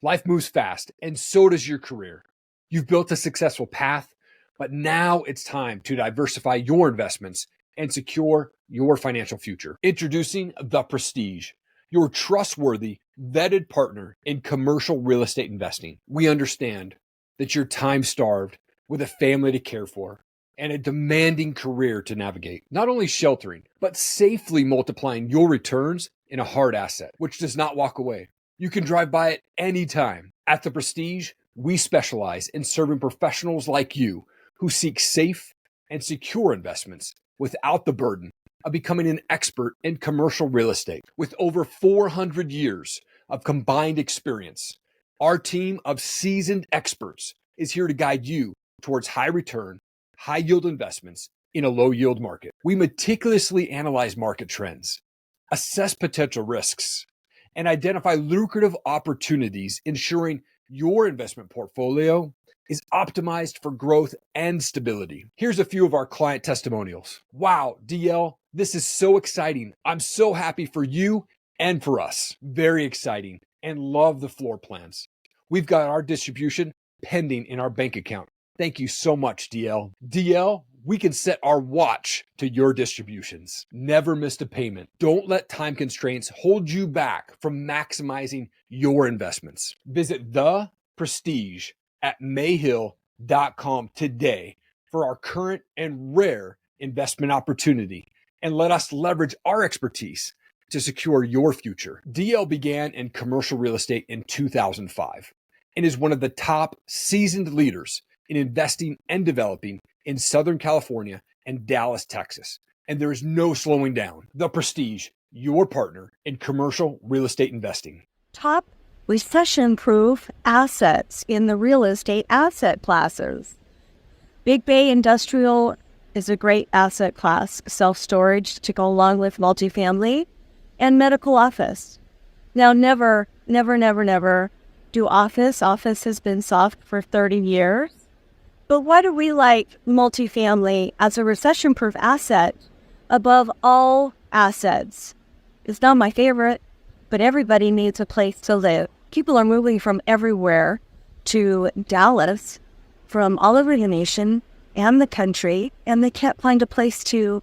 Life moves fast, and so does your career. You've built a successful path, but now it's time to diversify your investments and secure your financial future. Introducing The Prestige, your trustworthy, vetted partner in commercial real estate investing. We understand that you're time-starved with a family to care for and a demanding career to navigate. Not only sheltering, but safely multiplying your returns in a hard asset, which does not walk away. You can drive by it anytime. At The Prestige, we specialize in serving professionals like you who seek safe and secure investments without the burden of becoming an expert in commercial real estate. With over 400 years of combined experience, our team of seasoned experts is here to guide you towards high return, high yield investments in a low yield market. We meticulously analyze market trends, assess potential risks, and identify lucrative opportunities, ensuring your investment portfolio is optimized for growth and stability. Here's a few of our client testimonials. Wow, DL, this is so exciting. I'm so happy for you and for us. Very exciting, and love the floor plans. We've got our distribution pending in our bank account. Thank you so much, DL. DL, we can set our watch to your distributions. Never missed a payment. Don't let time constraints hold you back from maximizing your investments. Visit The Prestige at mayhill.com today for our current and rare investment opportunity, and let us leverage our expertise to secure your future. DL began in commercial real estate in 2005 and is one of the top seasoned leaders in investing and developing in Southern California and Dallas, Texas. And there is no slowing down. The Prestige, your partner in commercial real estate investing. Top recession-proof assets in the real estate asset classes. Big Bay Industrial is a great asset class, self-storage to go along with multifamily, and medical office. Now, never do office. Office has been soft for 30 years. But why do we like multifamily as a recession-proof asset above all assets? It's not my favorite, but everybody needs a place to live. People are moving from everywhere to Dallas, from all over the nation and the country, and they can't find a place to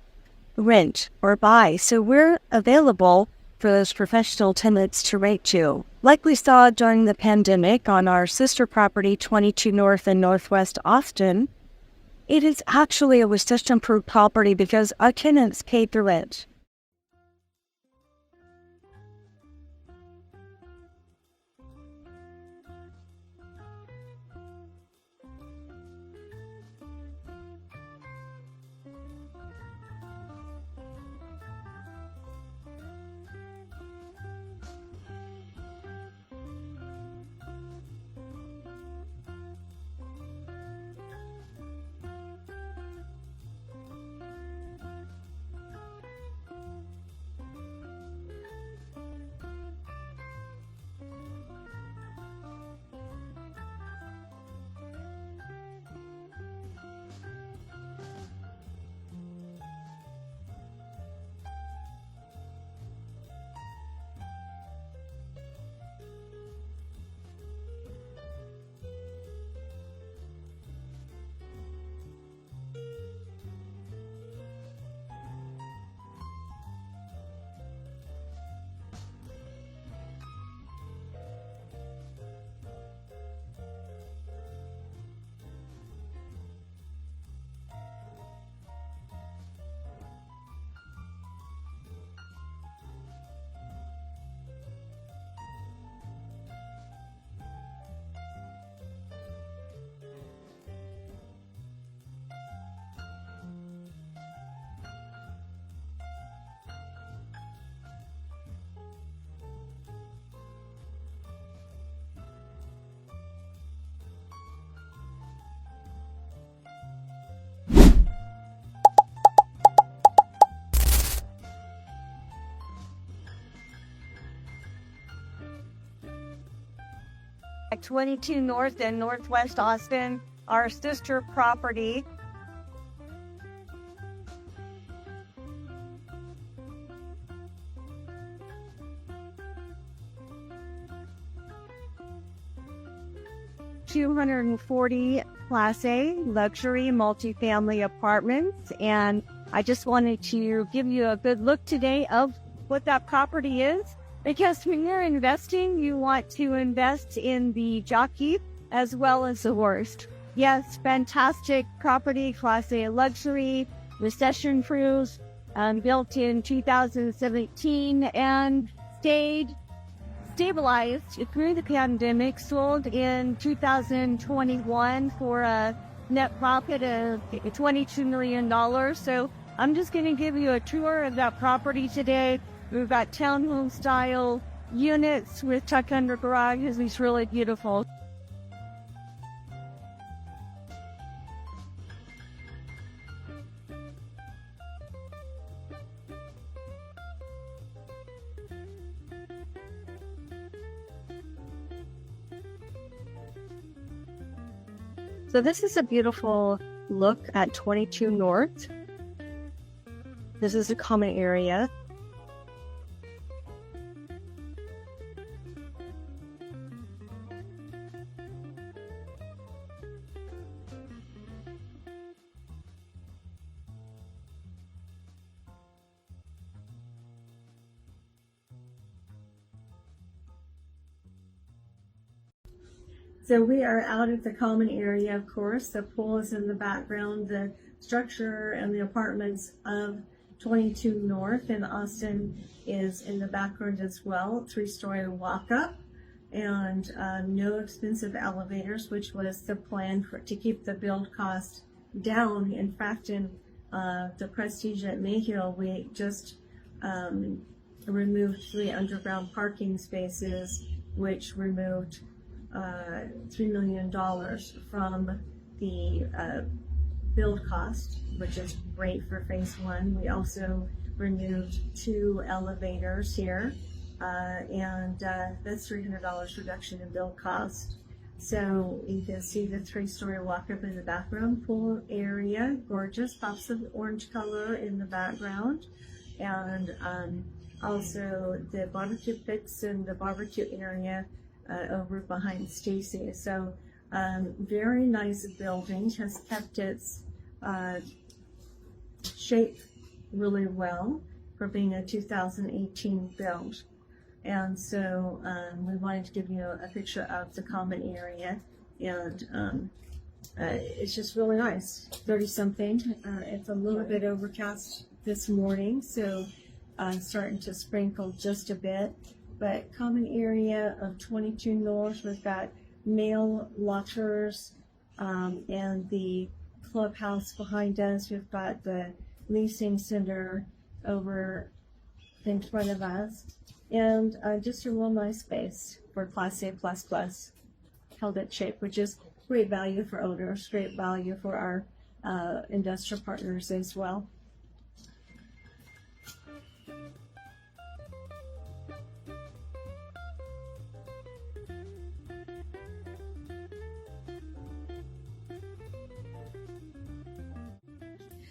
rent or buy. So we're available for those professional tenants to rent to. Like we saw during the pandemic on our sister property, 22 North and Northwest Austin, it is actually a recession-proof property because our tenants pay the rent. At 22 North and Northwest Austin, our sister property. 240 Class A luxury multifamily apartments, and I just wanted to give you a good look today of what that property is, because when you're investing, you want to invest in the jockey as well as the worst. Yes, fantastic property, Class A luxury, recession-proof, built in 2017 and stabilized through the pandemic, sold in 2021 for a net profit of $22 million. So I'm just going to give you a tour of that property today. We've got townhome style units with tuck under garages. It's really beautiful. So this is a beautiful look at 22 North. This is a common area. So we are out at the common area, of course. The pool is in the background. The structure and the apartments of 22 North in Austin is in the background as well. 3-story walk-up and no expensive elevators, which was the plan to keep the build cost down. In fact, in the Prestige at Mayhill, we just removed 3 underground parking spaces, which removed $3 million from the build cost, which is great for phase 1. We also removed 2 elevators here, and that's $300 reduction in build cost. So you can see the 3-story walk-up in the background, pool area, gorgeous, pops of orange color in the background, and also the barbecue pits in the barbecue area over behind Stacy. So very nice building, has kept its shape really well for being a 2018 build. And so we wanted to give you a picture of the common area, and it's just really nice. 30-something. It's a little bit overcast this morning, so starting to sprinkle just a bit. But common area of 22 North, we've got mail lockers and the clubhouse behind us. We've got the leasing center over in front of us, and just a real nice space for Class A++, held at shape, which is great value for owners, great value for our investor partners as well.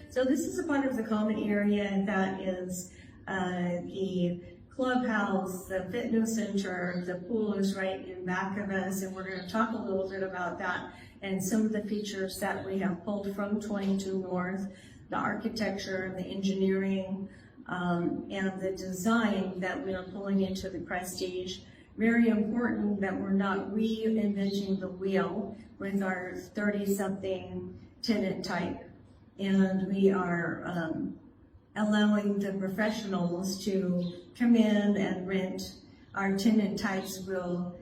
So this is a part of the common area, and that is the clubhouse, the fitness center, the pool is right in back of us, and we're going to talk a little bit about that and some of the features that we have pulled from 22 North, the architecture, the engineering, and the design that we are pulling into the Prestige. Very important that we're not reinventing the wheel with our 30-something tenant type. And we are allowing the professionals to come in and rent. Our tenant types will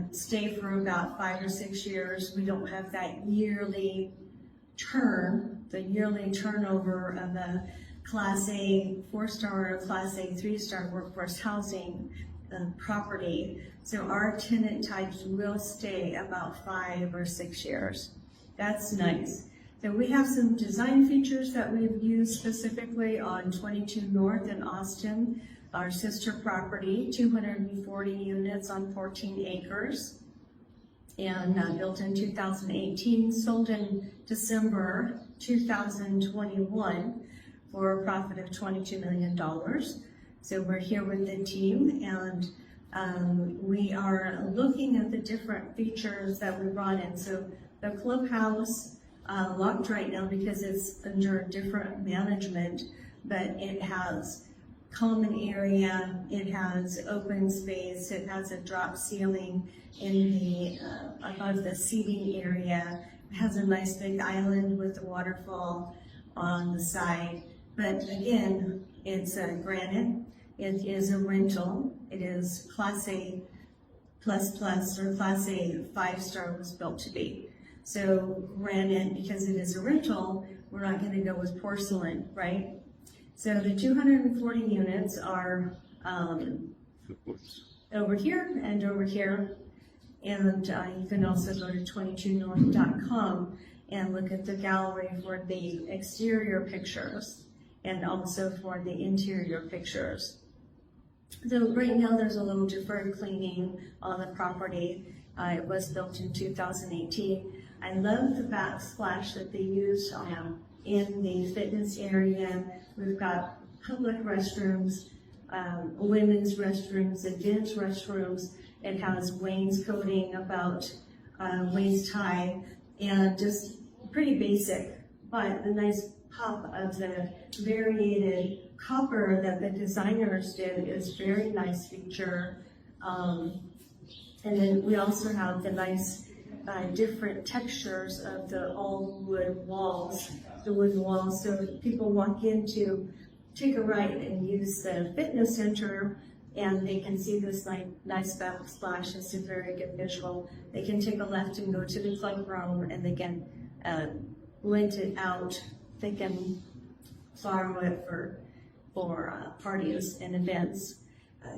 stay for about 5 or 6 years. We don't have that yearly the yearly turnover of the Class A 4-star or Class A 3-star workforce housing property. So our tenant types will stay about 5 or 6 years. That's nice. So we have some design features that we've used specifically on 22 North in Austin, our sister property, 240 units on 14 acres, and built in 2018, sold in December 2021 for a profit of $22 million. So we're here with the team, and We are looking at the different features that we brought in. So the clubhouse, locked right now because it's under different management, but it has common area, it has open space, it has a drop ceiling in the above the seating area. It has a nice big island with a waterfall on the side. But again, it's granite. It is a rental. It is Class A plus or Class A 5-star was built to be. So granite, because it is a rental, we're not going to go with porcelain, right? So the 240 units are over here and over here. And you can also go to 22north.com and look at the gallery for the exterior pictures and also for the interior pictures. So right now there's a little deferred cleaning on the property. It was built in 2018. I love the backsplash that they used in the fitness area. We've got public restrooms, women's restrooms, advanced restrooms. It has wainscoting about waist high and just pretty basic, but the nice pop of the variated copper that the designers did is very nice feature. And then we also have the nice different textures of the all wood walls, the wooden walls. So people walk in to take a right and use the fitness center, and they can see this nice backsplash. It's a very good visual. They can take a left and go to the club room, and they can rent it out. They can borrow it for parties and events.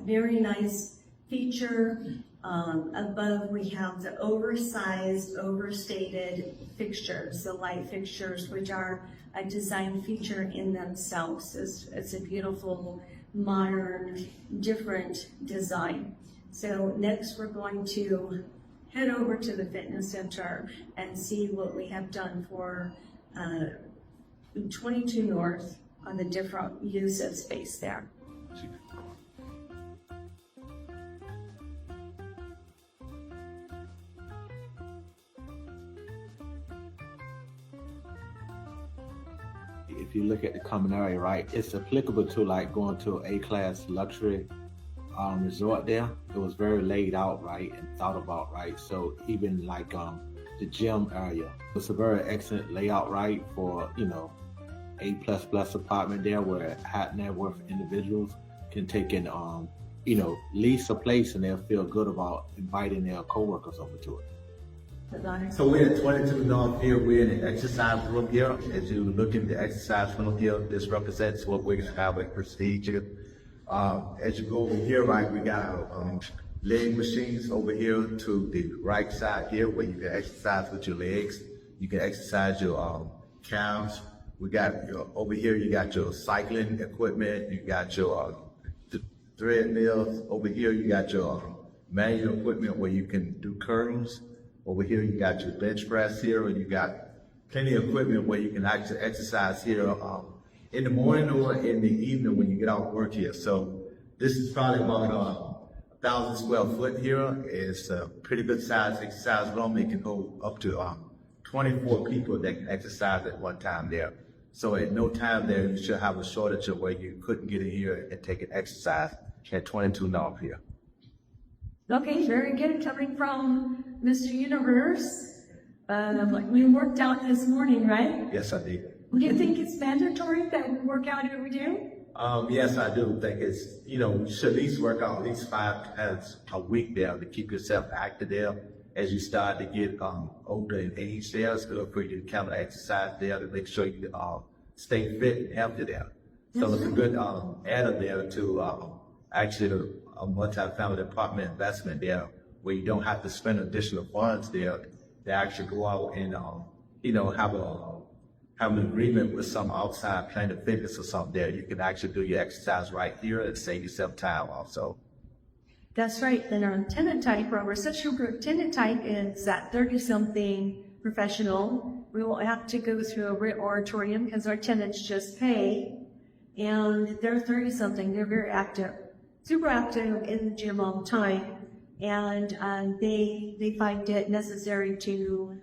Very nice feature. Above we have the oversized, overstated fixtures, the light fixtures, which are a design feature in themselves. It's a beautiful, modern, different design. So next we're going to head over to the fitness center and see what we have done for 22 North on the different use of space there. If you look at the common area, right, it's applicable to like going to an A-class luxury resort there. It was very laid out, right, and thought about, right? So even like the gym area, it's a very excellent layout, right, for, you know, A++ apartment there where high net worth individuals can take and, you know, lease a place and they'll feel good about inviting their coworkers over to it. So we're at 22 North here. We're in the exercise room here. As you look in the exercise room here, this represents what we're gonna have a procedure. As you go over here, right, we got leg machines over here to the right side here where you can exercise with your legs. You can exercise your calves. We got over here, you got your cycling equipment. You got your treadmills. Over here, you got your manual equipment where you can do curls. Over here, you got your bench press here, and you got plenty of equipment where you can actually exercise here in the morning or in the evening when you get off work here. So this is probably about 1,000 square foot here. It's a pretty good size exercise room. It can hold up to 24 people that can exercise at one time there. So at no time there, you should have a shortage of where you couldn't get in here and take an exercise at 22 North here. Okay, very good. Coming from Mr. Universe, like we worked out this morning, right? Yes, I did. Do you think it's mandatory that we work out every day? Yes, I do think it's, you know, you should at least work out at least 5 times a week there to keep yourself active there. As you start to get older in age there, it's good for you to kind of exercise there to make sure you stay fit and healthy there. So it's a good add there to actually a multifamily apartment investment there, where you don't have to spend additional funds there to actually go out and you know, have an agreement with some outside Planet Fitness or something there. You can actually do your exercise right here and save yourself time also. That's right. Then our tenant type, our residential group tenant type is that 30-something professional. We won't have to go through a writ moratorium because our tenants just pay, and they're 30-something. They're very active. super active in the gym all the time, and they find it necessary to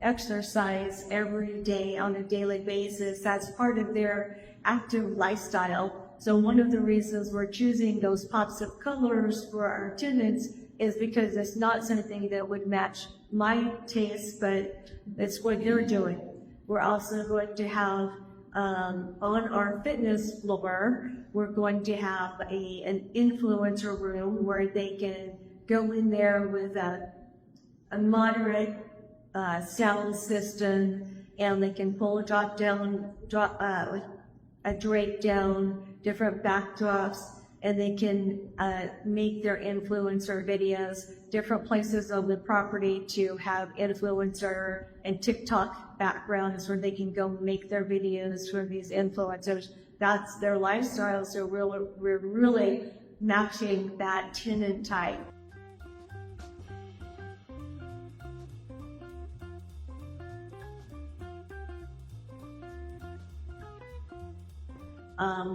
exercise every day on a daily basis. That's part of their active lifestyle. So one of the reasons we're choosing those pops of colors for our tenants is because it's not something that would match my taste, but it's what they're doing. We're also going to have on our fitness floor, we're going to have an influencer room where they can go in there with a moderate sound system, and they can pull a drape down, different backdrops, and they can make their influencer videos, different places on the property to have influencer and TikTok backgrounds where they can go make their videos for these influencers. That's their lifestyle, so we're really matching that tenant type.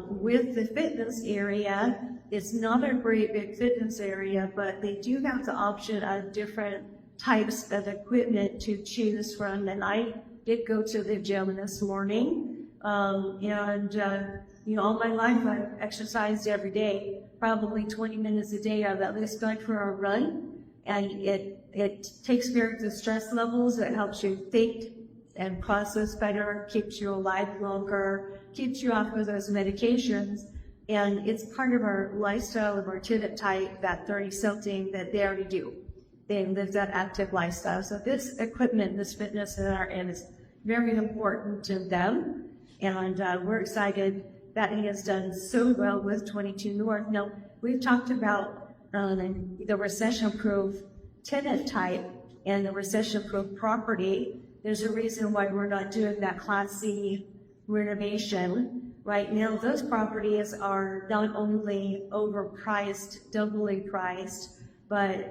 With the fitness area, it's not a very big fitness area, but they do have the option of different types of equipment to choose from. And I did go to the gym this morning, all my life I've exercised every day, probably 20 minutes a day. I've at least gone for a run, and it takes care of the stress levels. It helps you think and process better, keeps you alive longer, keeps you off of those medications, and it's part of our lifestyle of our tenant type, that 30-something that they already do. They live that active lifestyle. So this equipment, this fitness that are in is very important to them, and we're excited that he has done so well with 22 North. Now, we've talked about the recession-proof tenant type and the recession-proof property. There's a reason why we're not doing that Class C renovation. Right now, those properties are not only overpriced, doubly priced, but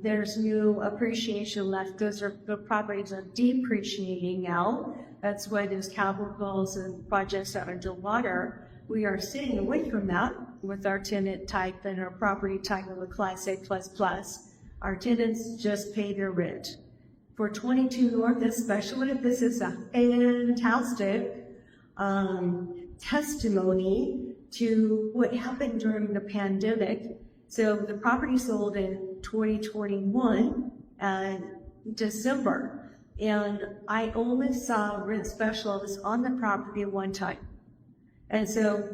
there's new appreciation left. The properties are depreciating now. That's why those capital goals and projects are underwater. We are staying away from that with our tenant type and our property type of a Class A++. Our tenants just pay their rent. For 22 North especially, this is a fantastic testimony to what happened during the pandemic. So the property sold in 2021 December, and I only saw rent specials on the property one time. And so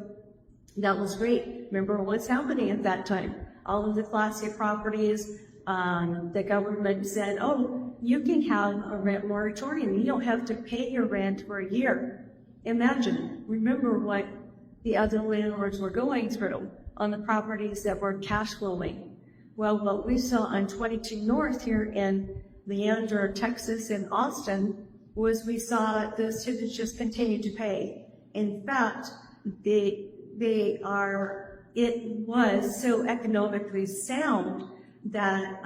that was great. Remember what's happening at that time. All of the Class A properties, the government said, oh, you can have a rent moratorium. You don't have to pay your rent for a year. Imagine, remember what the other landlords were going through on the properties that were cash flowing. Well, what we saw on 22 North here in Leander, Texas, and Austin was we saw those tenants just continue to pay. In fact, it was so economically sound that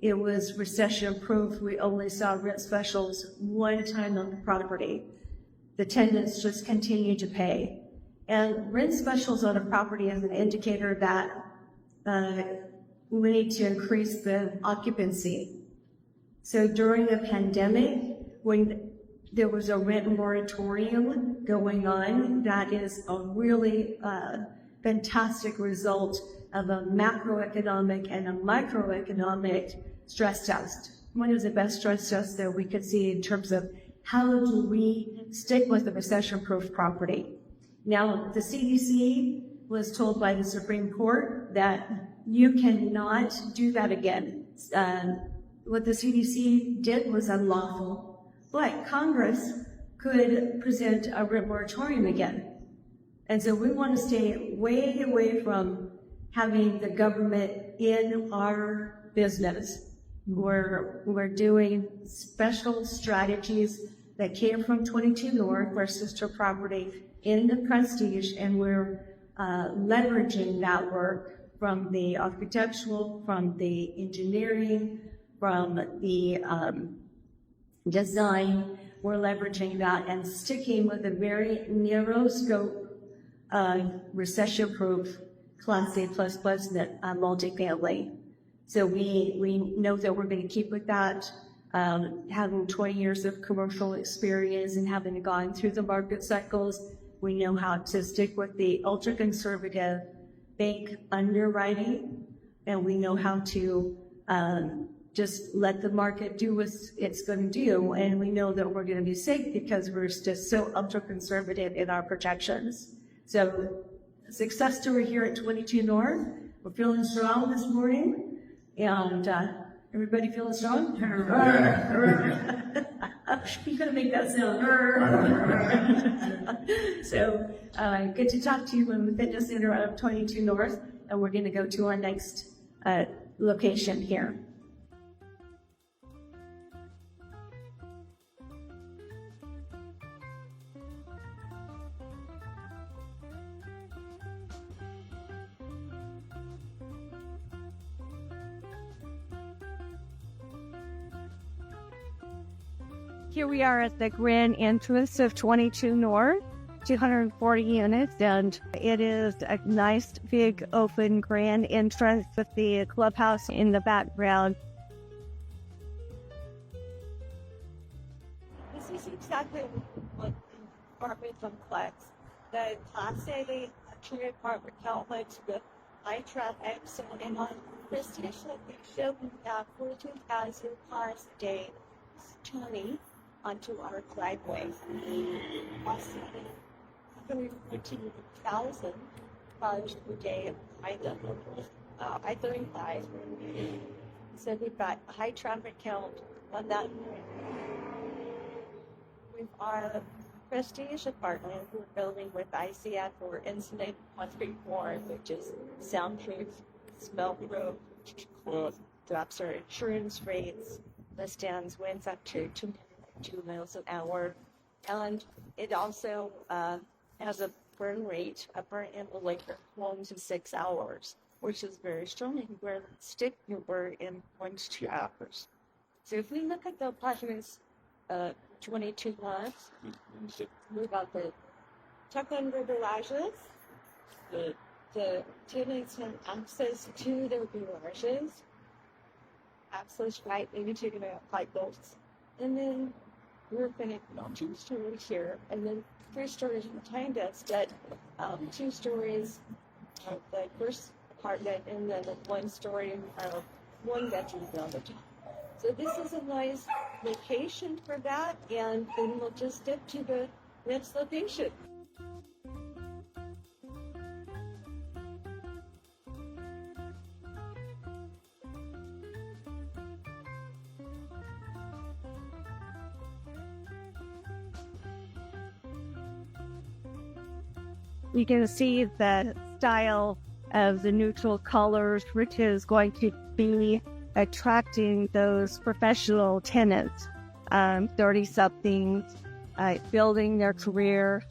it was recession-proof. We only saw rent specials one time on the property. The tenants just continue to pay. And rent specials on a property is an indicator that we need to increase the occupancy. So during the pandemic, when there was a rent moratorium going on, that is a really fantastic result of a macroeconomic and a microeconomic stress test. One of the best stress tests that we could see in terms of how do we stick with a recession-proof property. Now, the CDC was told by the Supreme Court that you cannot do that again. What the CDC did was unlawful, but Congress could present a rent moratorium again. And so we want to stay way away from having the government in our business. We're doing special strategies that came from 22 North, our sister property, in the Prestige, and we're leveraging that work from the architectural, from the engineering, from the design. We're leveraging that and sticking with a very narrow scope, recession-proof Class A++ multifamily. So we know that we're going to keep with that. Having 20 years of commercial experience and having gone through the market cycles, we know how to stick with the ultra-conservative bank underwriting, and we know how to just let the market do what it's going to do, and we know that we're going to be safe because we're just so ultra-conservative in our projections. So success story here at 22 North. We're feeling strong this morning, and everybody feeling strong? You gotta make that sound. So good to talk to you from the Fitness Center out of 22 North, and we're going to go to our next location here. Here we are at the grand entrance of 22 North, 240 units, and it is a nice, big, open, grand entrance with the clubhouse in the background. This is exactly what the apartment complex, the Class A luxury apartment complex with high traffic, so in on prestige location, we have 42,000 cars a day, 20 onto our driveway. Also, 114,000 cars per day I-35. So we've got a high traffic count on that. With our prestige apartment, we're building with ICF or insulated concrete floor, which is soundproof, smell-proof, drops our insurance rates, withstands winds up to 2 miles an hour, and it also has a burn rate, a burn envelope of 1 to 6 hours, which is very strong. Where stick your burn in 1 to 2 hours. So if we look at the apartments, 22 months, we've got the tuck-under garages, the tenants have access to their garages, access right into the pipe bolts, and then we're finished on 2 stories here, and then 3 stories behind us, but 2 stories of the first apartment, and then 1 story of 1 bedroom on the top. So this is a nice location for that, and then we'll just step to the next location. You can see the style of the neutral colors, which is going to be attracting those professional tenants, 30-somethings, building their career.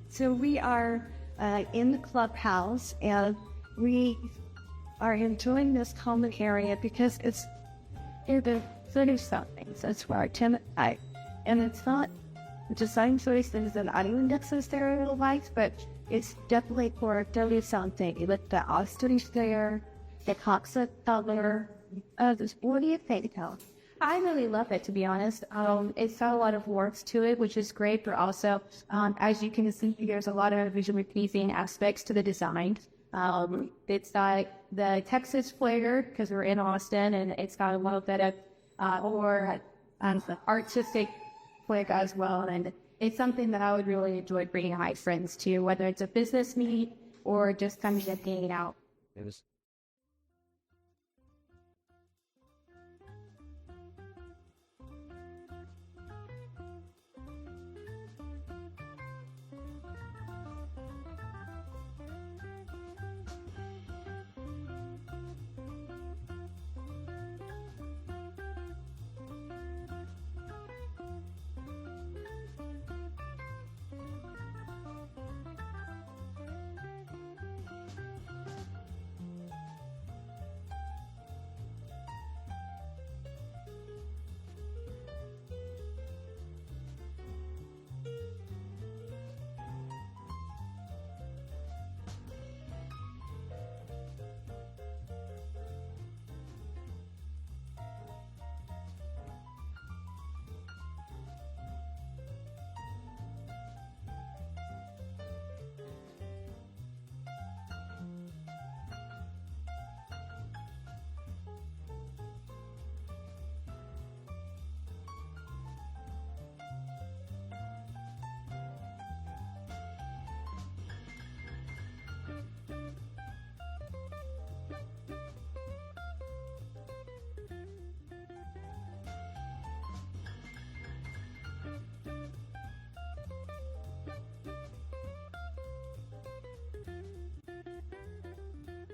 So we are in the clubhouse, and we are enjoying this common area because it's the 30-somethings. That's where our tenant type. And it's not design choices that I don't necessarily like, but it's definitely for 30-something. With the Austin's there, the concept color. What do you think, Helen? I really love it, to be honest. It's got a lot of work to it, which is great, but also, as you can see, there's a lot of visually pleasing aspects to the design. It's got the Texas flair, because we're in Austin, and it's got a little bit of artistic flair as well, and it's something that I would really enjoy bringing my friends to, whether it's a business meet or just kind of hanging out.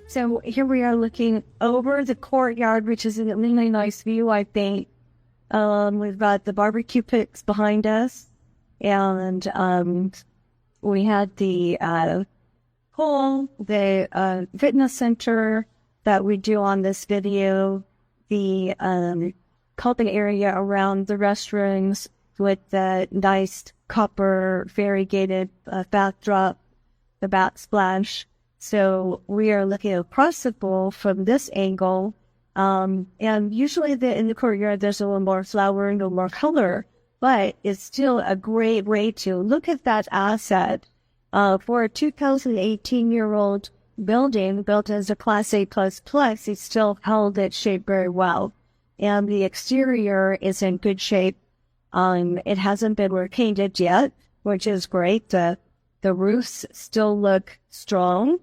So here we are looking over the courtyard, which is a really nice view, I think. We've got the barbecue pits behind us, and we had the pool, the fitness center that we do on this video, the coping area around the restrooms with the nice copper variegated backdrop, the backsplash. So we are looking across the pool from this angle. And usually in the courtyard, there's a little more flowering, a little more color, but it's still a great way to look at that asset. For a 2018-year-old building built as a Class A++, it's still held its shape very well. And the exterior is in good shape. It hasn't been repainted yet, which is great. The roofs still look strong.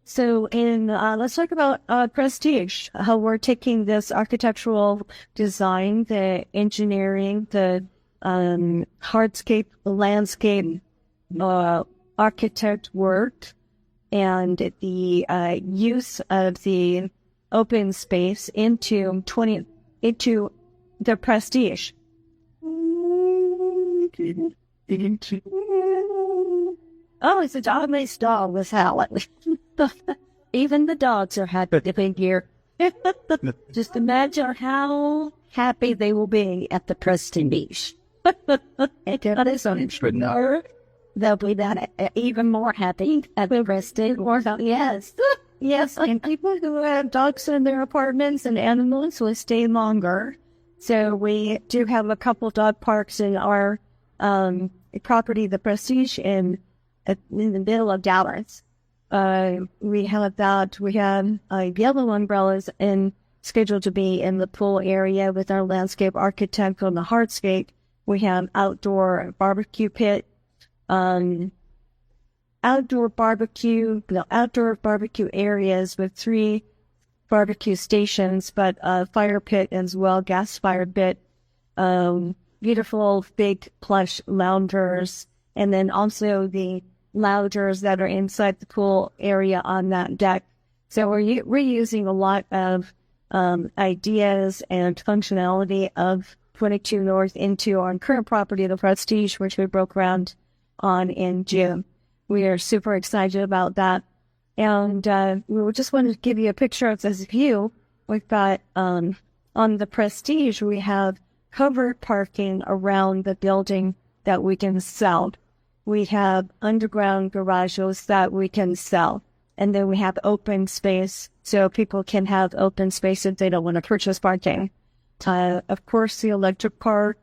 So let's talk about prestige, how we're taking this architectural design, the engineering, the hardscape, landscape, architect work, and the use of the open space into the prestige. Oh, it's a dog. Nice dog was howling. Even the dogs are happy to be here. Just imagine how happy they will be at the prestige. That is an entrepreneur. They'll be that even more happy at the prestige. Yes. Yes, and people who have dogs in their apartments and animals will stay longer. So we do have a couple dog parks in our property, the Prestige, in the middle of Dallas. We have that. We have yellow umbrellas scheduled to be in the pool area with our landscape architect on the hardscape. We have outdoor barbecue pit, outdoor barbecue areas with 3 barbecue stations, but a fire pit as well, gas fire pit, beautiful big plush loungers, and then also the loungers that are inside the pool area on that deck. So we're reusing a lot of ideas and functionality of 22 North into our current property, the Prestige, which we broke ground on in June. We are super excited about that. And we just wanted to give you a picture of this view. We've got, on the Prestige, we have covered parking around the building that we can sell. We have underground garages that we can sell. And then we have open space, so people can have open space if they don't want to purchase parking. Of course, the electric car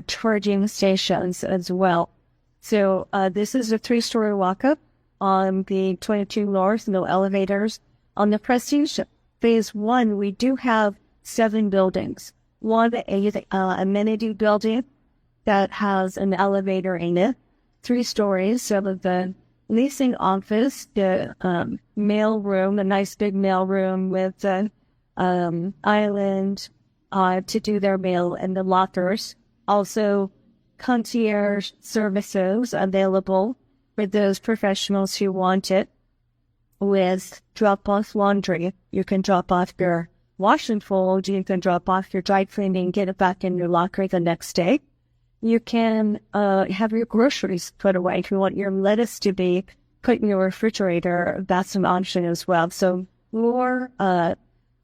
charging stations as well. So this is a 3-story walk-up on the 22 North, no elevators. On the Prestige Phase 1, we do have 7 buildings. One, a amenity building that has an elevator in it, 3 stories. So the leasing office, the mail room, a nice big mail room with an island to do their mail, and the lockers. Also, concierge services available for those professionals who want it, with drop-off laundry. You can drop off your wash and fold. You can drop off your dry cleaning, get it back in your locker the next day. You can have your groceries put away. If you want your lettuce to be put in your refrigerator, that's an option as well. So more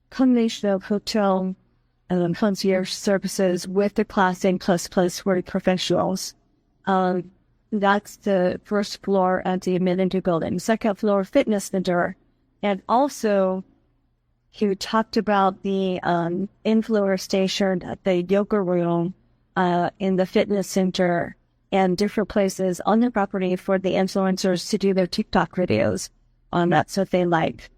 combination of hotel and concierge services with the Class A++ for professionals. That's the first floor of the amenity building. Second floor, fitness center. And also, he talked about the inflower station at the yoga room in the fitness center and different places on the property for the influencers to do their TikTok videos. That's what they like.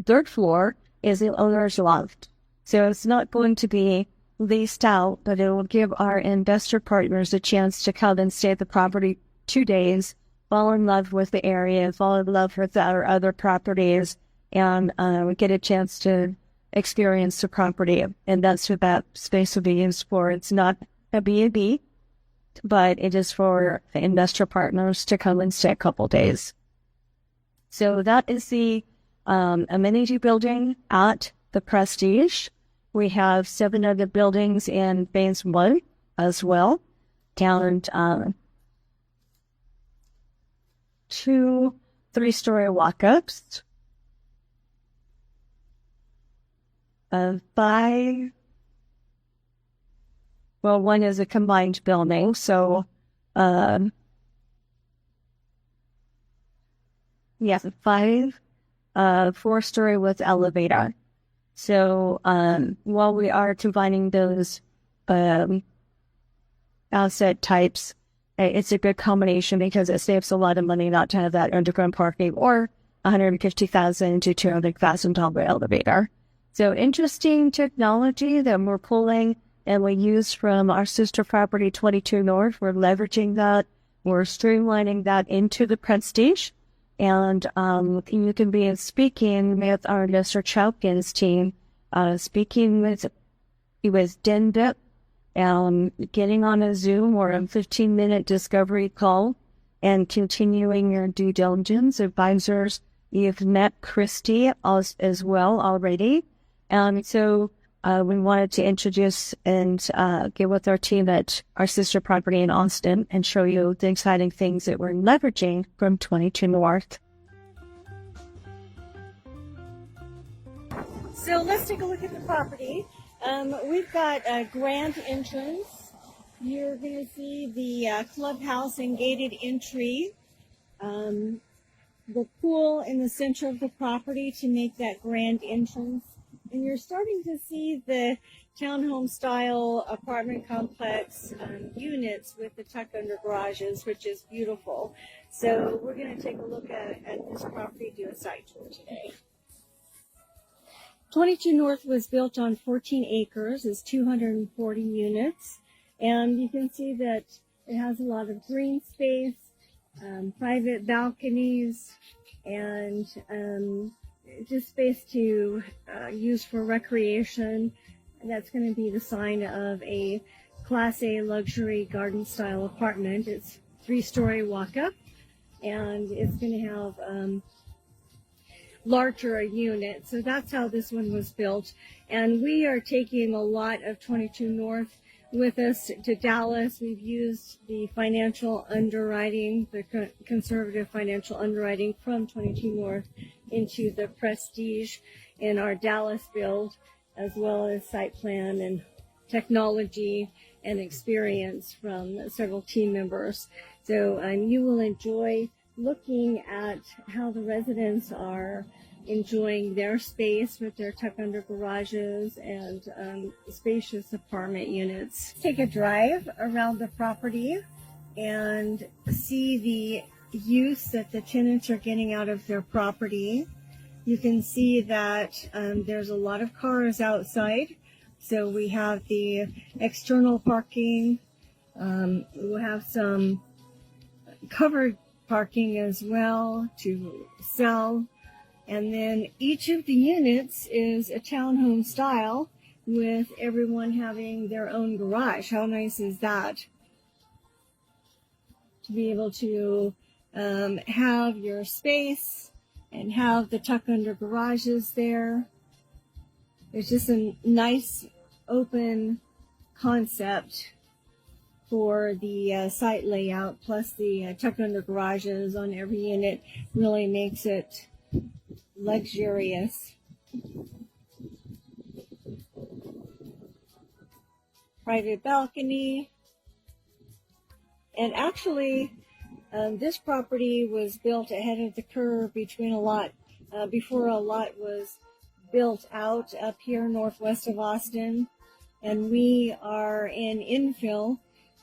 Third floor is the owner's loft. So it's not going to be leased out, but it will give our investor partners a chance to come and stay at the property 2 days, fall in love with the area, fall in love with our other properties, and we get a chance to experience the property. And that's what that space will be used for. It's not a B&B, but it is for the investor partners to come and stay a couple days. So that is the amenity building at the Prestige. We have 7 other buildings in phase 1 as well, and 2 3-story walk-ups, 5. Well, one is a combined building, so 5 4-story with elevator. So while we are combining those asset types, it's a good combination because it saves a lot of money not to have that underground parking or $150,000 to $200,000 elevator. So interesting technology that we're pulling and we use from our sister property 22 North. We're leveraging that. We're streamlining that into the Prestige. And you can be speaking with our Mr. Chowkins team, speaking with Dendip, getting on a Zoom or a 15-minute discovery call and continuing your due diligence. Advisors, you've met Christy as well already. And so we wanted to introduce and get with our team at our sister property in Austin and show you the exciting things that we're leveraging from 22 North. So let's take a look at the property. We've got a grand entrance. You're going to see the clubhouse and gated entry. The pool in the center of the property to make that grand entrance. And you're starting to see the townhome style apartment complex units with the tuck under garages, which is beautiful. So we're going to take a look at this property, do a site tour today. 22 North was built on 14 acres, is 240 units. And you can see that it has a lot of green space, private balconies, and just space to use for recreation. And that's going to be the sign of a Class A luxury garden style apartment. It's 3-story walk-up, and it's going to have larger units. So that's how this one was built. And we are taking a lot of 22 North with us to Dallas. We've used the financial underwriting, the conservative financial underwriting from 22 North into the Prestige in our Dallas build, as well as site plan and technology and experience from several team members. So you will enjoy looking at how the residents are enjoying their space with their tuck under garages and spacious apartment units. Take a drive around the property and see the use that the tenants are getting out of their property. You can see that there's a lot of cars outside. So we have the external parking. We'll have some covered parking as well to sell. And then each of the units is a townhome style with everyone having their own garage. How nice is that? To be able to have your space and have the tuck under garages there. It's just a nice open concept for the site layout, plus the tuck under garages on every unit really makes it luxurious. Private balcony. And actually, this property was built ahead of the curve between a lot, before a lot was built out up here northwest of Austin. And we are in infill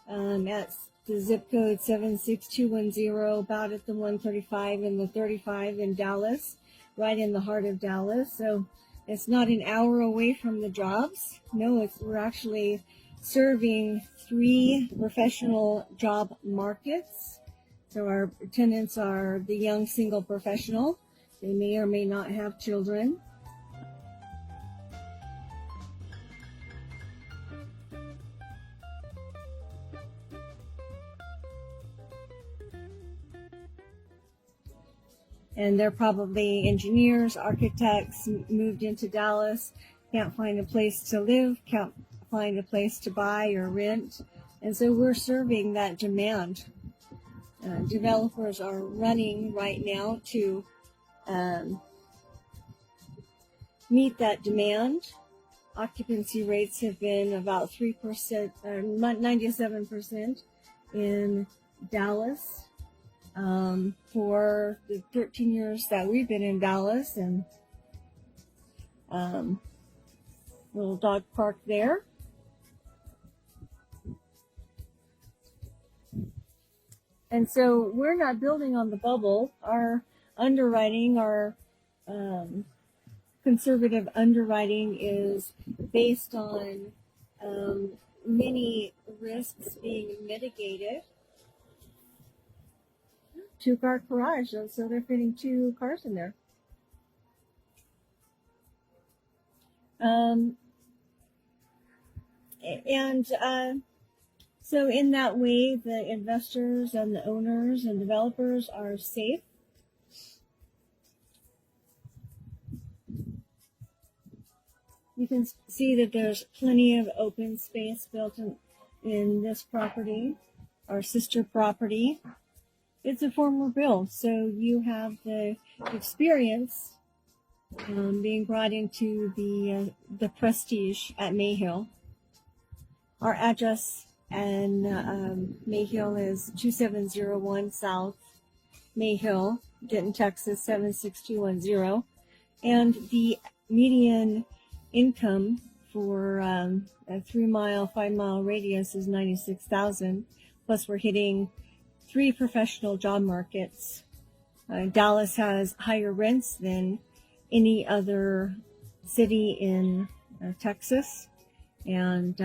at the zip code 76210, about at the 135 and the 35 in Dallas, right in the heart of Dallas. So it's not an hour away from the jobs. No, we're actually serving 3 professional job markets. So our tenants are the young single professional. They may or may not have children. and they're probably engineers, architects, moved into Dallas, can't find a place to live, can't find a place to buy or rent. And so we're serving that demand. Developers are running right now to meet that demand. Occupancy rates have been about 3%, 97% in Dallas for the 13 years that we've been in Dallas, and little dog park there. And so we're not building on the bubble. Our underwriting, our conservative underwriting is based on many risks being mitigated. Two-car garage, so they're fitting 2 cars in there. So in that way, the investors and the owners and developers are safe. You can see that there's plenty of open space built in this property, our sister property. It's a former build, so you have the experience being brought into the prestige at Mayhill. Our address and Mayhill is 2701 South Mayhill, Denton, Texas 76210, and the median income for a 3-mile, 5-mile radius is $96,000. Plus, we're hitting 3 professional job markets. Dallas has higher rents than any other city in Texas, and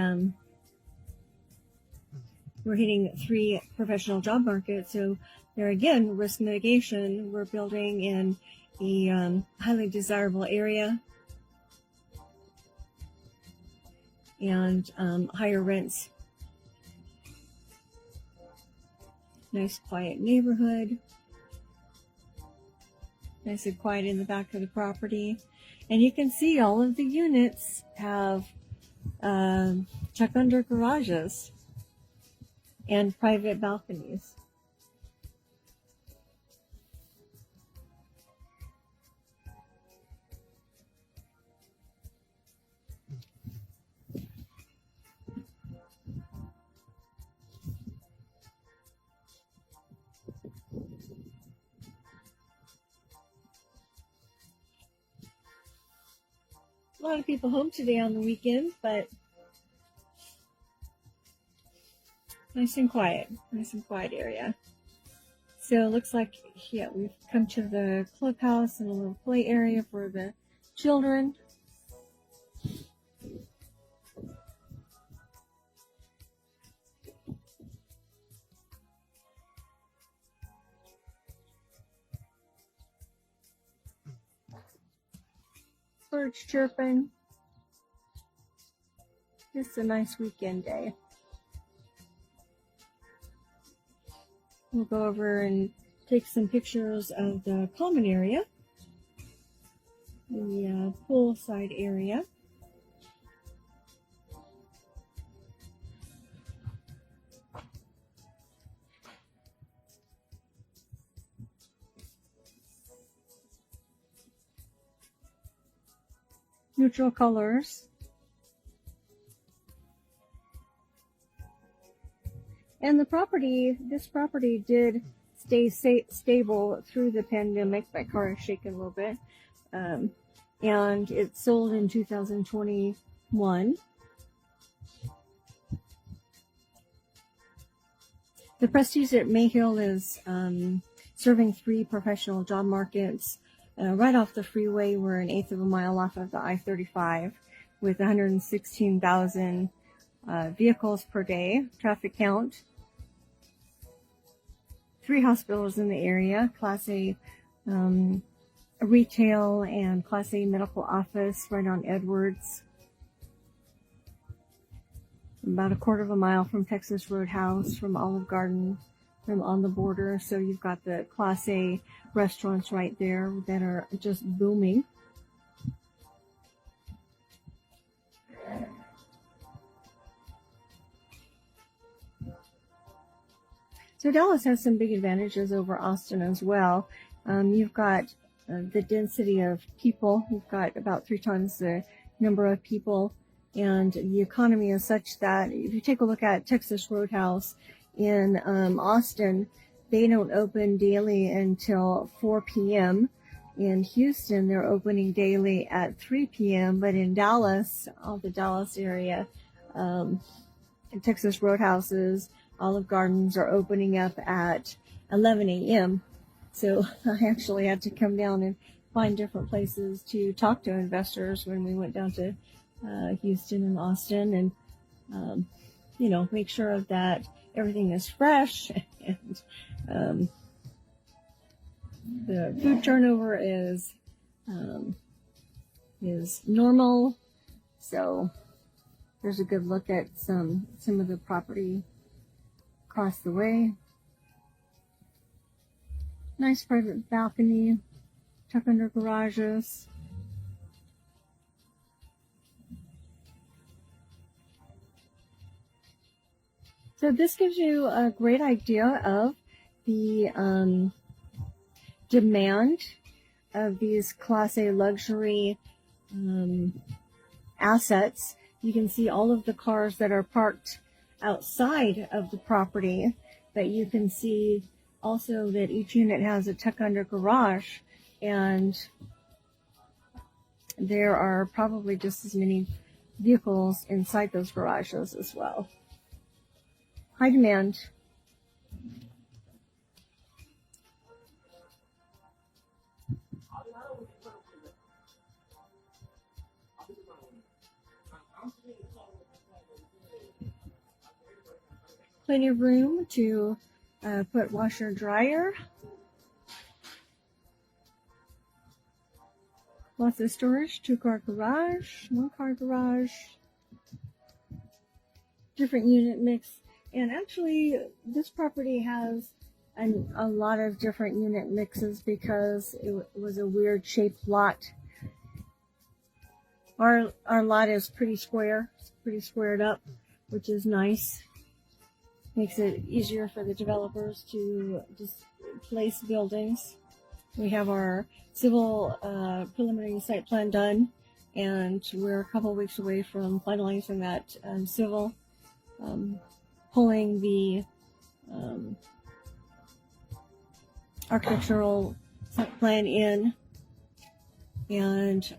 we're hitting 3 professional job markets. So there again, risk mitigation. We're building in a highly desirable area and higher rents. Nice quiet neighborhood. Nice and quiet in the back of the property. And you can see all of the units have check under garages and private balconies. A lot of people home today on the weekend, but nice and quiet area. So it looks like, yeah, we've come to the clubhouse and a little play area for the children. Birds chirping. Just a nice weekend day. We'll go over and take some pictures of the common area, the poolside area. Neutral colors. And this property did stay stable through the pandemic. My car is shaking a little bit. And it sold in 2021. The Prestige at Mayhill is serving 3 professional job markets. Right off the freeway, we're an 1/8 of a mile off of the I-35 with 116,000 vehicles per day, traffic count. 3 hospitals in the area, Class A retail and Class A medical office right on Edwards. About 1/4 of a mile from Texas Roadhouse, from Olive Garden, on the border. So you've got the Class A restaurants right there that are just booming. So Dallas has some big advantages over Austin as well. You've got the density of people. You've got about 3 times the number of people, and the economy is such that if you take a look at Texas Roadhouse in Austin, they don't open daily until 4 p.m. In Houston, they're opening daily at 3 p.m. But in Dallas, all the Dallas area, Texas Roadhouses, Olive Gardens are opening up at 11 a.m. So I actually had to come down and find different places to talk to investors when we went down to Houston and Austin, and make sure that everything is fresh and the food turnover is normal. So there's a good look at some of the property across the way. Nice private balcony, tuck under garages. So this gives you a great idea of the demand of these Class A luxury assets. You can see all of the cars that are parked outside of the property, but you can see also that each unit has a tuck under garage, and there are probably just as many vehicles inside those garages as well. High demand. Plenty of room to put washer dryer. Lots of storage, 2-car garage, 1-car garage, different unit mix. And actually, this property has a lot of different unit mixes because it was a weird shaped lot. Our lot is pretty square, it's pretty squared up, which is nice. Makes it easier for the developers to just place buildings. We have our civil preliminary site plan done, and we're a couple weeks away from finalizing that civil, pulling the architectural site plan in, and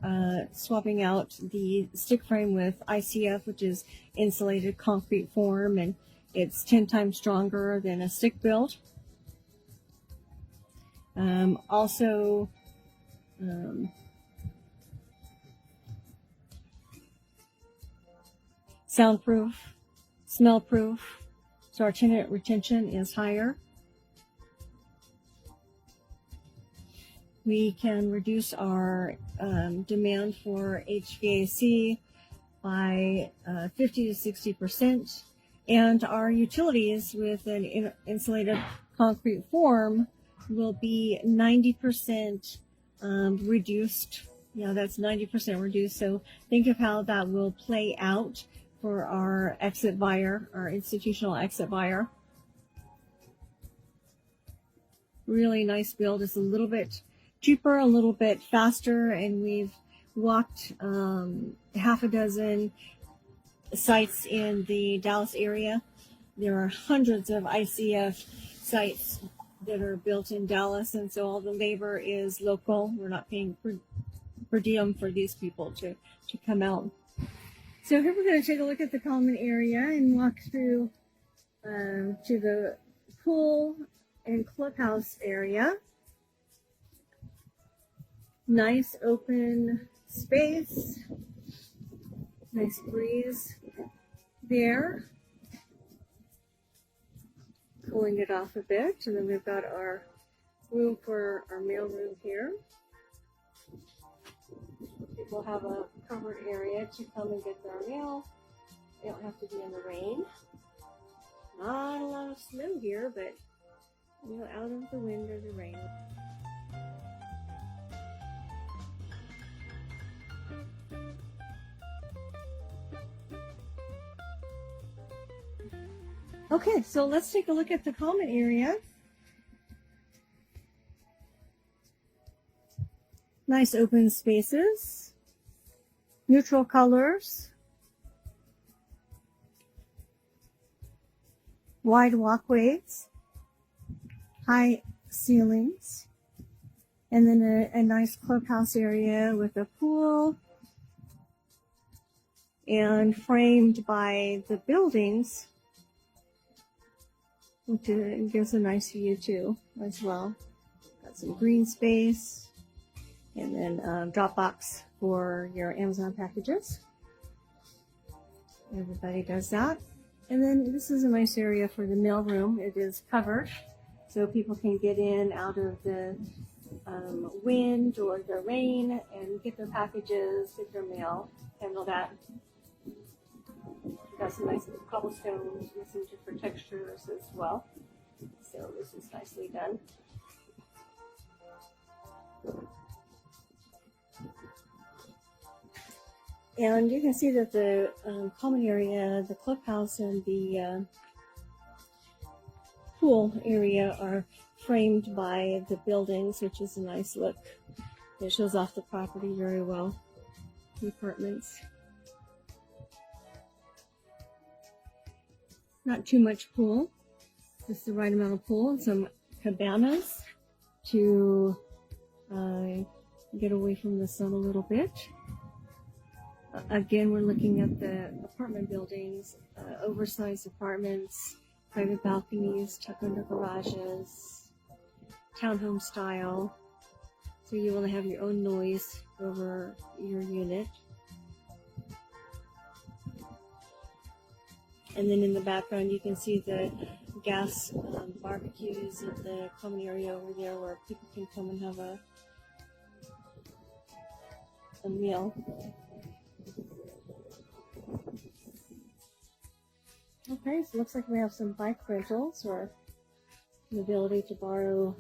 swapping out the stick frame with ICF, which is insulated concrete form, and it's 10 times stronger than a stick build. Also, soundproof, smell-proof, so our tenant retention is higher. We can reduce our demand for HVAC by 50 to 60%, and our utilities with an insulated concrete form will be 90% reduced. Yeah, that's 90% reduced. So think of how that will play out for our exit buyer, our institutional exit buyer. Really nice build. It's a little bit cheaper, a little bit faster, and we've walked half a dozen sites in the Dallas area. There are hundreds of ICF sites that are built in Dallas, and so all the labor is local. We're not paying per diem for these people to come out. So here we're going to take a look at the common area and walk through to the pool and clubhouse area. Nice open space, nice breeze there. Cooling it off a bit, and then we've got our room for our mail room here. People have a covered area to come and get their mail. They don't have to be in the rain. Not a lot of snow here, but you know, out of the wind or the rain. Okay, so let's take a look at the common area. Nice open spaces, neutral colors, wide walkways, high ceilings, and then a nice clubhouse area with a pool, and framed by the buildings, which gives a nice view too as well. Got some green space, and then drop box for your Amazon packages. Everybody does that. And then this is a nice area for the mail room. It is covered, so people can get in out of the wind or the rain and get their packages, get their mail, handle that. We've got some nice cobblestones with some different textures as well. So this is nicely done. And you can see that the common area, the clubhouse, and the pool area are framed by the buildings, which is a nice look. It shows off the property very well, the apartments. Not too much pool, just the right amount of pool, and some cabanas to get away from the sun a little bit. Again, we're looking at the apartment buildings, oversized apartments, private balconies, tucked under garages, townhome style. So you want to have your own noise over your unit. And then in the background, you can see the gas barbecues at the common area over there where people can come and have a meal. Okay, so it looks like we have some bike rentals or the ability to borrow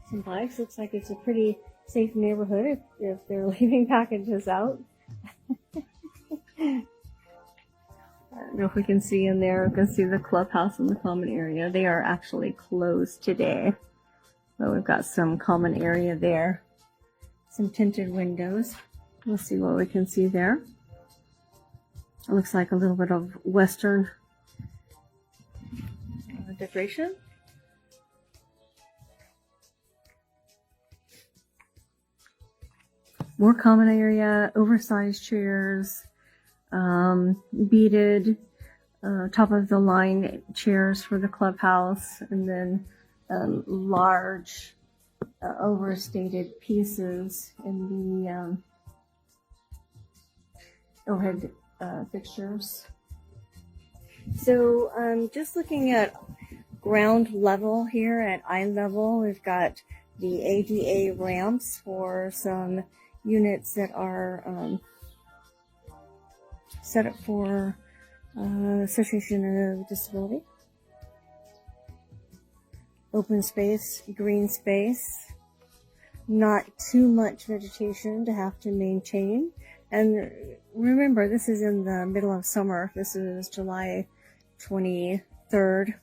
some bikes. Looks like it's a pretty safe neighborhood if they're leaving packages out. I don't know if we can see in there. We can see the clubhouse in the common area. They are actually closed today. But we've got some common area there. Some tinted windows. We'll see what we can see there. It looks like a little bit of Western decoration. More common area, oversized chairs, beaded, top of the line chairs for the clubhouse, and then large overstated pieces in the overhead fixtures. So just looking at ground level here at eye level, we've got the ADA ramps for some units that are set up for Association of Disability. Open space, green space, not too much vegetation to have to maintain. And remember, this is in the middle of summer. This is July 23rd,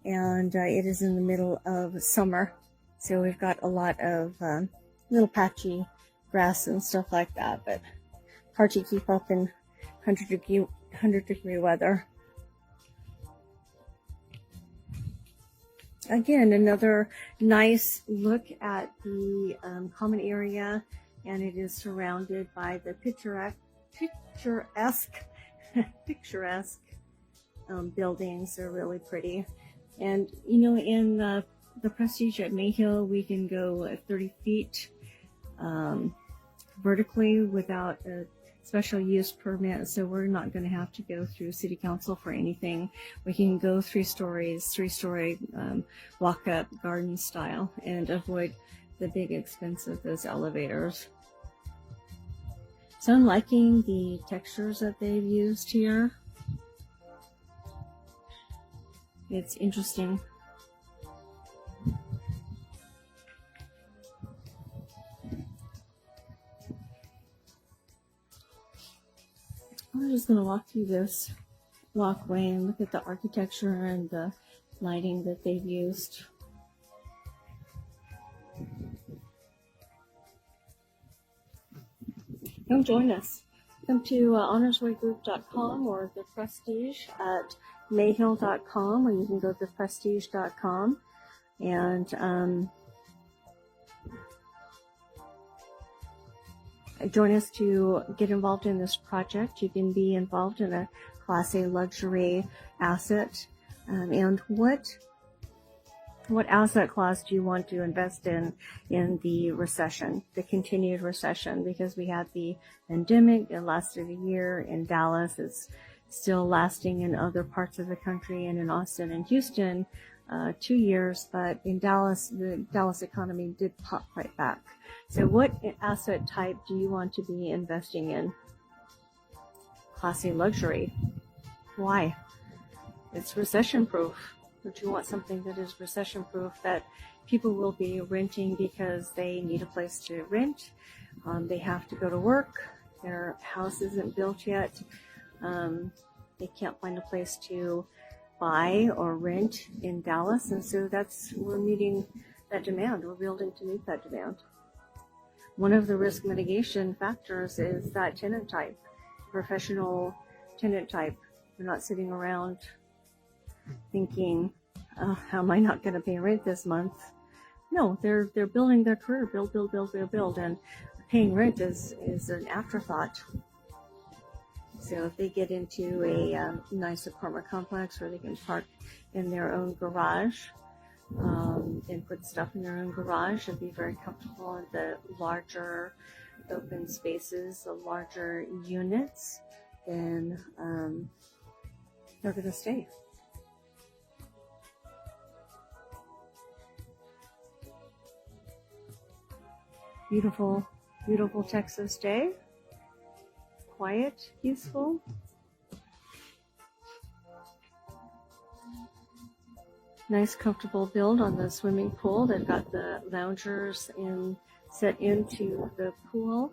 and it is in the middle of summer. So we've got a lot of little patchy grass and stuff like that, but hard to keep up in 100-degree weather. Again, another nice look at the common area, and it is surrounded by the picturesque buildings. They're really pretty. And, you know, in the Prestige at Mayhill, we can go 30 feet vertically without a special use permit, so we're not going to have to go through city council for anything. We can go 3 stories, 3-story walk-up garden style, and avoid the big expense of those elevators. So I'm liking the textures that they've used here. It's interesting. We're just going to walk through this walkway and look at the architecture and the lighting that they've used. Come join us. Come to honorswaygroup.com or the Prestige at mayhill.com, or you can go to prestige.com and join us to get involved in this project. You can be involved in a Class A luxury asset. And what asset class do you want to invest in the recession, the continued recession? Because we had the pandemic, it lasted a year in Dallas. It's still lasting in other parts of the country and in Austin and Houston, 2 years. But in Dallas, the Dallas economy did pop right back. So what asset type do you want to be investing in? Class A luxury. Why? It's recession proof. Don't you want something that is recession proof, that people will be renting because they need a place to rent? They have to go to work. Their house isn't built yet. They can't find a place to buy or rent in Dallas. And so we're meeting that demand. We're building to meet that demand. One of the risk mitigation factors is that tenant type, professional tenant type. They're not sitting around thinking, how am I not going to pay rent this month? No, they're building their career, build, and paying rent is an afterthought. So if they get into a nice apartment complex where they can park in their own garage and put stuff in their own garage and be very comfortable in the larger open spaces, the larger units, then they're going to stay. Beautiful, beautiful Texas day. Quiet, peaceful. Nice, comfortable build on the swimming pool. They've got the loungers set into the pool.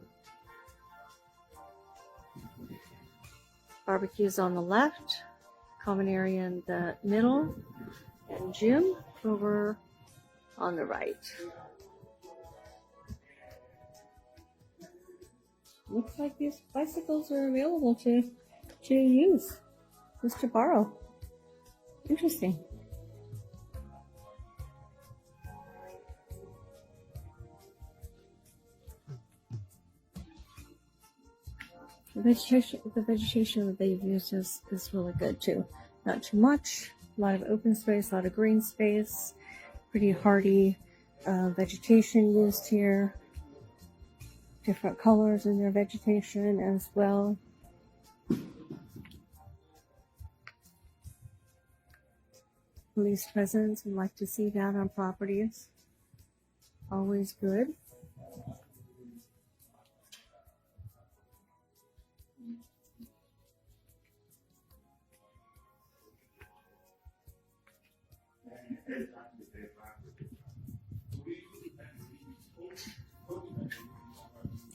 Barbecues on the left, common area in the middle, and gym over on the right. Looks like these bicycles are available to use, just to borrow. Interesting. The vegetation that they've used is really good too. Not too much, a lot of open space, a lot of green space, pretty hardy vegetation used here. Different colors in their vegetation as well. Police presence, we like to see that on properties. Always good.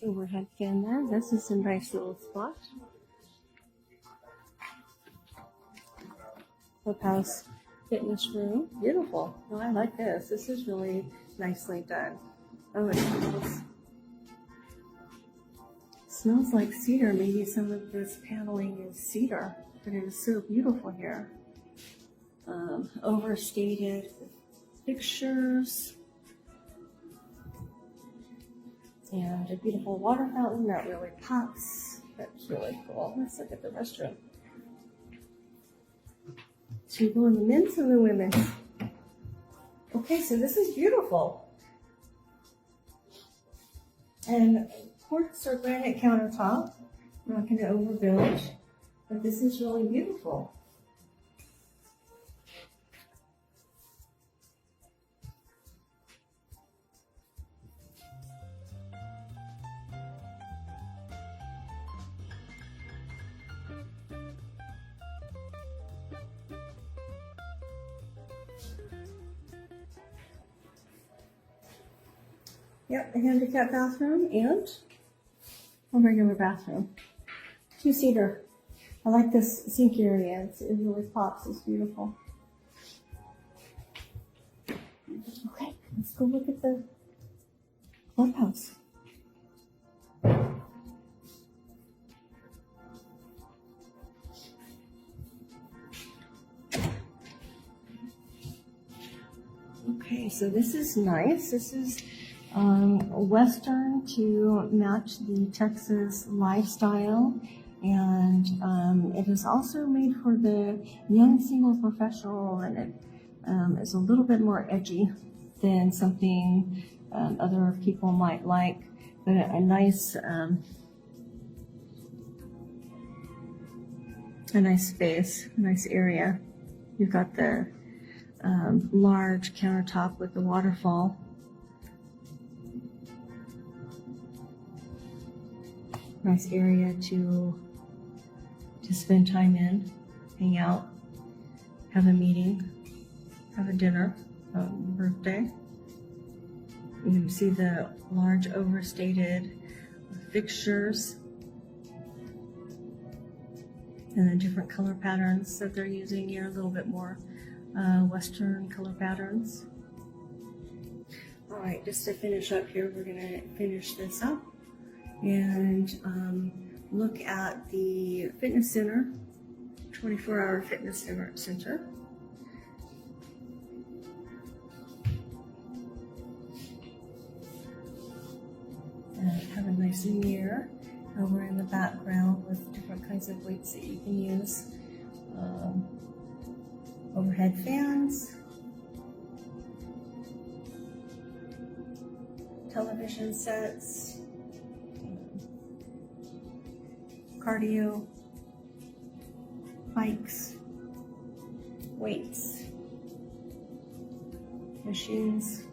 Overhead fan there. This is a nice little spot. Clubhouse fitness room. Beautiful. Oh, I like this. This is really nicely done. Oh, it smells like cedar. Maybe some of this paneling is cedar, but it is so beautiful here. Overstated fixtures. And a beautiful water fountain that really pops. That's really cool. Let's look at the restroom. So you go in the men's and the women's. Okay, so this is beautiful. And quartz or granite countertop. I'm not going to overbuild, but this is really beautiful. Yep, a handicap bathroom and a regular bathroom. 2-seater I like this sink area. It really pops. It's beautiful. Okay, let's go look at the clubhouse. Okay, so this is nice. This is Western to match the Texas lifestyle. And it is also made for the young single professional, and it is a little bit more edgy than something other people might like, but a nice space, a nice area. You've got the large countertop with the waterfall. Nice area to spend time in, hang out, have a meeting, have a dinner, birthday. You can see the large overstated fixtures and the different color patterns that they're using here, a little bit more Western color patterns. All right, just to finish up here, we're gonna finish this up and look at the fitness center, 24-hour fitness center. And have a nice mirror over in the background with different kinds of weights that you can use. Overhead fans, television sets, cardio, bikes, weights, machines.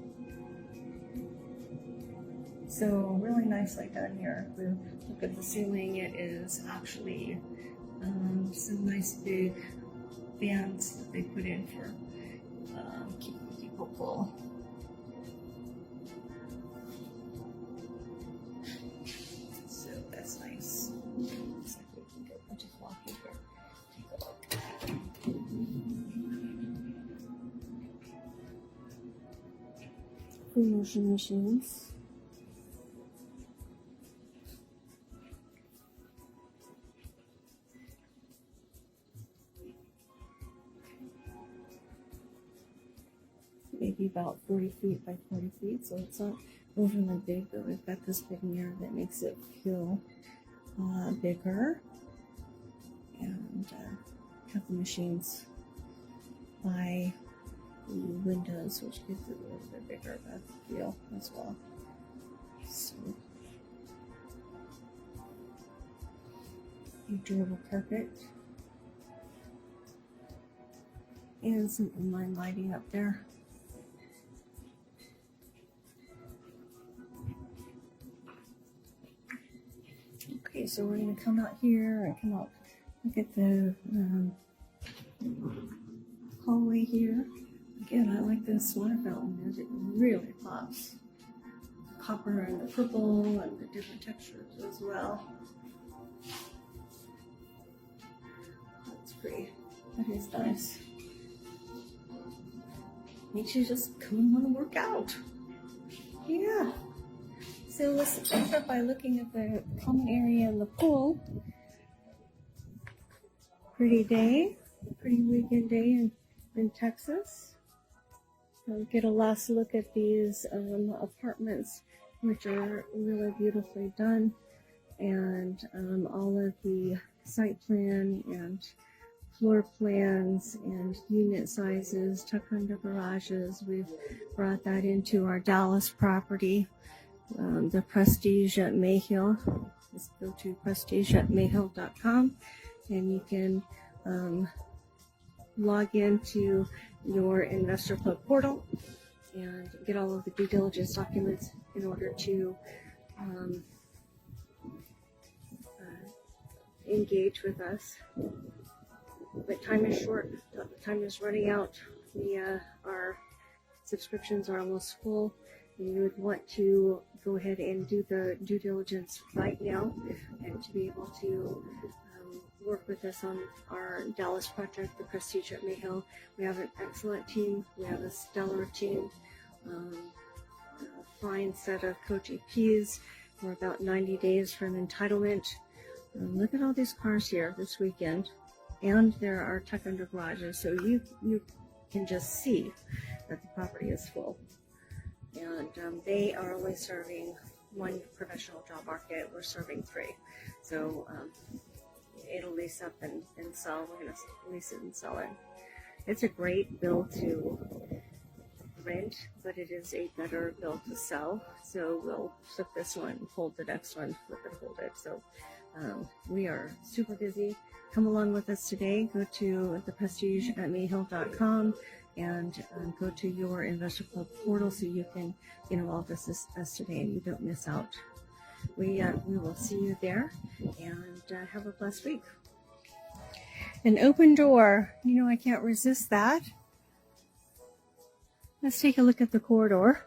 So really nicely done here. If we look at the ceiling, it is actually some nice big fans that they put in for keeping people cool. So that's nice. Looks like we can go just walk in here. Take a look. Free motion machines. Maybe about 40 feet by 40 feet, so it's not overly big, but we've got this big mirror that makes it feel bigger. And have the machines by the windows, which gives it a little bit bigger of a feel as well. So, a durable carpet. And some inline lighting up there. Okay, so we're going to come out here and come out, look at the hallway here. Again, I like this water fountain as it really pops. Copper and the purple and the different textures as well. That's pretty. That is nice. Makes you just come and want to work out. Yeah. So let's finish up by looking at the common area and the pool. Pretty day, pretty weekend day in Texas. Get a last look at these apartments, which are really beautifully done, and all of the site plan and floor plans and unit sizes, tuck under garages. We've brought that into our Dallas property. The Prestige at Mayhill. Just go to prestigeatmayhill.com and you can log into your Investor Club portal and get all of the due diligence documents in order to engage with us. But time is short, time is running out. Our subscriptions are almost full, and you would want to go ahead and do the due diligence right now and to be able to work with us on our Dallas project, the Prestige at Mayhill. We have an excellent team. We have a stellar team. A fine set of coach EPs. We're about 90 days from entitlement. Look at all these cars here this weekend. And there are tuck under garages, so you can just see that the property is full. And they are only serving one professional job market. We're serving 3. So it'll lease up and sell. We're going to lease it and sell it. It's a great build to rent, but it is a better build to sell. So we'll flip this one, hold the next one, flip it, hold it. So we are super busy. Come along with us today. Go to theprestigeatmayhill.com and go to your Investor Club portal so you can get involved with us today and you don't miss out. We will see you there, and have a blessed week. An open door. You know, I can't resist that. Let's take a look at the corridor.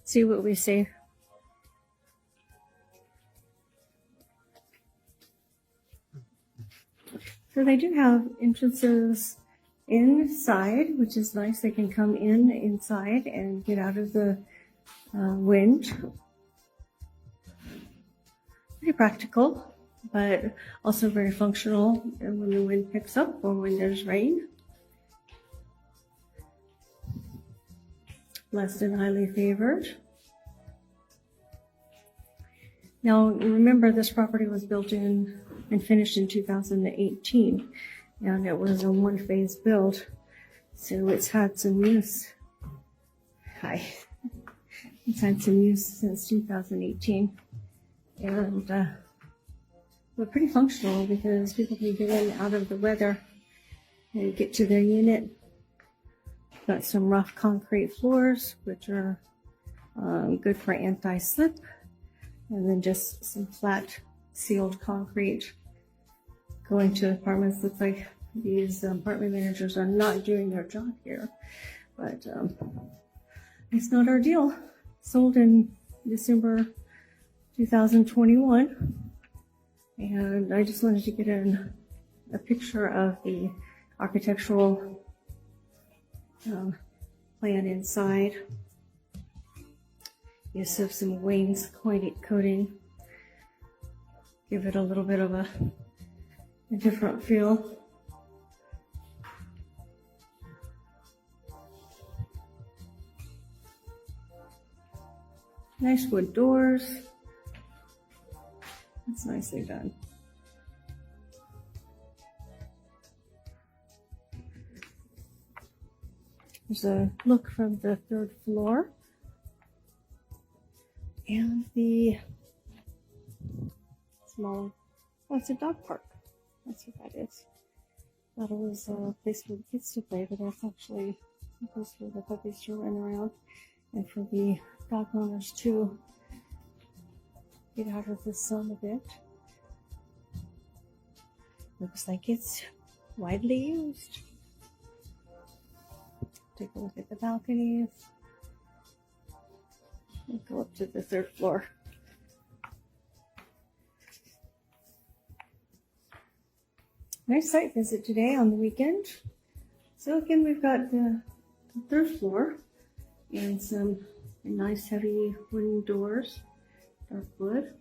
See what we see. So they do have entrances inside, which is nice. They can come inside and get out of the wind. Pretty practical, but also very functional when the wind picks up or when there's rain. Blessed and highly favored. Now remember, this property was built in and finished in 2018, and it was a one-phase build, so it's had some use. It's had some use since 2018, and but pretty functional because people can get in out of the weather and get to their unit. Got some rough concrete floors, which are good for anti-slip, and then just some flat sealed concrete. Going to apartments, looks like these apartment managers are not doing their job here, but it's not our deal. Sold in December 2021, and I just wanted to get in a picture of the architectural plan inside. Use of some wings coating. Give it a little bit of a different feel. Nice wood doors. That's nicely done. There's a look from the 3rd floor. And the small, oh, it's a dog park. That's what that is. Thought it was a place for the kids to play, but that's actually a place for the puppies to run around and for the dog owners to get out of the sun a bit. Looks like it's widely used. Take a look at the balconies. We'll go up to the 3rd floor. Nice site visit today on the weekend. So again, we've got the 3rd floor and some nice heavy wooden doors, dark wood.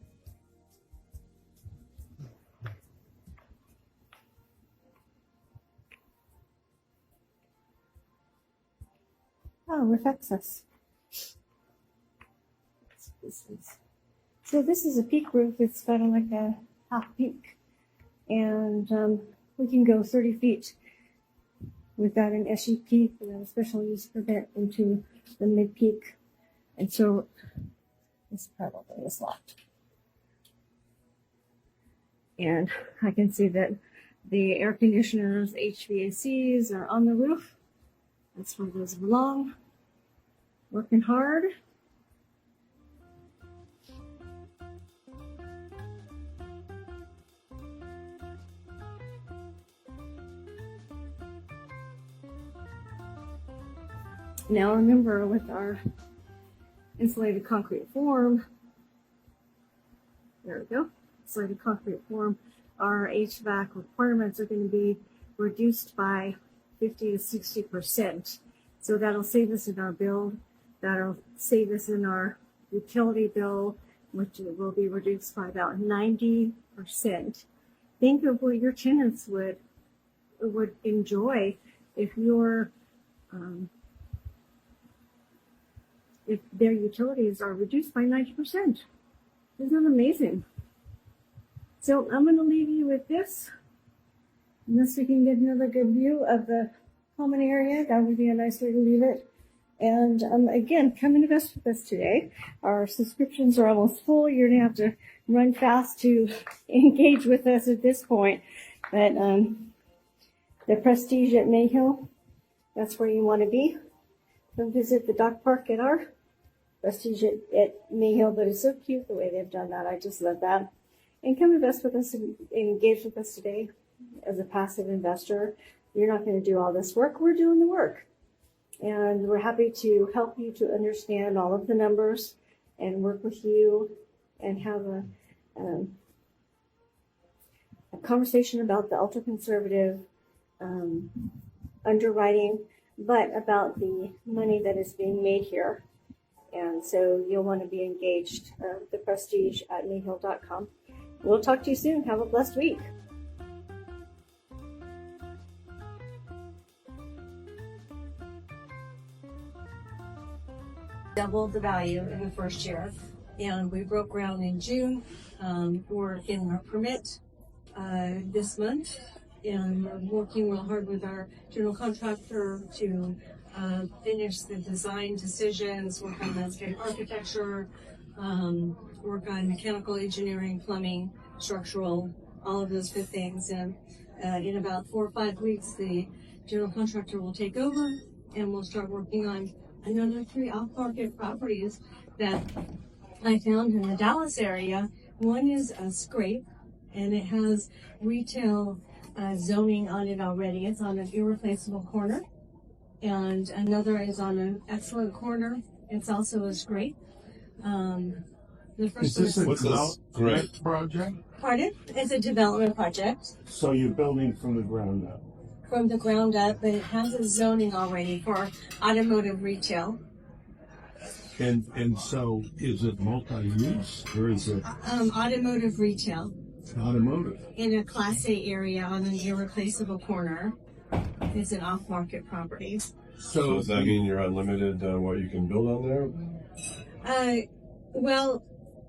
Oh, with access. So this is a peak roof. It's got like a half peak, and we can go 30 feet without an SUP, without a special use permit, into the mid peak. And so this probably is locked. And I can see that the air conditioners, HVACs are on the roof. That's where those belong. Working hard. Now remember, with our insulated concrete form, there we go, insulated concrete form, our HVAC requirements are going to be reduced by 50 to 60%. So that'll save us in our bill. That'll save us in our utility bill, which will be reduced by about 90%. Think of what your tenants would enjoy if if their utilities are reduced by 90%. Isn't that amazing? So I'm going to leave you with this. Unless we can get another good view of the common area, that would be a nice way to leave it. And again, come and invest with us today. Our subscriptions are almost full. You're going to have to run fast to engage with us at this point. But the Prestige at Mayhill, that's where you want to be. Come visit the dog park at our Prestige at Mayhill, but it's so cute the way they've done that. I just love that. And come invest with us and engage with us today as a passive investor. You're not going to do all this work. We're doing the work. And we're happy to help you to understand all of the numbers and work with you and have a conversation about the ultra-conservative underwriting, but about the money that is being made here. And so you'll want to be engaged, the Prestige at mayhill.com. We'll talk to you soon. Have a blessed week. Doubled the value in the first year, and we broke ground in June. We're in our permit this month, and we're working real hard with our general contractor to finish the design decisions, work on landscape architecture, work on mechanical engineering, plumbing, structural, all of those good things. And in about 4 or 5 weeks, the general contractor will take over, and we'll start working on another 3 off-market properties that I found in the Dallas area. One is a scrape, and it has retail zoning on it already. It's on an irreplaceable corner. And another is on an excellent corner. It's also a scrape. The first Is this a one development project? Pardon? It's a development project. So you're building from the ground up? From the ground up, but it has a zoning already for automotive retail. And so is it multi-use or is it Automotive retail automotive? in a Class A area on an irreplaceable corner. It's an off-market property. So does that mean you're unlimited what you can build on there? Well,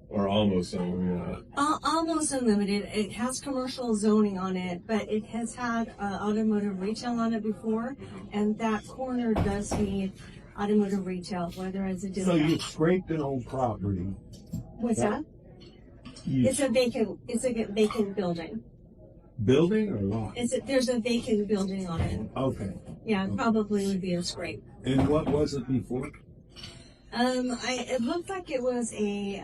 Or almost unlimited? almost unlimited. It has commercial zoning on it, but it has had automotive retail on it before, and that corner does need automotive retail, whether it's a So discount. you scraped an old property. What's that? You It's a vacant building. building or lot? There's a vacant building on it. Okay. Yeah, it probably would be a scrape. And what was it before? It looked like it was a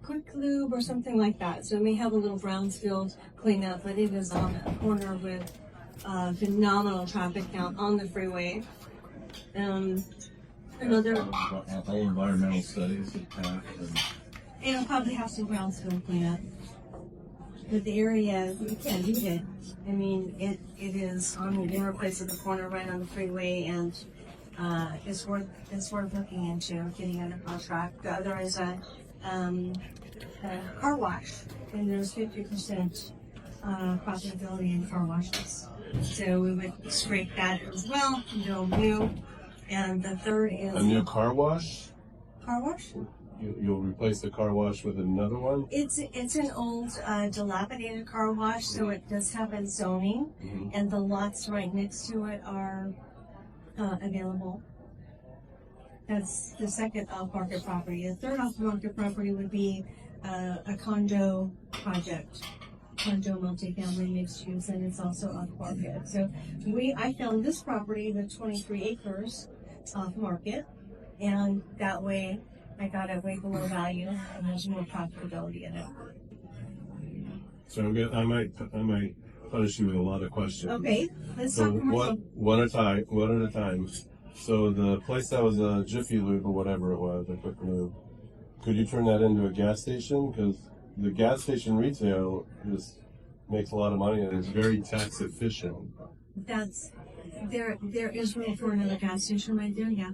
quick lube or something like that. So it may have a little Brownsfield cleanup, but it is on a corner with phenomenal traffic count on the freeway. Another, All environmental studies and path and it'll probably have some Brownsfield cleanup. But the area, you can't beat it. I mean, it is on an irreplaceable corner right on the freeway, and it's worth looking into getting under contract. The other is a car wash, and there's 50% profitability in car washes. So we would scrape that as well, build new. And the third is a new car wash. car wash. You'll replace the car wash with another one. It's an old dilapidated car wash, so it does have a zoning, and the lots right next to it are available. That's the second off-market property. The third off-market property would be a condo project, condo multifamily mixed use, and it's also off-market. So I found this property with 23 acres off-market, and that way I got it way below value, and there's more profitability in it. So I might punish you with a lot of questions. Okay, let's So talk commercial. one at a time. So the place that was a Jiffy Lube or whatever it was, a quick lube, Could you turn that into a gas station? Because the gas station retail makes a lot of money and is very tax efficient. There is room for another gas station right there, yeah.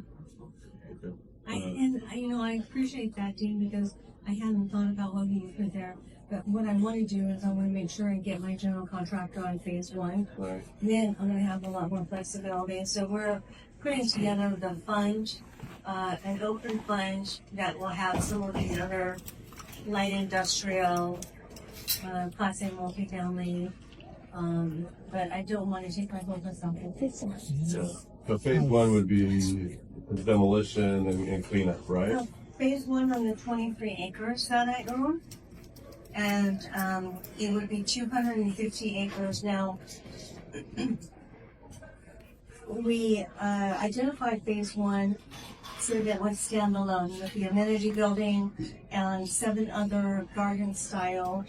Okay. I appreciate that, Dean, because I hadn't thought about what you put there. But what I want to do is I want to make sure and get my general contractor on phase one. Right. Then I'm going to have a lot more flexibility. So we're putting together the fund, an open fund that will have some of the other light industrial, Class A multifamily, but I don't want to take my focus on phase one. So phase one would be demolition and cleanup, right? So phase one on the 23 acres that I own, and it would be 250 acres. Now, we identified phase one so that it would stand alone with the amenity building and 7 other garden-style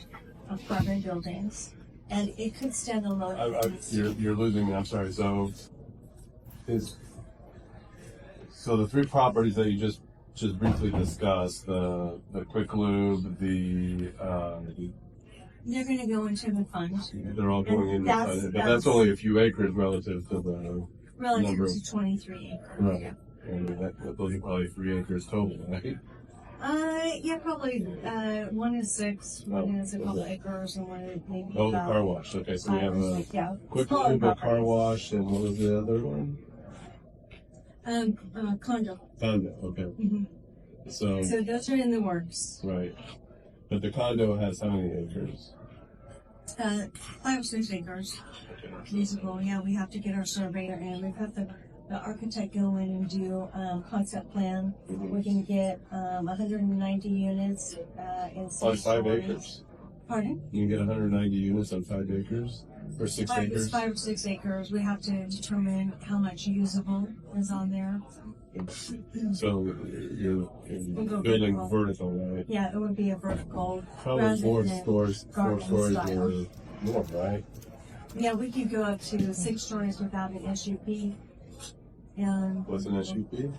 apartment buildings. And it could stand alone. You're losing me. I'm sorry. So the 3 properties that you just briefly discussed, the Quick Lube, they're going to go into the fund. They're all going into the fund, but that's only a few acres relative to the number to 23 acres. Right. Yeah. And those are probably 3 acres total, right? Yeah, probably. One is 6, one is a couple acres, and one is maybe Oh, the about car wash. Okay, so we 5 have or a 6, yeah. Quick Smaller Lube, a car properties. wash, and what was the other one? Condo. Condo. Okay. Mhm. So So those are in the works. right, but the condo has how many acres? 5 or 6 acres. Feasible. Yeah, we have to get our surveyor in. We've got the architect go in and do concept plan. We can get 190 units in 6 On 5 stories. acres. Pardon? You can get 190 units on 5 acres or 6 It's acres. 5 or 6 acres. We have to determine how much usable is on there. So you're go building vertical. vertical, right? Yeah, it would be a vertical. Probably rather 4 than stories garden or style. more, right? Yeah, we could go up to 6 stories without an SUP. And What's an SUP?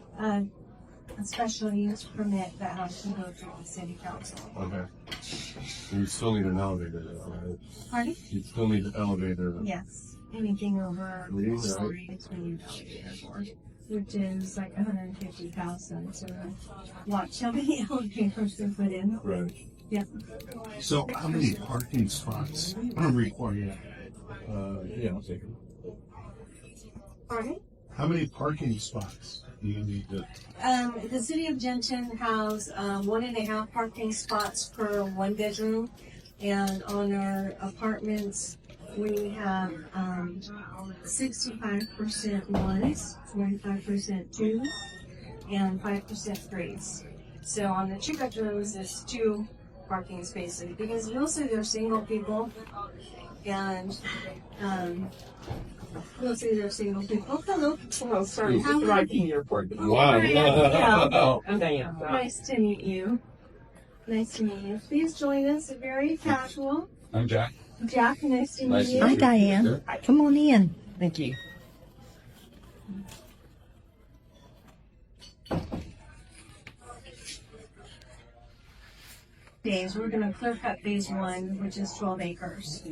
a special use permit that has to go through the city council. Okay. You still need an elevator, though, right? Pardon? You still need an elevator. Yes. Anything over 3, 4 stories we need elevator for, which is like 150,000. So watch how many elevators we put in. Right. Yeah. So how many parking spots are required? Yeah, I'll take it. Pardon? How many parking spots do you need to? The city of Denton has 1.5 parking spots per 1 bedroom, and on our apartments we have 65% ones, 45% twos, and 5% threes. So on the 2 bedrooms, it's 2 parking spaces because mostly they're single people, and mostly they're single people. Hello. Oh, sorry. How are Right in your port. Wow. Yeah. I'm Diane. Nice to meet you. Nice to meet you. Please join us. Very casual. I'm Jack. Jack, nice to meet you. Hi, Diane. Come on in. Thank you. We're going to clear cut phase 1, which is 12 acres.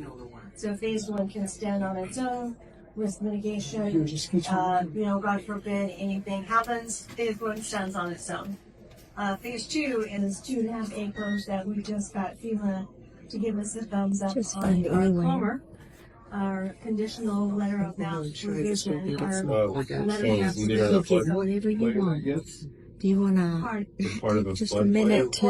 So phase 1 can stand on its own with mitigation. God forbid anything happens, phase 1 stands on its own. Phase 2 is 2.5 acres that we just got FEMA to give us a thumbs up Just on find our anywhere. plumber, our conditional letter of provision, our letter of near the flood Whatever you plain, I want. guess. Do you want part. It's part of the just a floodplain. minute to,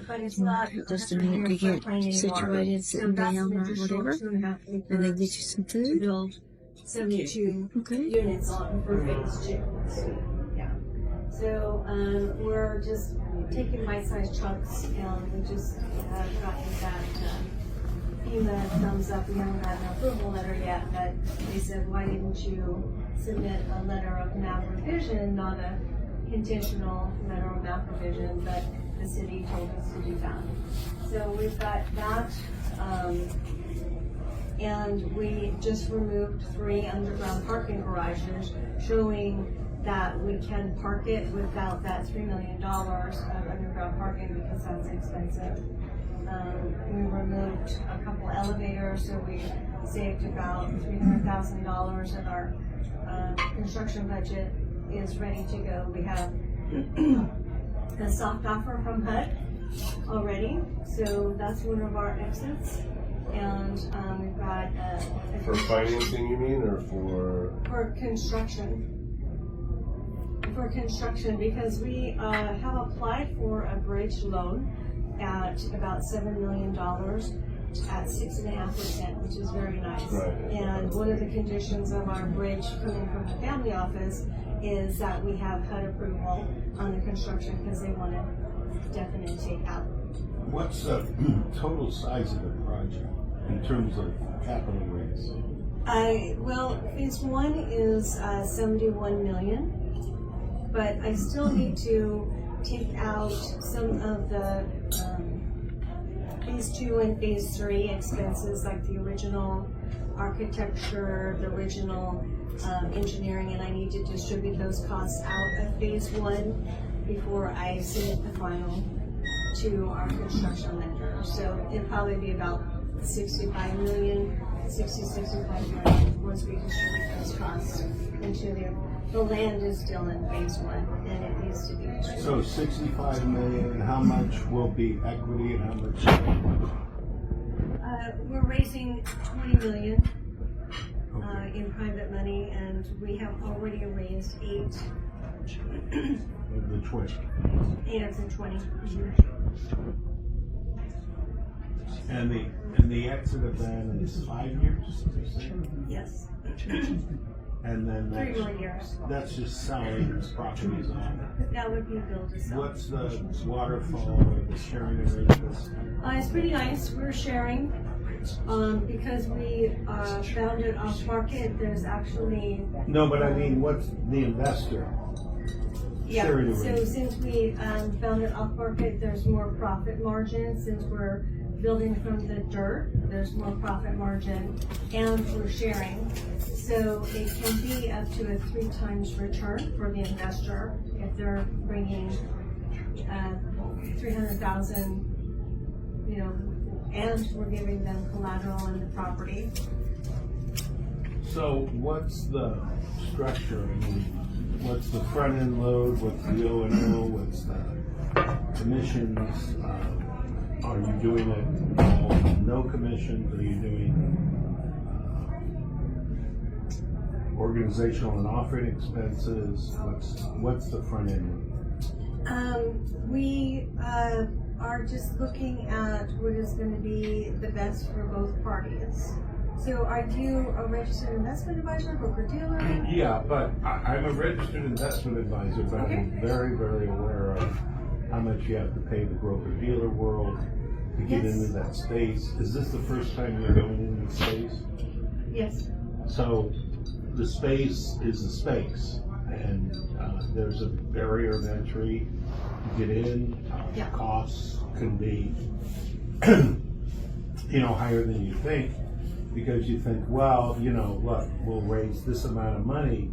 But it's not just a minute to get situated, sitting down or whatever, and then get you some to food? build 72 Okay. units on for phase 2. Yeah. So we're just taking bite-sized chunks, and we just have gotten that FEMA thumbs up. We haven't gotten an approval letter yet, but they said, why didn't you submit a letter of map revision, not a conditional letter of map revision, but the city told us to do that. So we've got that, and we just removed 3 underground parking garages, showing that we can park it without that $3 million of underground parking because that's expensive. We removed a couple elevators, so we saved about $300,000, and our construction budget is ready to go. We have a soft offer from HUD already, so that's one of our exits. And we've got For financing, you mean, or for construction. For construction, because we have applied for a bridge loan at about $7 million at 6.5%, which is very nice. Right. And one of the conditions of our bridge coming from the family office is that we have HUD approval on the construction because they want to definite takeout. What's the total size of the project in terms of capital raise? Well, phase one is 71 million, but I still need to take out some of the phase two and phase three expenses, like the original architecture, the original engineering, and I need to distribute those costs out of phase one before I submit the final to our construction lender. So it'll probably be about 65 million once we distribute those costs into the land is still in phase one and it needs to be. So 65 million, how much will be equity and how much? We're raising 20 million in private money, and we have already raised 8 Of the 20. 8 of the 20. And the exit of that is 5 years? Yes. And then 3 more years. that's just selling properties on. That would be a build to sell. What's the waterfall or the sharing arrangements? It's pretty nice. We're sharing because we found it off market. There's actually No, but I mean, what's the investor? Sharing So arrangement. since we found it off market, there's more profit margin. Since we're building from the dirt, there's more profit margin, and we're sharing. So it can be up to a 3 times return for the investor if they're bringing 300,000, and we're giving them collateral in the property. So what's the structure? I mean, what's the front end load? What's the O&O? What's the commissions? Are you doing it all no commissions? Are you doing organizational and operating expenses? What's the front end load? We are just looking at what is going to be the best for both parties. So are you a registered investment advisor, broker dealer? Yeah, but I'm a registered investment advisor, but I'm very, very aware of how much you have to pay the broker dealer world to get into that space. Is this the first time you're going into the space? Yes. So the space is the space, and there's a barrier of entry to get in. Costs can be, higher than you think, because you think, well, look, we'll raise this amount of money,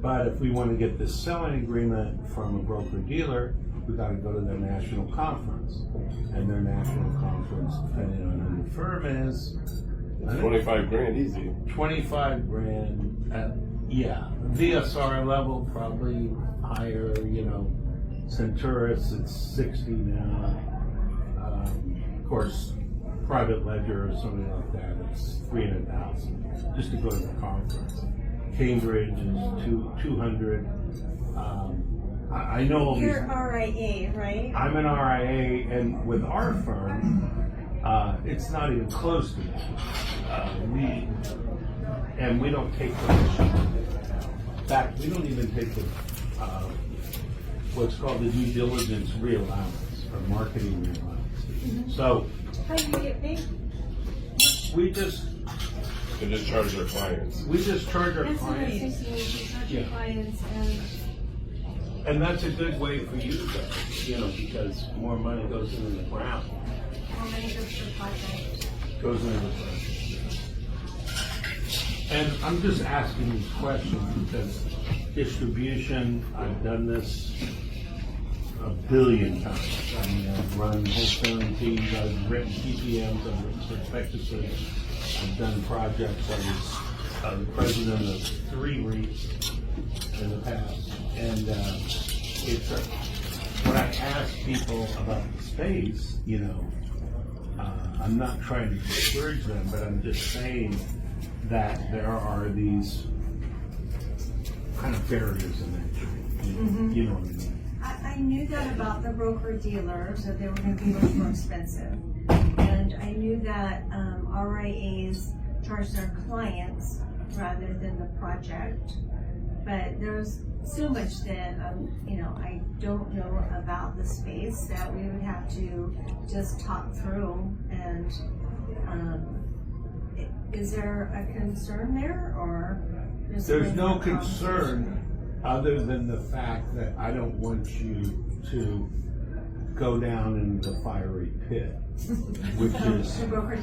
but if we want to get this selling agreement from a broker dealer, we got to go to their national conference, and their national conference, depending on who the firm is, 25 grand easy. 25 grand, yeah. VSR level probably higher, Centurus, it's 60 now. Of course, private ledger or something like that, it's 300,000 just to go to the conference. Cambridge is 200. I know all You're these. RIA, right? I'm an RIA, and with our firm, it's not even close to that. We don't take commission. In fact, we don't even take the what's called the due diligence reallowance or marketing reallowance. So How do you get paid? we just charge their clients. charge our That's what I was clients, thinking, you charge your Yeah. clients and that's a good way for you to, because more money goes into the ground. how many goes per project? Goes into the ground. And I'm just asking these questions because distribution, I've done this a billion times. I mean, I've run wholesaling teams, I've written PPMs, I've written prospectuses, I've done projects. I was president of 3 REITs in the past, and when I ask people about the space, you know, I'm not trying to discourage them, but I'm just saying that there are these kind of barriers in entry. You know what I mean? I knew that about the broker dealers, that they were going to be much more expensive. And I knew that RIAs charge their clients rather than the project. But there's so much that, you know, I don't know about the space that we would have to just talk through. And is there a concern there, or? There's no concern other than the fact that I don't want you to go down in the fiery pit, which is the broker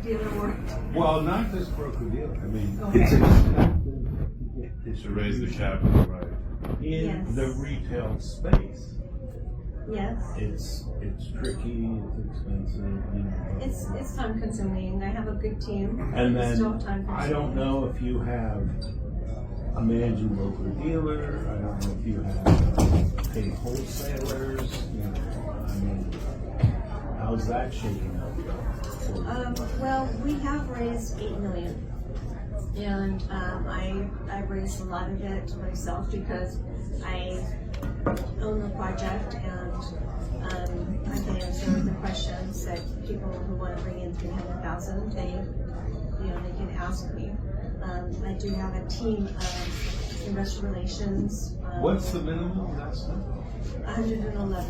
dealer work. Well, not this broker dealer. I mean, Okay. it's expensive To raise the capital, right? in Yes. the retail space. Yes. It's tricky. It's expensive. You know. It's time consuming. I have a good team. And It's then still time consuming. I don't know if you have a managing broker dealer. I don't know if you have paid wholesalers. You know, I mean, how's that shaking up? Well, we have raised $8 million, and I raised a lot of it myself because I own the project, and I can answer the questions that people who want to bring in $300,000, they can ask me. I do have a team of investor relations. What's the minimum investment? 111.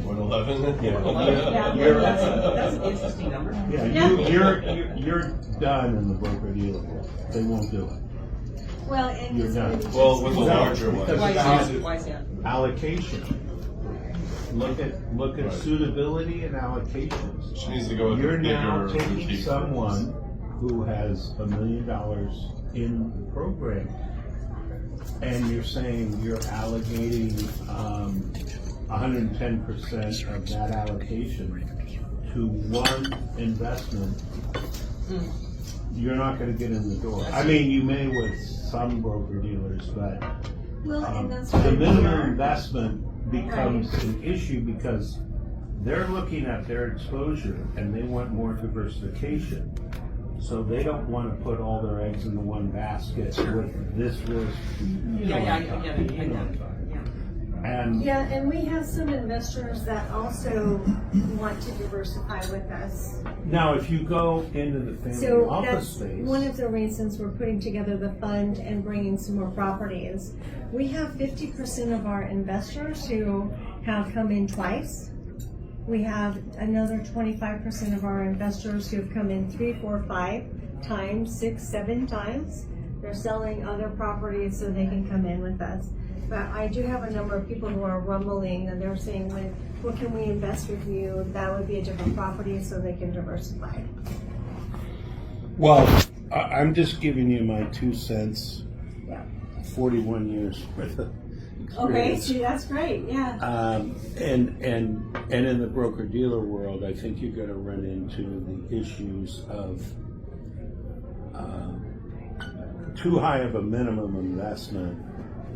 111? Yeah. That's an interesting number. Yeah, you're done in the broker dealer world. They won't do it. Well, and You're it's done. going to be Well, just- with the larger one. Because Why is it's that? Why is that? allocation. Look at Right. suitability and allocations. She needs to go with You're the now bigger taking boutique someone who has $1 million in the program, and you're saying you're allocating 110% of that allocation to one investment. You're not going to get in the door. I mean, you may with some broker dealers, but Well, and that's why the we minimum are- investment becomes an issue because they're looking at their exposure and they want more diversification. So they don't want to put all their eggs in the one basket with this risk. Yeah, I get it. Yeah. And Yeah, and we have some investors that also want to diversify with us. now if you go into the family So office that's space, one of the reasons we're putting together the fund and bringing some more properties. We have 50% of our investors who have come in twice. We have another 25% of our investors who have come in 3, 4, 5 times, 6, 7 times. They're selling other properties so they can come in with us. But I do have a number of people who are rumbling and they're saying, what can we invest with you? That would be a different property so they can diversify. well, I'm just giving you my 2 cents. Yeah. 41 years worth of Okay, experience. see, that's great, yeah. And in the broker dealer world, I think you're going to run into the issues of too high of a minimum investment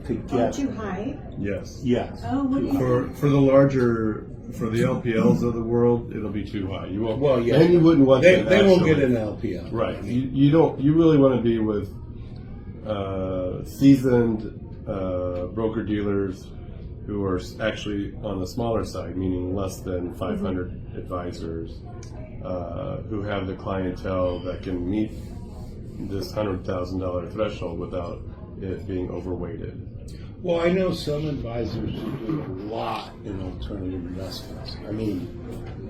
to Oh, get. too high? Yes. Yes. Oh, what do you For the larger, for the LPLs of the world, it'll be too high. You won't. Well, yeah. And you wouldn't want They, that they won't naturally. get an LPL. Right. You don't. You really want to be with seasoned broker dealers who are actually on the smaller side, meaning less than 500 advisors, who have the clientele that can meet this $100,000 threshold without it being overweighted. Well, I know some advisors do a lot in alternative investments. I mean,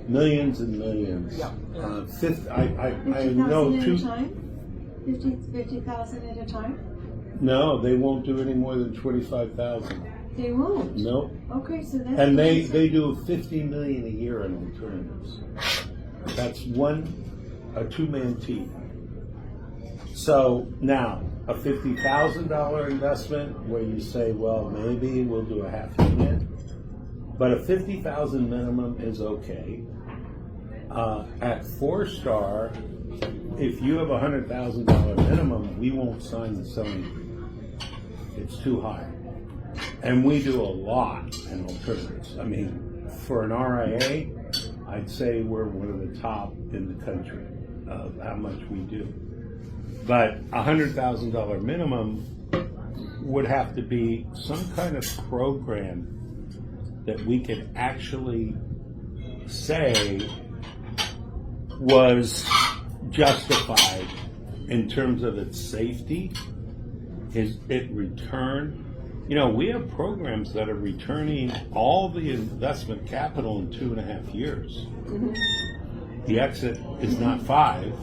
millions and millions. Yeah. I know 50,000 at a two. time? 50,000 at a time? No, they won't do any more than 25,000. They won't? Nope. Okay, so that's. And they do 50 million a year in alternatives. That's a 2-man team. So now, a $50,000 investment where you say, well, maybe we'll do a half unit, but a $50,000 minimum is okay. At 4-star, if you have a $100,000 minimum, we won't sign the selling agreement. It's too high. And we do a lot in alternatives. I mean, for an RIA, I'd say we're one of the top in the country of how much we do. But a $100,000 minimum would have to be some kind of program that we could actually say was justified in terms of its safety, it return. You know, we have programs that are returning all the investment capital in 2.5 years. Mm-hmm. The exit is not 5.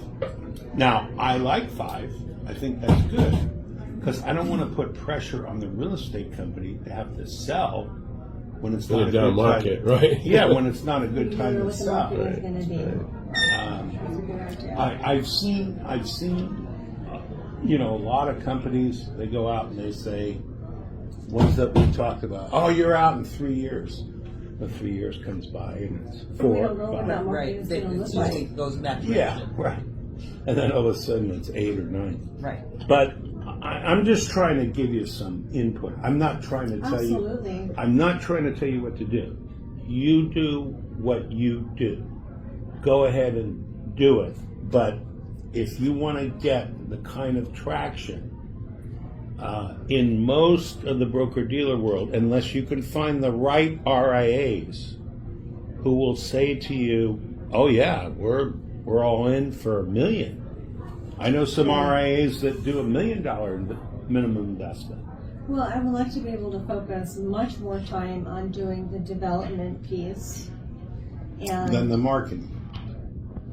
Now, I like 5. I think that's good because I don't want to put pressure on the real estate company to have to sell when it's not a good market, time. right? Yeah, when it's not a good time to sell. I've seen, you know, a lot of companies, they go out and they say, ones that we talked about, oh, you're out in 3 years. But 3 years comes by and it's 4, We don't know what 5. that market Right, is it going to look like. usually goes back to Yeah, right. And then all of a sudden it's 8 or 9. Right. But I'm just trying to give you some input. I'm not trying to tell you. Absolutely. I'm not trying to tell you what to do. You do what you do. Go ahead and do it. But if you want to get the kind of traction in most of the broker-dealer world, unless you can find the right RIAs who will say to you, "Oh yeah, we're all in for $1 million." I know some RIAs that do $1 million minimum investment. Well, I would like to be able to focus much more time on doing the development piece. And Then the marketing.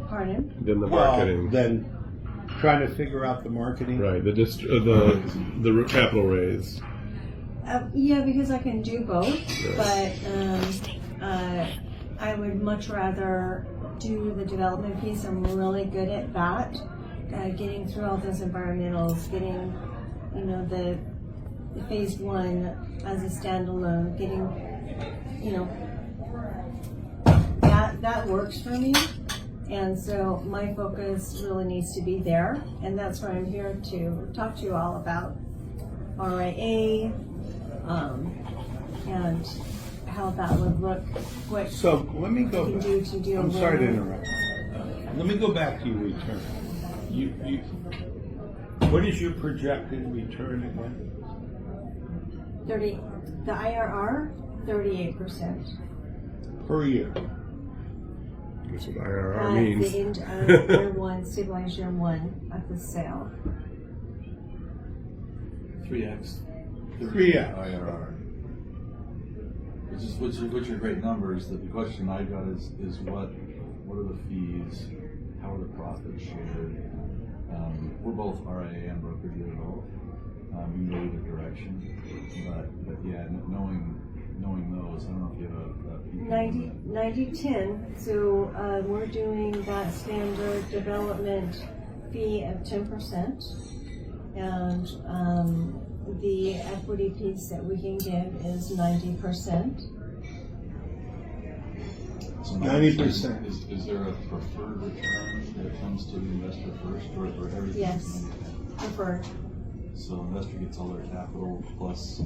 pardon? Then the marketing. Well, then trying to figure out the marketing. Right, the capital raise. Yeah, because I can do both, but I would much rather do the development piece. I'm really good at that. Getting through all those environmentals, getting, you know, the phase 1 as a standalone, getting, you know, that works for me. And so my focus really needs to be there, and that's what I'm here to talk to you all about RIA, and how that would look. What So let me go you back. can do to deal I'm with. sorry to interrupt. Let me go back to your return. What is your projected return again? 30. The IRR, 38%. Per year. That's what IRR At means. the end of year 1, stabilized year 1 at the sale. 3x. 3x. IRR. Which are great numbers. The question I got is what are the fees? How are the profits shared? We're both RIA and broker dealer both. We can go either direction, but yeah, knowing those, I don't know if you have a 90-10. So we're doing that standard development fee of 10%, and the equity piece that we can give is 90%. So 90%. Is there a preferred return that comes to the investor first, or everything? Yes, preferred. So investor gets all their capital plus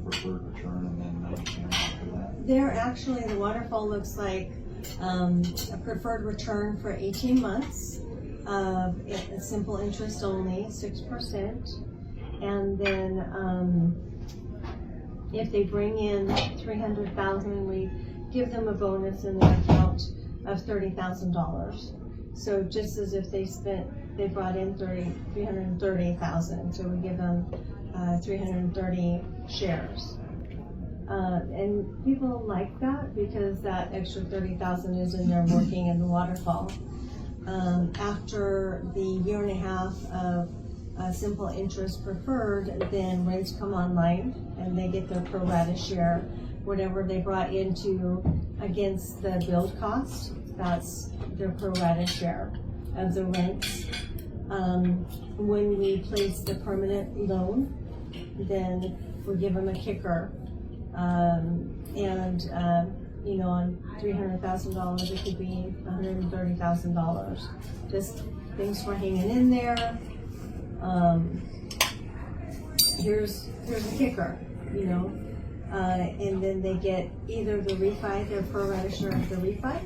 preferred return, and then 90% after that. There actually, the waterfall looks like a preferred return for 18 months, a simple interest only, 6%, and then if they bring in $300,000, we give them a bonus in their account of $30,000. So just as if they brought in $330,000, so we give them 330 shares. And people like that because that extra $30,000 is in there working in the waterfall. After the 1.5 years of simple interest preferred, then rents come online and they get their pro rata share. Whatever they brought into against the build cost, that's their pro rata share of the rents. When we place the permanent loan, then we give them a kicker. You know, on $300,000, it could be $130,000. Just things for hanging in there. Here's a kicker, you know. And then they get either the refi, their pro rata share of the refi,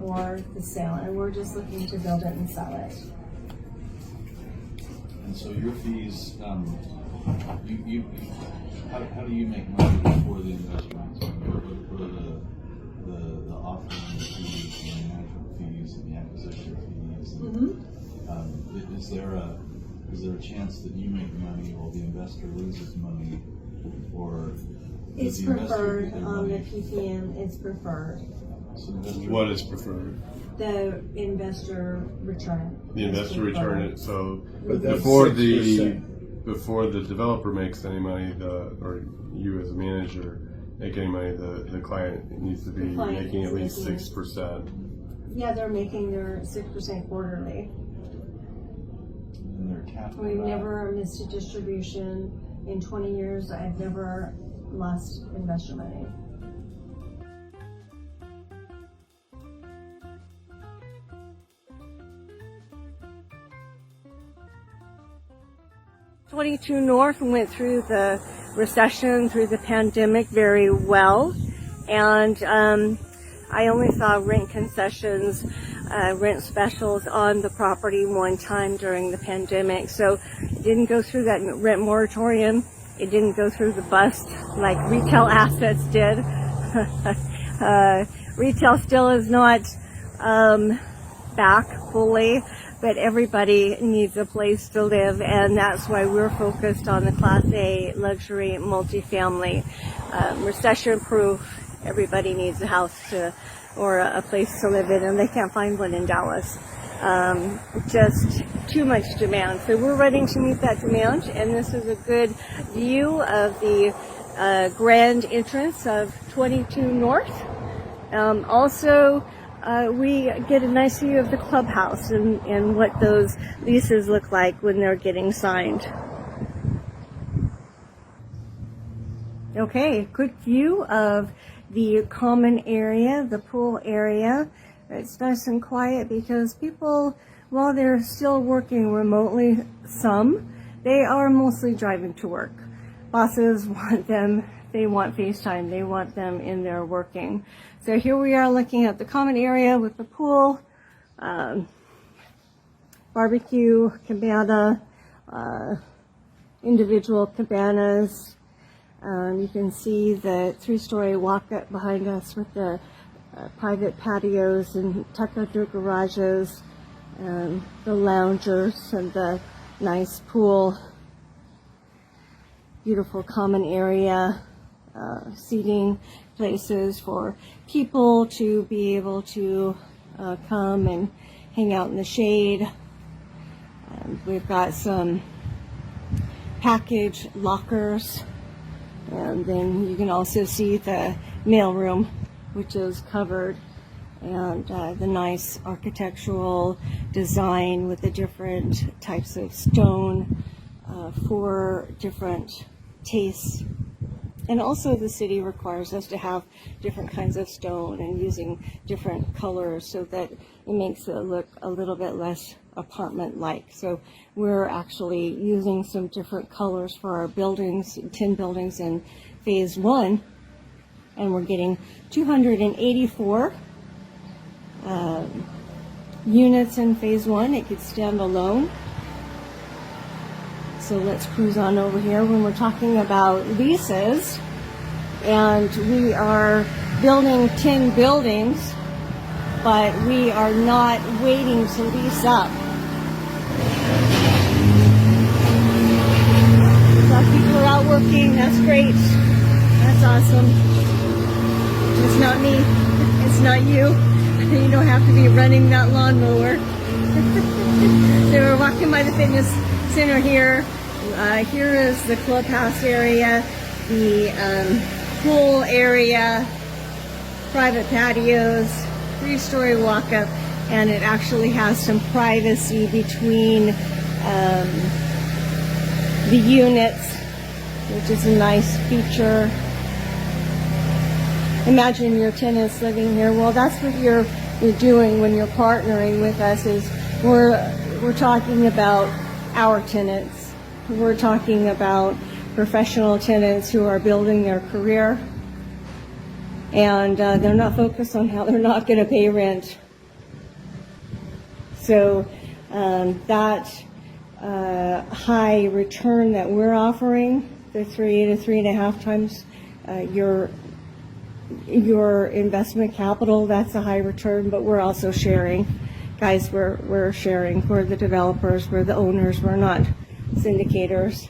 or the sale. And we're just looking to build it and sell it. And so your fees, how do you make money for the investments? What are the offering fees, the management fees, and the acquisition fees? And, is there a chance that you make money while the investor loses money, or it's preferred on the PPM? It's preferred. So what is preferred? The investor return. The investor return it. So But that's before 6%. before the developer makes any money, or you as a manager make any money, the client needs to be making at least 6%. Yeah, they're making their 6% quarterly. And they're capped. We've never missed a distribution. In 20 years, I've never lost investor money. '22 North went through the recession, through the pandemic very well, and I only saw rent concessions, rent specials on the property one time during the pandemic. So it didn't go through that rent moratorium. It didn't go through the bust like retail assets did. Retail still is not back fully, but everybody needs a place to live, and that's why we're focused on the Class A luxury multifamily, recession-proof. Everybody needs a house or a place to live in, and they can't find one in Dallas. Just too much demand. So we're ready to meet that demand, and this is a good view of the grand entrance of 22 North. Also, we get a nice view of the clubhouse and what those leases look like when they're getting signed. Okay, quick view of the common area, the pool area. It's nice and quiet because people, while they're still working remotely, they are mostly driving to work. Bosses want them, they want FaceTime, they want them in there working. So here we are looking at the common area with the pool, barbecue, cabana, individual cabanas. You can see the 3-story walk-up behind us with the private patios and tucked-under garages, and the loungers and the nice pool. Beautiful common area, seating places for people to be able to come and hang out in the shade. We've got some package lockers, and then you can also see the mailroom, which is covered, and the nice architectural design with the different types of stone for different tastes. And also the city requires us to have different kinds of stone and using different colors so that it makes it look a little bit less apartment-like. So we're actually using some different colors for our buildings, 10 buildings in phase 1, and we're getting 284 units in phase 1. It could stand alone. So let's cruise on over here when we're talking about leases. And we are building 10 buildings, but we are not waiting to lease up. So people are out working, that's great. That's awesome. It's not me, it's not you. You don't have to be running that lawnmower. So we're walking by the fitness center here. Here is the clubhouse area, the pool area, private patios, 3-story walk-up. and it actually has some privacy between the units, which is a nice feature. Imagine your tenants living here. Well, that's what you're doing when you're partnering with us. Is we're talking about our tenants. We're talking about professional tenants who are building their career, and they're not focused on how they're not going to pay rent. So that high return that we're offering, the 3 to 3.5 times your investment capital, that's a high return, but we're also sharing. Guys, we're sharing. We're the developers, we're the owners, we're not syndicators.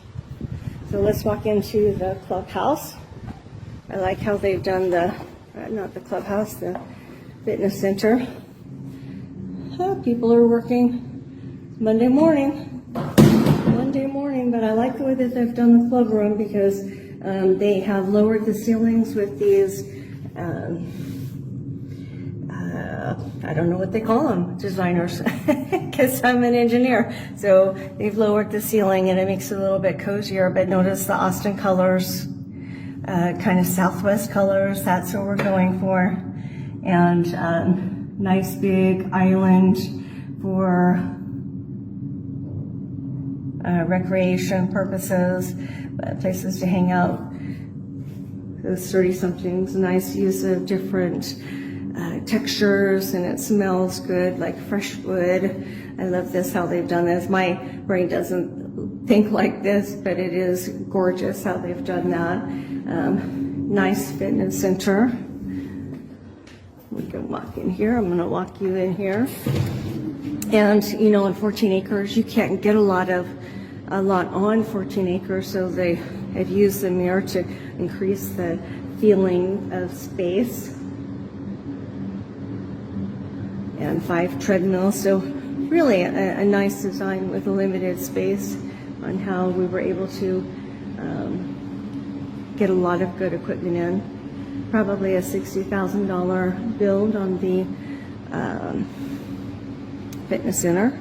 So let's walk into the clubhouse. I like how they've done not the clubhouse, the fitness center. People are working Monday morning, but I like the way that they've done the club room because they have lowered the ceilings with these I don't know what they call them, designers, because I'm an engineer. So they've lowered the ceiling and it makes it a little bit cozier, but notice the Austin colors, kind of Southwest colors, that's what we're going for. And nice big island for recreation purposes, places to hang out. Those 30-somethings, nice use of different textures, and it smells good, like fresh wood. I love this, how they've done this. My brain doesn't think like this, but it is gorgeous how they've done that. Nice fitness center. We can walk in here. I'm going to walk you in here. And you know, on 14 acres, you can't get a lot on 14 acres, so they have used the mirror to increase the feeling of space. And 5 treadmills, so really a nice design with a limited space on how we were able to get a lot of good equipment in. Probably a $60,000 build on the fitness center.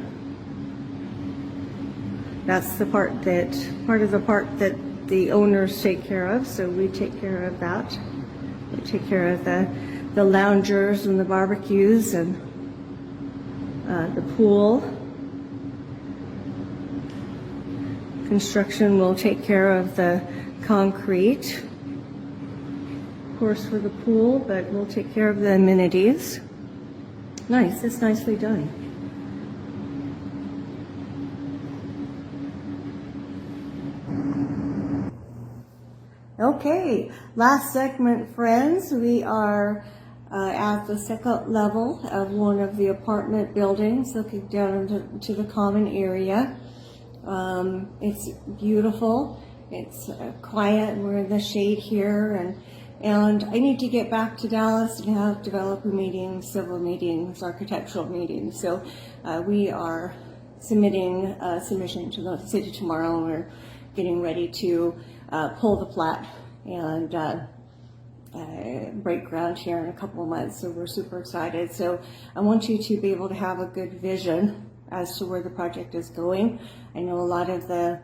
That's the part of the part that the owners take care of, so we take care of that. We take care of the loungers and the barbecues and the pool. Construction will take care of the concrete, of course, for the pool, but we'll take care of the amenities. Nice, it's nicely done. Okay, last segment, friends. We are at the second level of one of the apartment buildings, looking down into the common area. It's beautiful. It's quiet. We're in the shade here, and I need to get back to Dallas and have developer meetings, civil meetings, architectural meetings. So we are submitting a submission to the city tomorrow, and we're getting ready to pull the plat and break ground here in a couple of months. So we're super excited. So I want you to be able to have a good vision as to where the project is going. I know a lot of the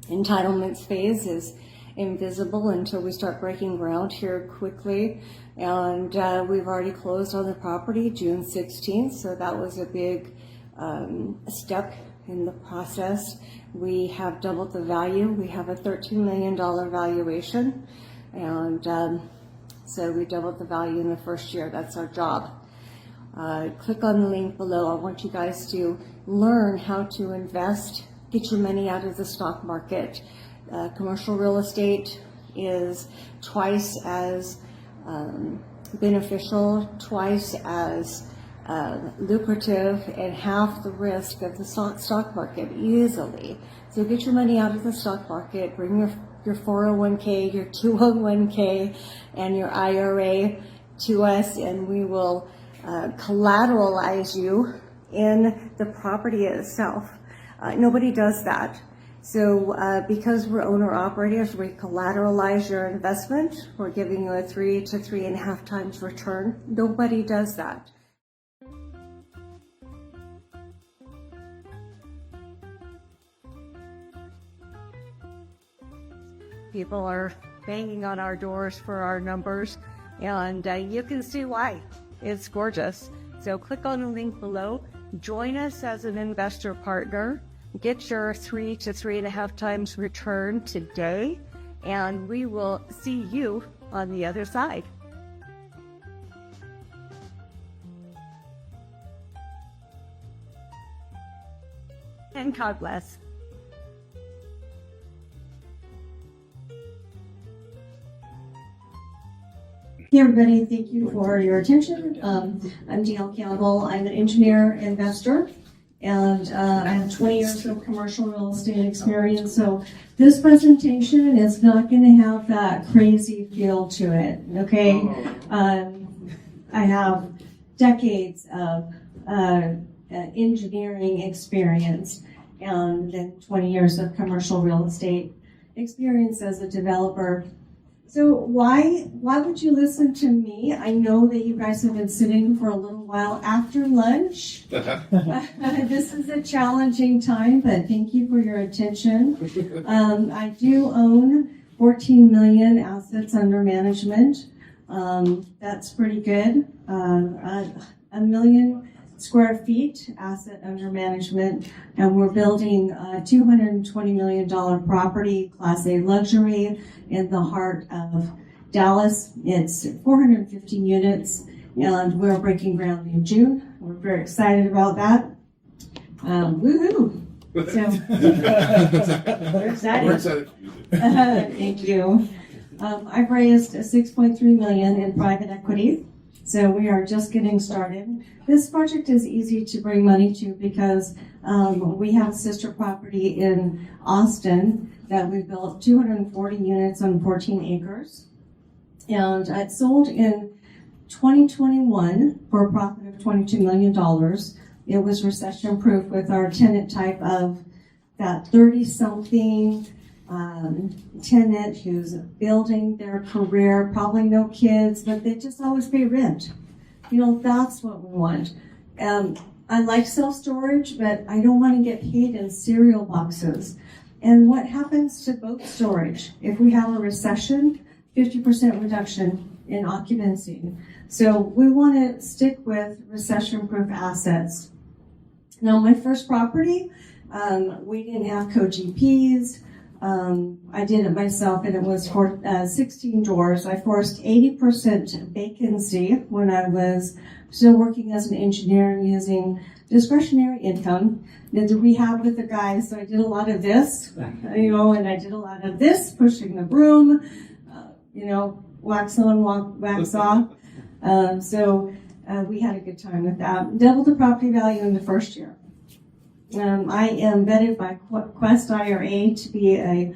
entitlements phase is invisible until we start breaking ground here quickly. And we've already closed on the property June 16th. So that was a big step in the process. We have doubled the value. We have a $13 million valuation. And so we doubled the value in the first year. That's our job. Click on the link below. I want you guys to learn how to invest, get your money out of the stock market. Commercial real estate is twice as beneficial, twice as lucrative, and half the risk of the stock market easily. So get your money out of the stock market, bring your 401k, your 201k, and your IRA to us, and we will collateralize you in the property itself. Nobody does that. So because we're owner-operators, we collateralize your investment. We're giving you a 3 to 3.5 times return. Nobody does that. People are banging on our doors for our numbers, and you can see why. It's gorgeous. So click on the link below. Join us as an investor partner. Get your 3 to 3.5 times return today, and we will see you on the other side. And God bless. Hey everybody, thank you for your attention. I'm DL Campbell. I'm an engineer investor, and I have 20 years of commercial real estate experience. So this presentation is not going to have that crazy feel to it, okay? I have decades of engineering experience and then 20 years of commercial real estate experience as a developer. So why would you listen to me? I know that you guys have been sitting for a little while after lunch. This is a challenging time, but thank you for your attention. I do own 14 million assets under management. That's pretty good. 1 million square feet asset under management, and we're building a $220 million property, Class A luxury, in the heart of Dallas. It's 415 units, and we're breaking ground in June. We're very excited about that. Woohoo! So, we're excited. Thank you. I've raised $6.3 million in private equity. So we are just getting started. This project is easy to bring money to because we have a sister property in Austin that we built 240 units on 14 acres. And it sold in 2021 for a profit of $22 million. It was recession-proof with our tenant type of that 30-something tenant who's building their career, probably no kids, but they just always pay rent. You know, that's what we want. I like self-storage, but I don't want to get paid in cereal boxes. And what happens to boat storage? If we have a recession, 50% reduction in occupancy. So we want to stick with recession-proof assets. Now, my first property, we didn't have co-GPs. I did it myself, and it was for 16 doors. I forced 80% vacancy when I was still working as an engineer and using discretionary income. Did the rehab with the guys, so I did a lot of this, and I did a lot of this, pushing the broom, wax on, wax off. So we had a good time with that. Doubled the property value in the first year. I am vetted by Quest IRA to be a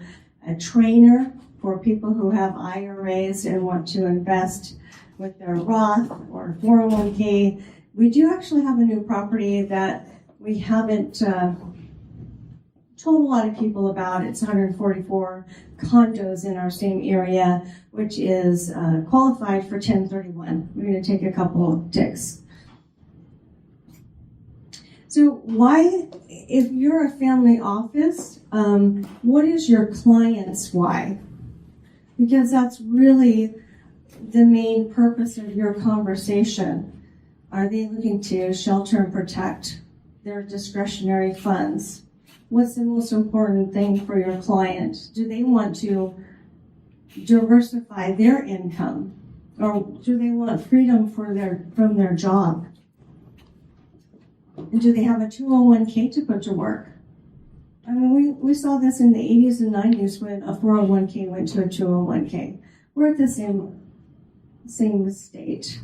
trainer for people who have IRAs and want to invest with their Roth or 401k. We do actually have a new property that we haven't told a lot of people about. It's 144 condos in our same area, which is qualified for 1031. We're going to take a couple of ticks. So why, if you're a family office, what is your client's why? Because that's really the main purpose of your conversation. Are they looking to shelter and protect their discretionary funds? What's the most important thing for your client? Do they want to diversify their income? Or do they want freedom from their job? And do they have a 201k to put to work? I mean, we saw this in the 80s and 90s when a 401k went to a 201k. We're at the same state.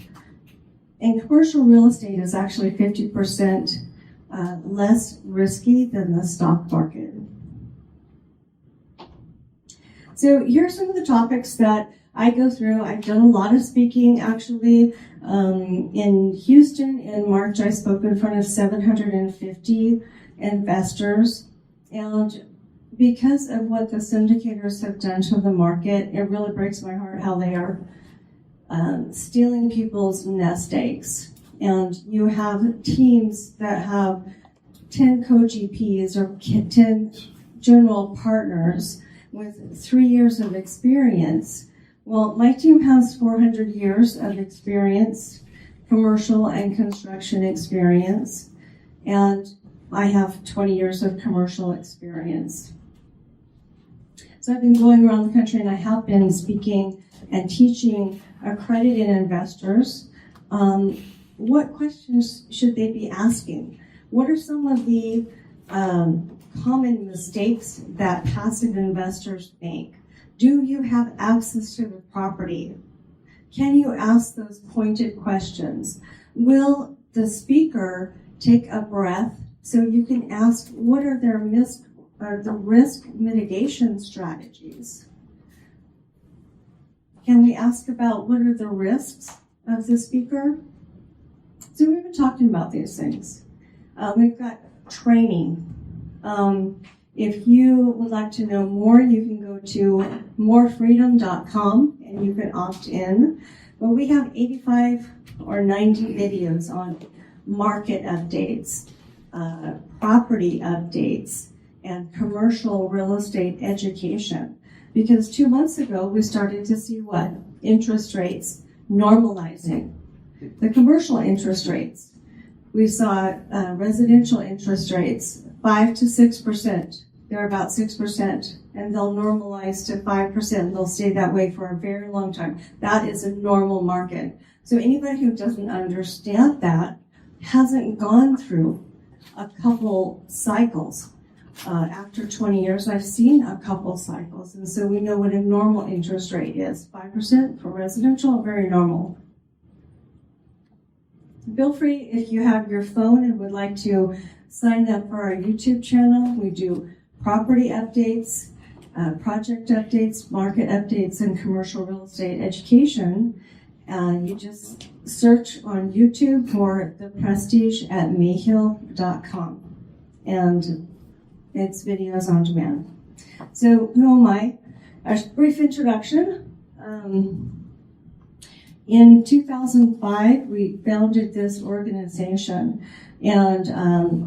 And commercial real estate is actually 50% less risky than the stock market. So here's some of the topics that I go through. I've done a lot of speaking, actually. In Houston in March, I spoke in front of 750 investors. And because of what the syndicators have done to the market, it really breaks my heart how they are stealing people's nest eggs. And you have teams that have 10 co-GPs or 10 general partners with 3 years of experience. Well, my team has 400 years of experience, commercial and construction experience, and I have 20 years of commercial experience. So I've been going around the country and I have been speaking and teaching accredited investors what questions should they be asking? What are some of the common mistakes that passive investors make? Do you have access to the property? Can you ask those pointed questions? Will the speaker take a breath so you can ask what are their the risk mitigation strategies? Can we ask about what are the risks of the speaker? So we've been talking about these things. We've got training. If you would like to know more, you can go to morefreedom.com and you can opt in. But we have 85 or 90 videos on market updates, property updates, and commercial real estate education. Because 2 months ago, we started to see what? Interest rates normalizing. The commercial interest rates. We saw residential interest rates 5 to 6%. They're about 6%, and they'll normalize to 5%. They'll stay that way for a very long time. That is a normal market. So anybody who doesn't understand that hasn't gone through a couple cycles. After 20 years, I've seen a couple cycles, and so we know what a normal interest rate is. 5% for residential, very normal. Feel free, if you have your phone and would like to sign up for our YouTube channel. We do property updates, project updates, market updates, and commercial real estate education. You just search on YouTube for The Prestige at mayhill.com. And it's videos on demand. So who am I? A brief introduction. In 2005, we founded this organization, and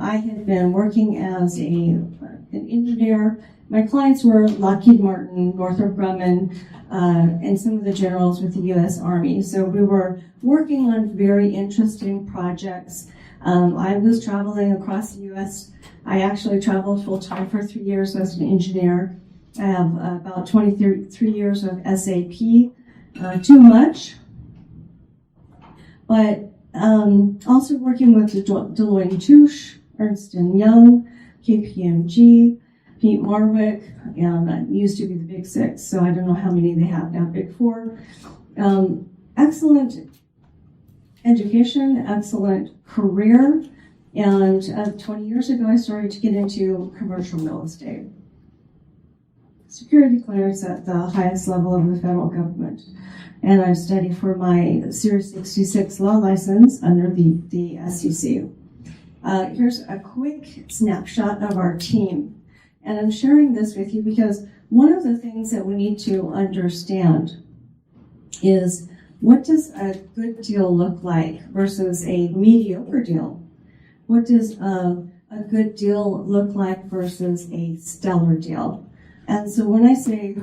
I had been working as an engineer. My clients were Lockheed Martin, Northrop Grumman, and some of the generals with the U.S. Army. So we were working on very interesting projects. I was traveling across the U.S. I actually traveled full-time for 3 years as an engineer. I have about 23 years of SAP, too much. But also working with Deloitte & Touche, Ernst & Young, KPMG, Pete Marwick, and that used to be the Big Six, so I don't know how many they have now, Big Four. Excellent education, excellent career, and 20 years ago I started to get into commercial real estate. Security clearance at the highest level of the federal government. And I studied for my Series 66 law license under the SEC. Here's a quick snapshot of our team. And I'm sharing this with you because one of the things that we need to understand is what does a good deal look like versus a mediocre deal? What does a good deal look like versus a stellar deal? And so when I say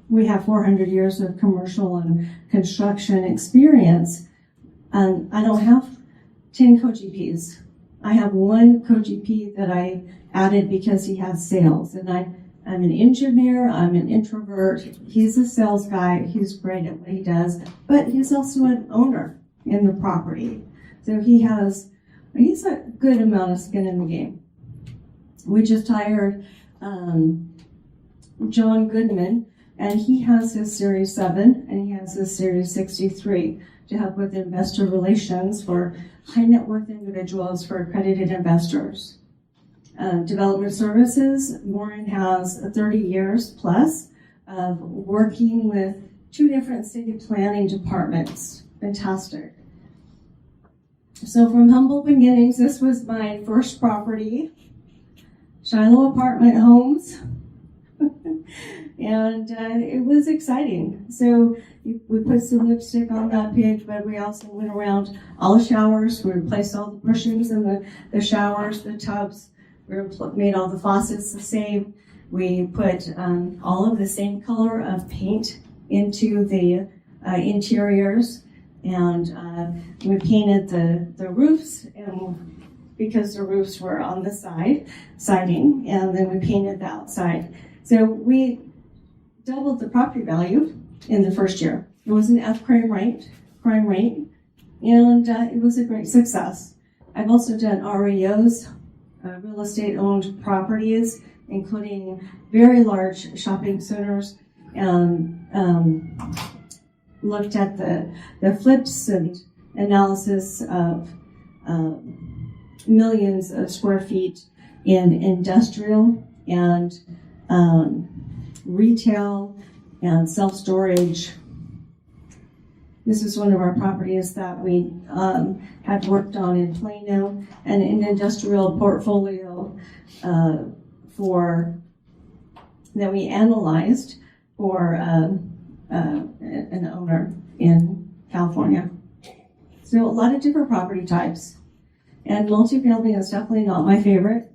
we have 400 years of commercial and construction experience, I don't have 10 co-GPs. I have one co-GP that I added because he has sales. And I'm an engineer, I'm an introvert. He's a sales guy, he's great at what he does, but he's also an owner in the property. So he's a good amount of skin in the game. We just hired John Goodman, and he has his Series 7 and he has his Series 63 to help with investor relations for high net worth individuals, for accredited investors. Development services, Warren has 30 years plus of working with 2 different city planning departments. Fantastic. So from humble beginnings, this was my first property, Shiloh Apartment Homes. And it was exciting. So we put some lipstick on that page, but we also went around all the showers. We replaced all the bushings in the showers, the tubs. We made all the faucets the same. We put all of the same color of paint into the interiors, and we painted the roofs, and because the roofs were on the siding, and then we painted the outside. So we doubled the property value in the first year. It was an F crime rate, and it was a great success. I've also done REOs, real estate owned properties, including very large shopping centers, and looked at the flips and analysis of millions of square feet in industrial and retail and self-storage. This is one of our properties that we had worked on in Plano, and an industrial portfolio that we analyzed for an owner in California. So a lot of different property types. And multifamily is definitely not my favorite.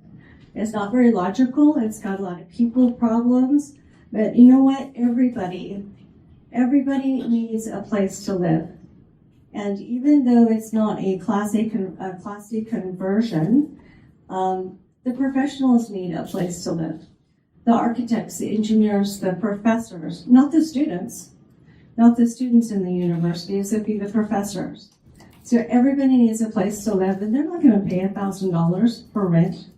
It's not very logical. It's got a lot of people problems. But you know what? Everybody needs a place to live. And even though it's not a Class A conversion, the professionals need a place to live. The architects, the engineers, the professors, not the students in the universities, it'd be the professors. So everybody needs a place to live, and they're not going to pay $1,000 for rent.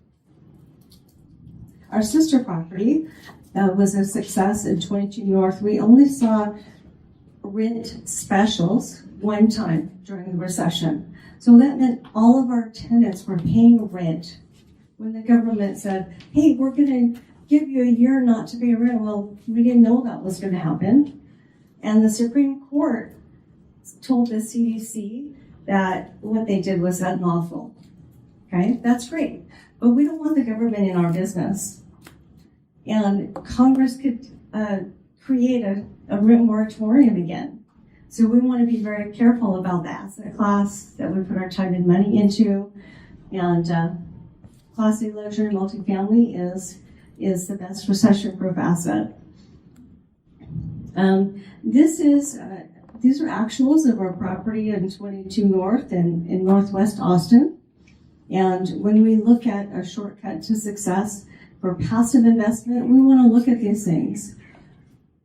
Our sister property was a success in 22 North. We only saw rent specials one time during the recession. So that meant all of our tenants were paying rent when the government said, hey, we're going to give you a year not to pay rent. Well, we didn't know that was going to happen. And the Supreme Court told the CDC that what they did was unlawful. Okay, that's great. But we don't want the government in our business. And Congress could create a rent moratorium again. So we want to be very careful about the asset class that we put our time and money into. And Class A luxury multifamily is the best recession-proof asset. These are actuals of our property in 22 North and in Northwest Austin. And when we look at a shortcut to success for passive investment, we want to look at these things.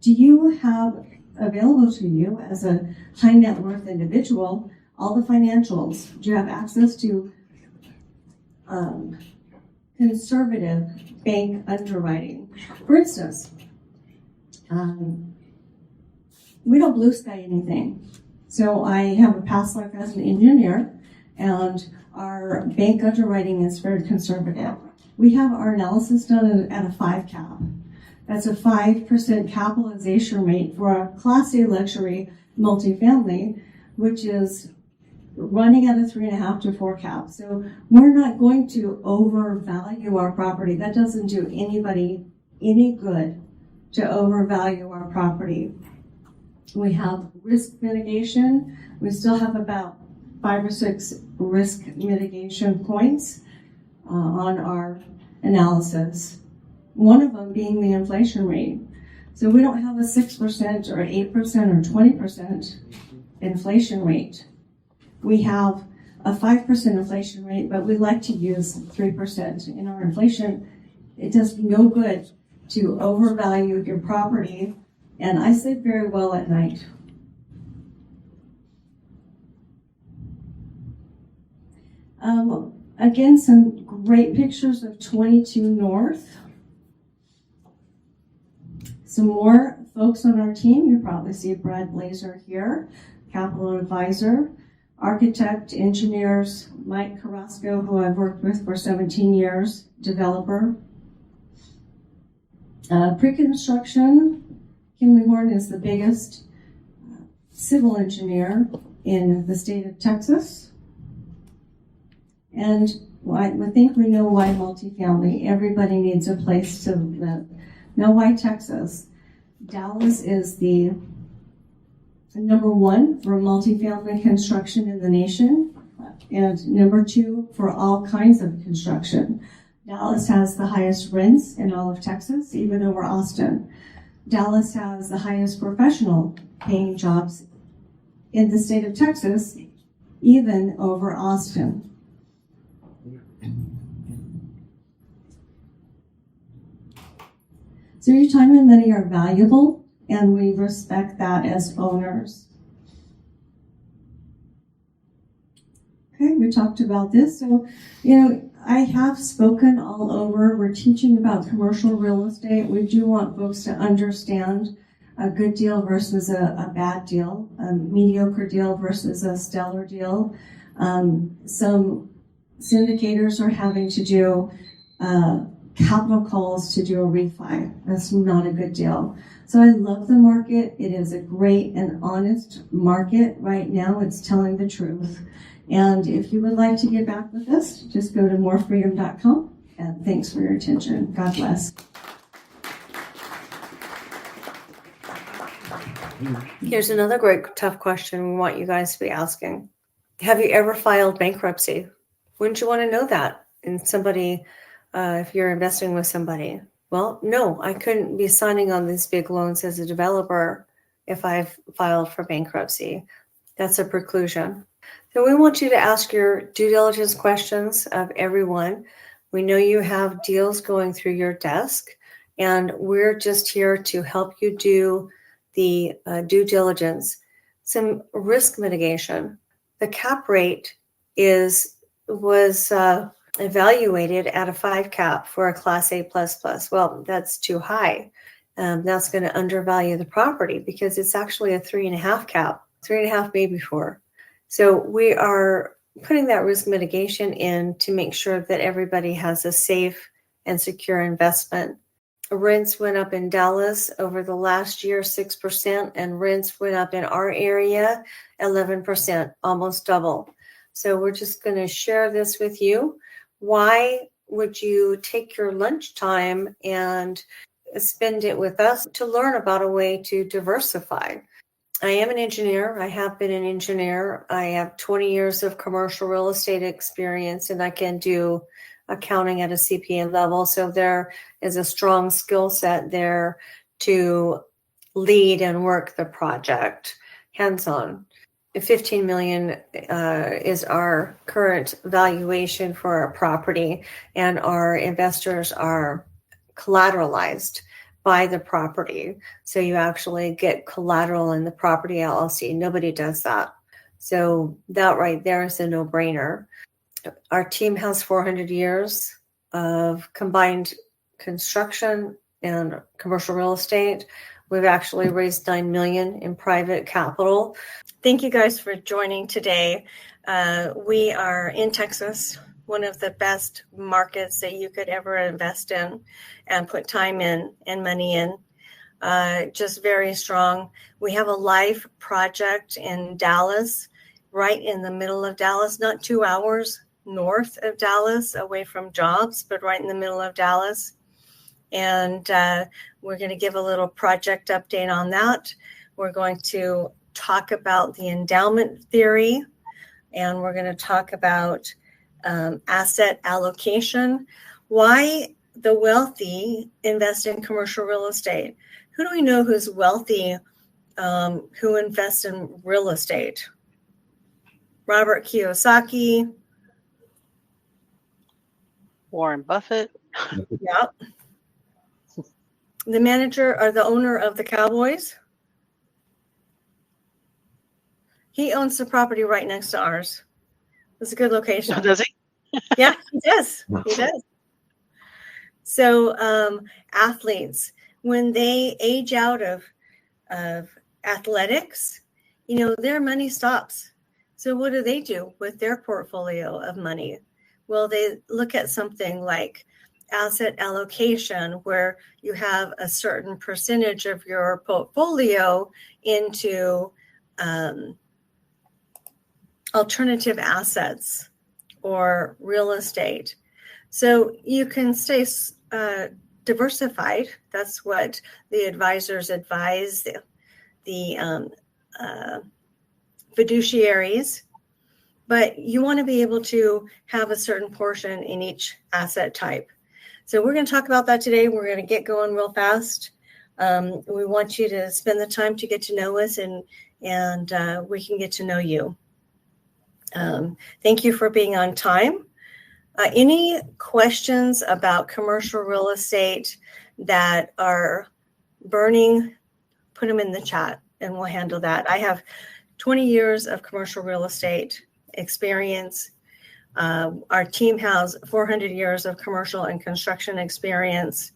Do you have available to you as a high net worth individual all the financials? Do you have access to conservative bank underwriting? For instance, we don't blue sky anything. So I have a past life as an engineer, and our bank underwriting is very conservative. We have our analysis done at a 5 cap. That's a 5% capitalization rate for a Class A luxury multifamily, which is running at a 3.5 to 4 cap. So we're not going to overvalue our property. That doesn't do anybody any good to overvalue our property. We have risk mitigation. We still have about 5 or 6 risk mitigation points on our analysis. One of them being the inflation rate. So we don't have a 6% or 8% or 20% inflation rate. We have a 5% inflation rate, but we like to use 3% in our inflation. It does no good to overvalue your property, and I sleep very well at night. Again, some great pictures of 22 North. Some more folks on our team. You probably see Brad Blazer here, capital advisor, architect, engineers, Mike Carrasco, who I've worked with for 17 years, developer. Pre-construction, Kinley Horn is the biggest civil engineer in the state of Texas. And I think we know why multifamily. Everybody needs a place to live. Now, why Texas? Dallas is the number 1 for multifamily construction in the nation, and number 2 for all kinds of construction. Dallas has the highest rents in all of Texas, even over Austin. Dallas has the highest professional paying jobs in the state of Texas, even over Austin. So your time and money are valuable, and we respect that as owners. Okay, we talked about this. So, I have spoken all over. We're teaching about commercial real estate. We do want folks to understand a good deal versus a bad deal, a mediocre deal versus a stellar deal. Some syndicators are having to do capital calls to do a refi. That's not a good deal. So I love the market. It is a great and honest market right now. It's telling the truth. And if you would like to get back with us, just go to morefreedom.com. And thanks for your attention. God bless. Here's another great tough question we want you guys to be asking. Have you ever filed bankruptcy? Wouldn't you want to know that in somebody, if you're investing with somebody? Well, no, I couldn't be signing on these big loans as a developer if I've filed for bankruptcy. That's a preclusion. So we want you to ask your due diligence questions of everyone. We know you have deals going through your desk, and we're just here to help you do the due diligence. Some risk mitigation. The cap rate was evaluated at a 5 cap for a Class A++. Well, that's too high. That's going to undervalue the property because it's actually a 3.5 cap, 3.5 maybe 4. So we are putting that risk mitigation in to make sure that everybody has a safe and secure investment. Rents went up in Dallas over the last year, 6%, and rents went up in our area, 11%, almost double. So we're just going to share this with you. Why would you take your lunchtime and spend it with us to learn about a way to diversify? I am an engineer. I have been an engineer. I have 20 years of commercial real estate experience, and I can do accounting at a CPA level. So there is a strong skill set there to lead and work the project hands-on. $15 million is our current valuation for a property, and our investors are collateralized by the property. So you actually get collateral in the property LLC. Nobody does that. So that right there is a no-brainer. Our team has 400 years of combined construction and commercial real estate. We've actually raised $9 million in private capital. Thank you guys for joining today. We are in Texas, one of the best markets that you could ever invest in and put time in and money in. Just very strong. We have a live project in Dallas, right in the middle of Dallas, not 2 hours north of Dallas, away from jobs, but right in the middle of Dallas. And we're going to give a little project update on that. We're going to talk about the endowment theory, and we're going to talk about asset allocation, why the wealthy invest in commercial real estate. Who do we know who's wealthy who invests in real estate? Robert Kiyosaki. Warren Buffett. Yep. The manager or the owner of the Cowboys. He owns the property right next to ours. It's a good location. Oh, does he? Yeah, he does. He does. So athletes, when they age out of athletics, their money stops. So what do they do with their portfolio of money? Well, they look at something like asset allocation, where you have a certain percentage of your portfolio into alternative assets or real estate. So you can stay diversified. That's what the advisors advise the fiduciaries. But you want to be able to have a certain portion in each asset type. So we're going to talk about that today. We're going to get going real fast. We want you to spend the time to get to know us, and we can get to know you. Thank you for being on time. Any questions about commercial real estate that are burning, put them in the chat and we'll handle that. I have 20 years of commercial real estate experience. Our team has 400 years of commercial and construction experience.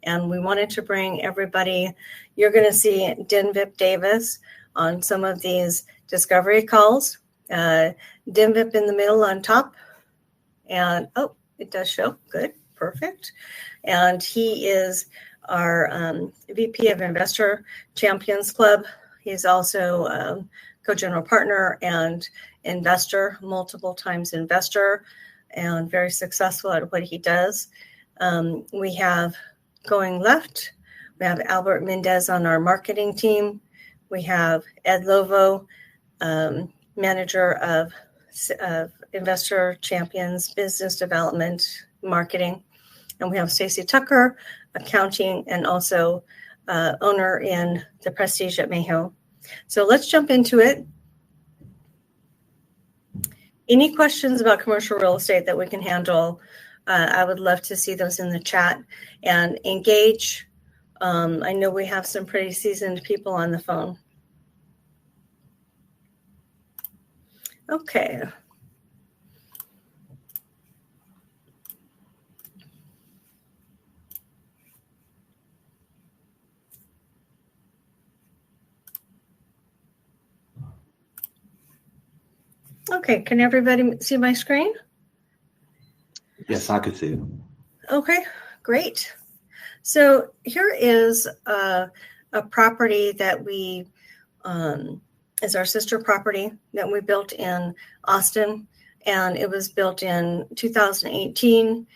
And we wanted to bring everybody. You're going to see Denvip Davis on some of these discovery calls. Denvip in the middle on top. And, oh, it does show. Good. Perfect. And he is our VP of Investor Champions Club. He's also co-general partner and investor, multiple times investor, and very successful at what he does. We have going left, we have Albert Mendez on our marketing team. We have Ed Lovo, manager of Investor Champions, business development, marketing. And we have Stacy Tucker, accounting, and also owner in the Prestige at Mayhew. So let's jump into it. Any questions about commercial real estate that we can handle? I would love to see those in the chat and engage. I know we have some pretty seasoned people on the phone. Okay. Okay, can everybody see my screen? Yes, I could see it. Okay, great. So here is a property that we is our sister property that we built in Austin, and it was built in 2018,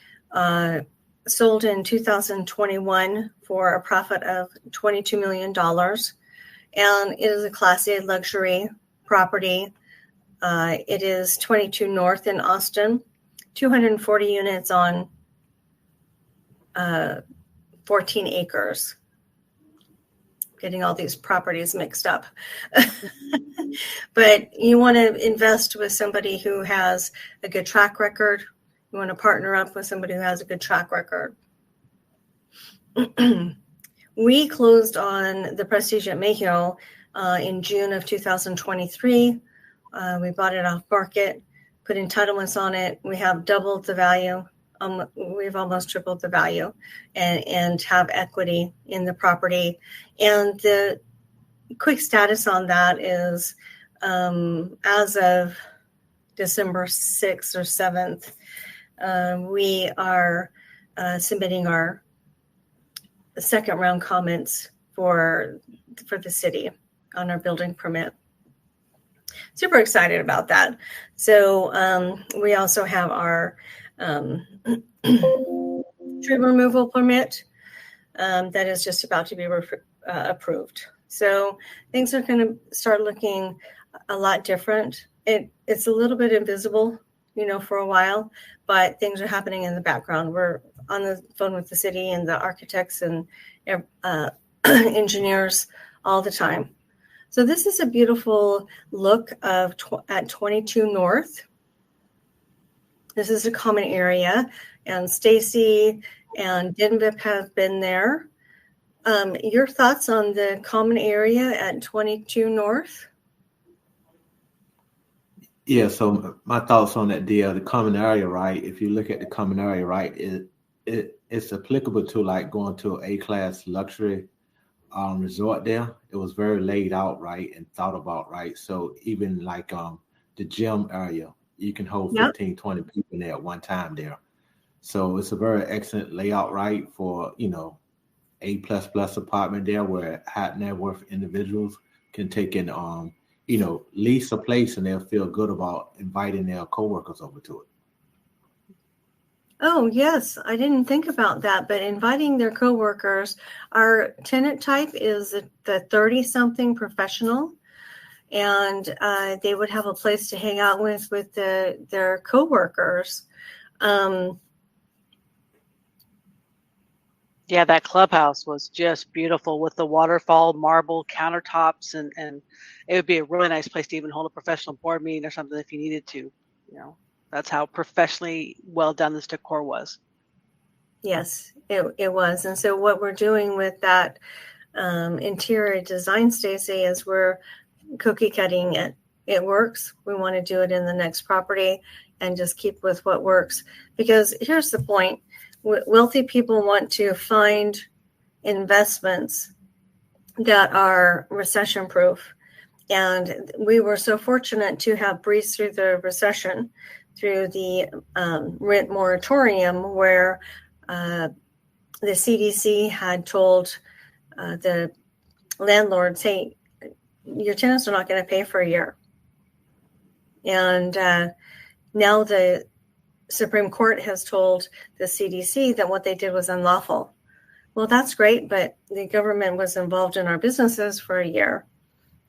sold in 2021 for a profit of $22 million, and it is a Class A luxury property. It is 22 North in Austin, 240 units on 14 acres. Getting all these properties mixed up. But you want to invest with somebody who has a good track record. You want to partner up with somebody who has a good track record. We closed on the Prestige at Mayhew in June of 2023. We bought it off market, put entitlements on it. We have doubled the value. We've almost tripled the value and have equity in the property. And the quick status on that is as of December 6th or 7th, we are submitting our second round comments for the city on our building permit. Super excited about that. So we also have our tree removal permit that is just about to be approved. So things are going to start looking a lot different. It's a little bit invisible, for a while, but things are happening in the background. We're on the phone with the city and the architects and engineers all the time. So this is a beautiful look at 22 North. This is a common area, and Stacy and Denvip have been there. Your thoughts on the common area at 22 North? Yeah, so my thoughts on that deal, the common area, right? If you look at the common area, right, it's applicable to like going to an A-class luxury resort there. It was very laid out, right, and thought about, right? So even like the gym area, you can hold 15, 20 people in there at one time there. So it's a very excellent layout, right, for, A++ apartment there where high net worth individuals can take in, lease a place and they'll feel good about inviting their coworkers over to it. Oh, yes. I didn't think about that, but inviting their coworkers. Our tenant type is the 30-something professional, and they would have a place to hang out with their coworkers. Yeah, that clubhouse was just beautiful with the waterfall marble countertops, and it would be a really nice place to even hold a professional board meeting or something if you needed to. That's how professionally well done this decor was. Yes, it was. And so what we're doing with that interior design, Stacy, is we're cookie cutting it. It works. We want to do it in the next property and just keep with what works. Because here's the point. Wealthy people want to find investments that are recession proof. And we were so fortunate to have breezed through the recession through the rent moratorium, where the CDC had told the landlords, hey, your tenants are not going to pay for a year. And now the Supreme Court has told the CDC that what they did was unlawful. Well, that's great, but the government was involved in our businesses for a year.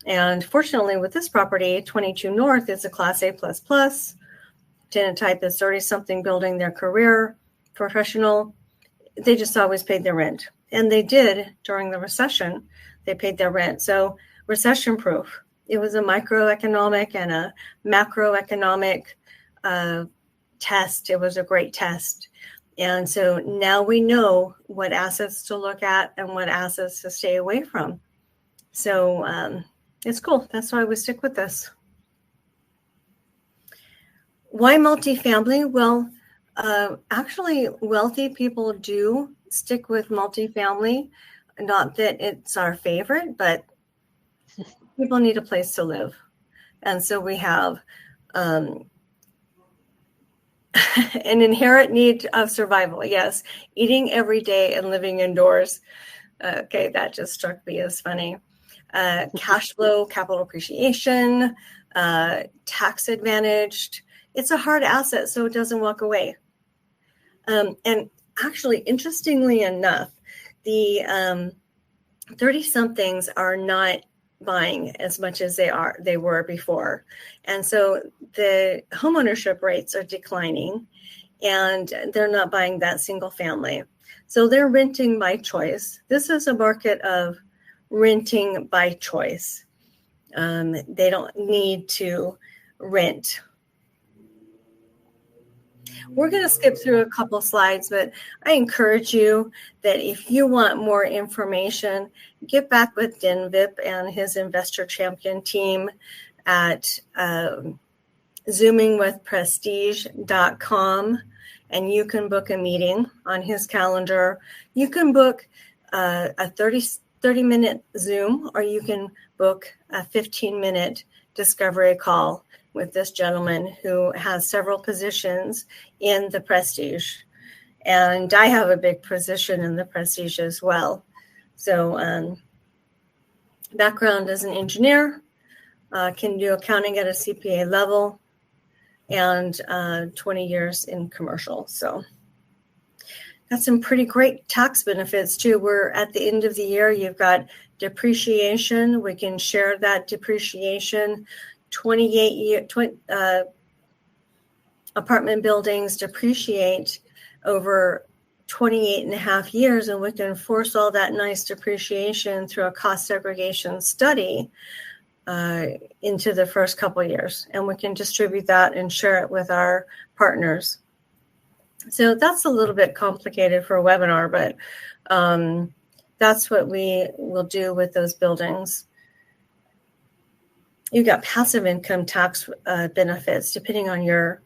And fortunately, with this property, 22 North is a Class A++. Tenant type is 30-something, building their career, professional. They just always paid their rent. And they did during the recession. They paid their rent. So recession proof. It was a microeconomic and a macroeconomic test. It was a great test. And so now we know what assets to look at and what assets to stay away from. So it's cool. That's why we stick with this. Why multifamily? Well, actually, wealthy people do stick with multifamily. Not that it's our favorite, but people need a place to live. And so we have an inherent need of survival. Yes, eating every day and living indoors. Okay, that just struck me as funny. Cash flow, capital appreciation, tax advantaged. It's a hard asset, so it doesn't walk away. And actually, interestingly enough, the 30-somethings are not buying as much as they were before. And so the homeownership rates are declining, and they're not buying that single family. So they're renting by choice. This is a market of renting by choice. They don't need to rent. We're going to skip through a couple slides, but I encourage you that if you want more information, get back with Denvip and his Investor Champion team at zoomingwithprestige.com, and you can book a meeting on his calendar. You can book a 30-minute Zoom, or you can book a 15-minute discovery call with this gentleman who has several positions in the Prestige. And I have a big position in the Prestige as well. So background as an engineer, can do accounting at a CPA level, and 20 years in commercial. So got some pretty great tax benefits too. We're at the end of the year. You've got depreciation. We can share that depreciation. 28 apartment buildings depreciate over 28 and a half years, and we can force all that nice depreciation through a cost segregation study into the first couple of years, and we can distribute that and share it with our partners. So that's a little bit complicated for a webinar, but that's what we will do with those buildings. You've got passive income tax benefits depending on your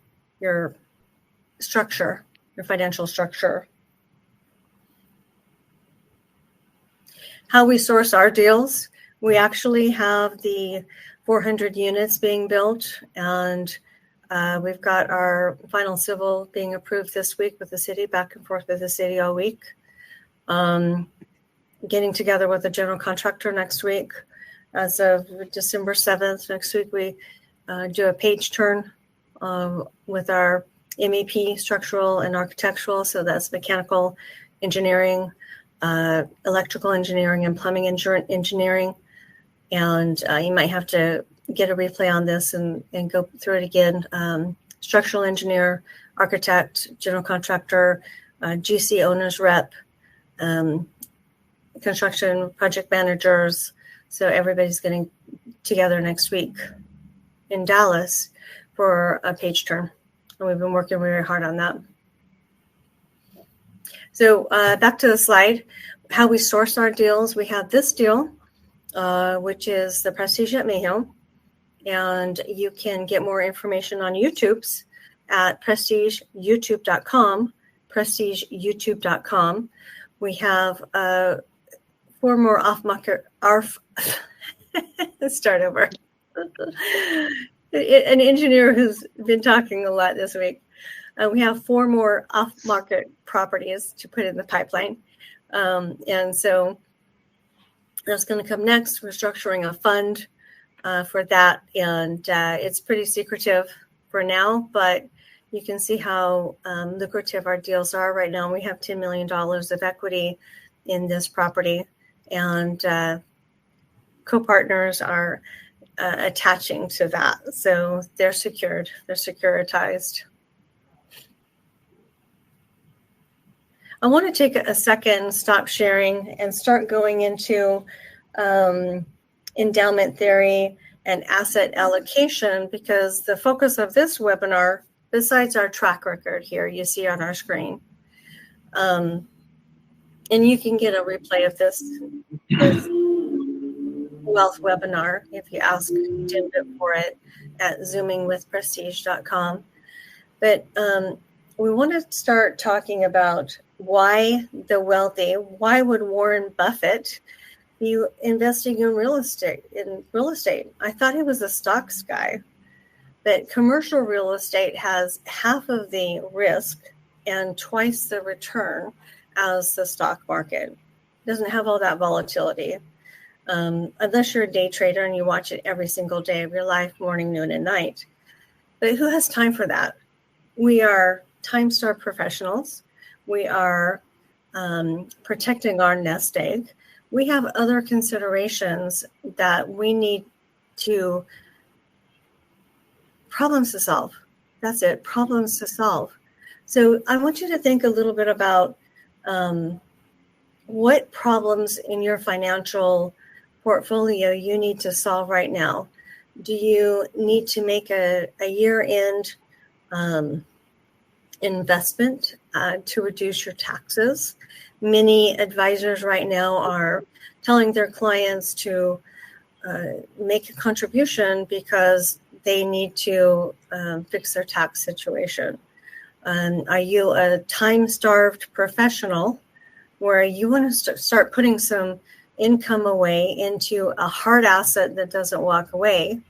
structure, your financial structure. How we source our deals, we actually have the 400 units being built, and we've got our final civil being approved this week with the city, back and forth with the city all week. Getting together with the general contractor next week. As of December 7th, next week, we do a page turn with our MEP, structural and architectural. So that's mechanical engineering, electrical engineering, and plumbing engineering. And you might have to get a replay on this and go through it again. Structural engineer, architect, general contractor, GC owner's rep, construction project managers. So everybody's getting together next week in Dallas for a page turn. And we've been working very hard on that. So back to the slide, how we source our deals. We have this deal, which is the Prestige at Mayhill. And you can get more information on YouTube's at prestigeyoutube.com, prestigeyoutube.com. We have 4 more off-market, start over. An engineer who's been talking a lot this week. We have 4 more off-market properties to put in the pipeline. And so that's going to come next. We're structuring a fund for that. And it's pretty secretive for now, but you can see how lucrative our deals are right now. We have $10 million of equity in this property, and co-partners are attaching to that. So they're secured, they're securitized. I want to take a second, stop sharing, and start going into endowment theory and asset allocation, because the focus of this webinar, besides our track record here, you see on our screen, and you can get a replay of this wealth webinar if you ask Tim for it at zoomingwithprestige.com. But we want to start talking about why the wealthy, why would Warren Buffett be investing in real estate? I thought he was a stocks guy, but commercial real estate has half of the risk and twice the return as the stock market. It doesn't have all that volatility. Unless you're a day trader and you watch it every single day of your life, morning, noon, and night. But who has time for that? We are time-starved professionals. We are protecting our nest egg. We have other considerations that we need to problems to solve. That's it, problems to solve. So I want you to think a little bit about what problems in your financial portfolio you need to solve right now. Do you need to make a year-end investment to reduce your taxes? Many advisors right now are telling their clients to make a contribution because they need to fix their tax situation. Are you a time-starved professional where you want to start putting some income away into a hard asset that doesn't walk away,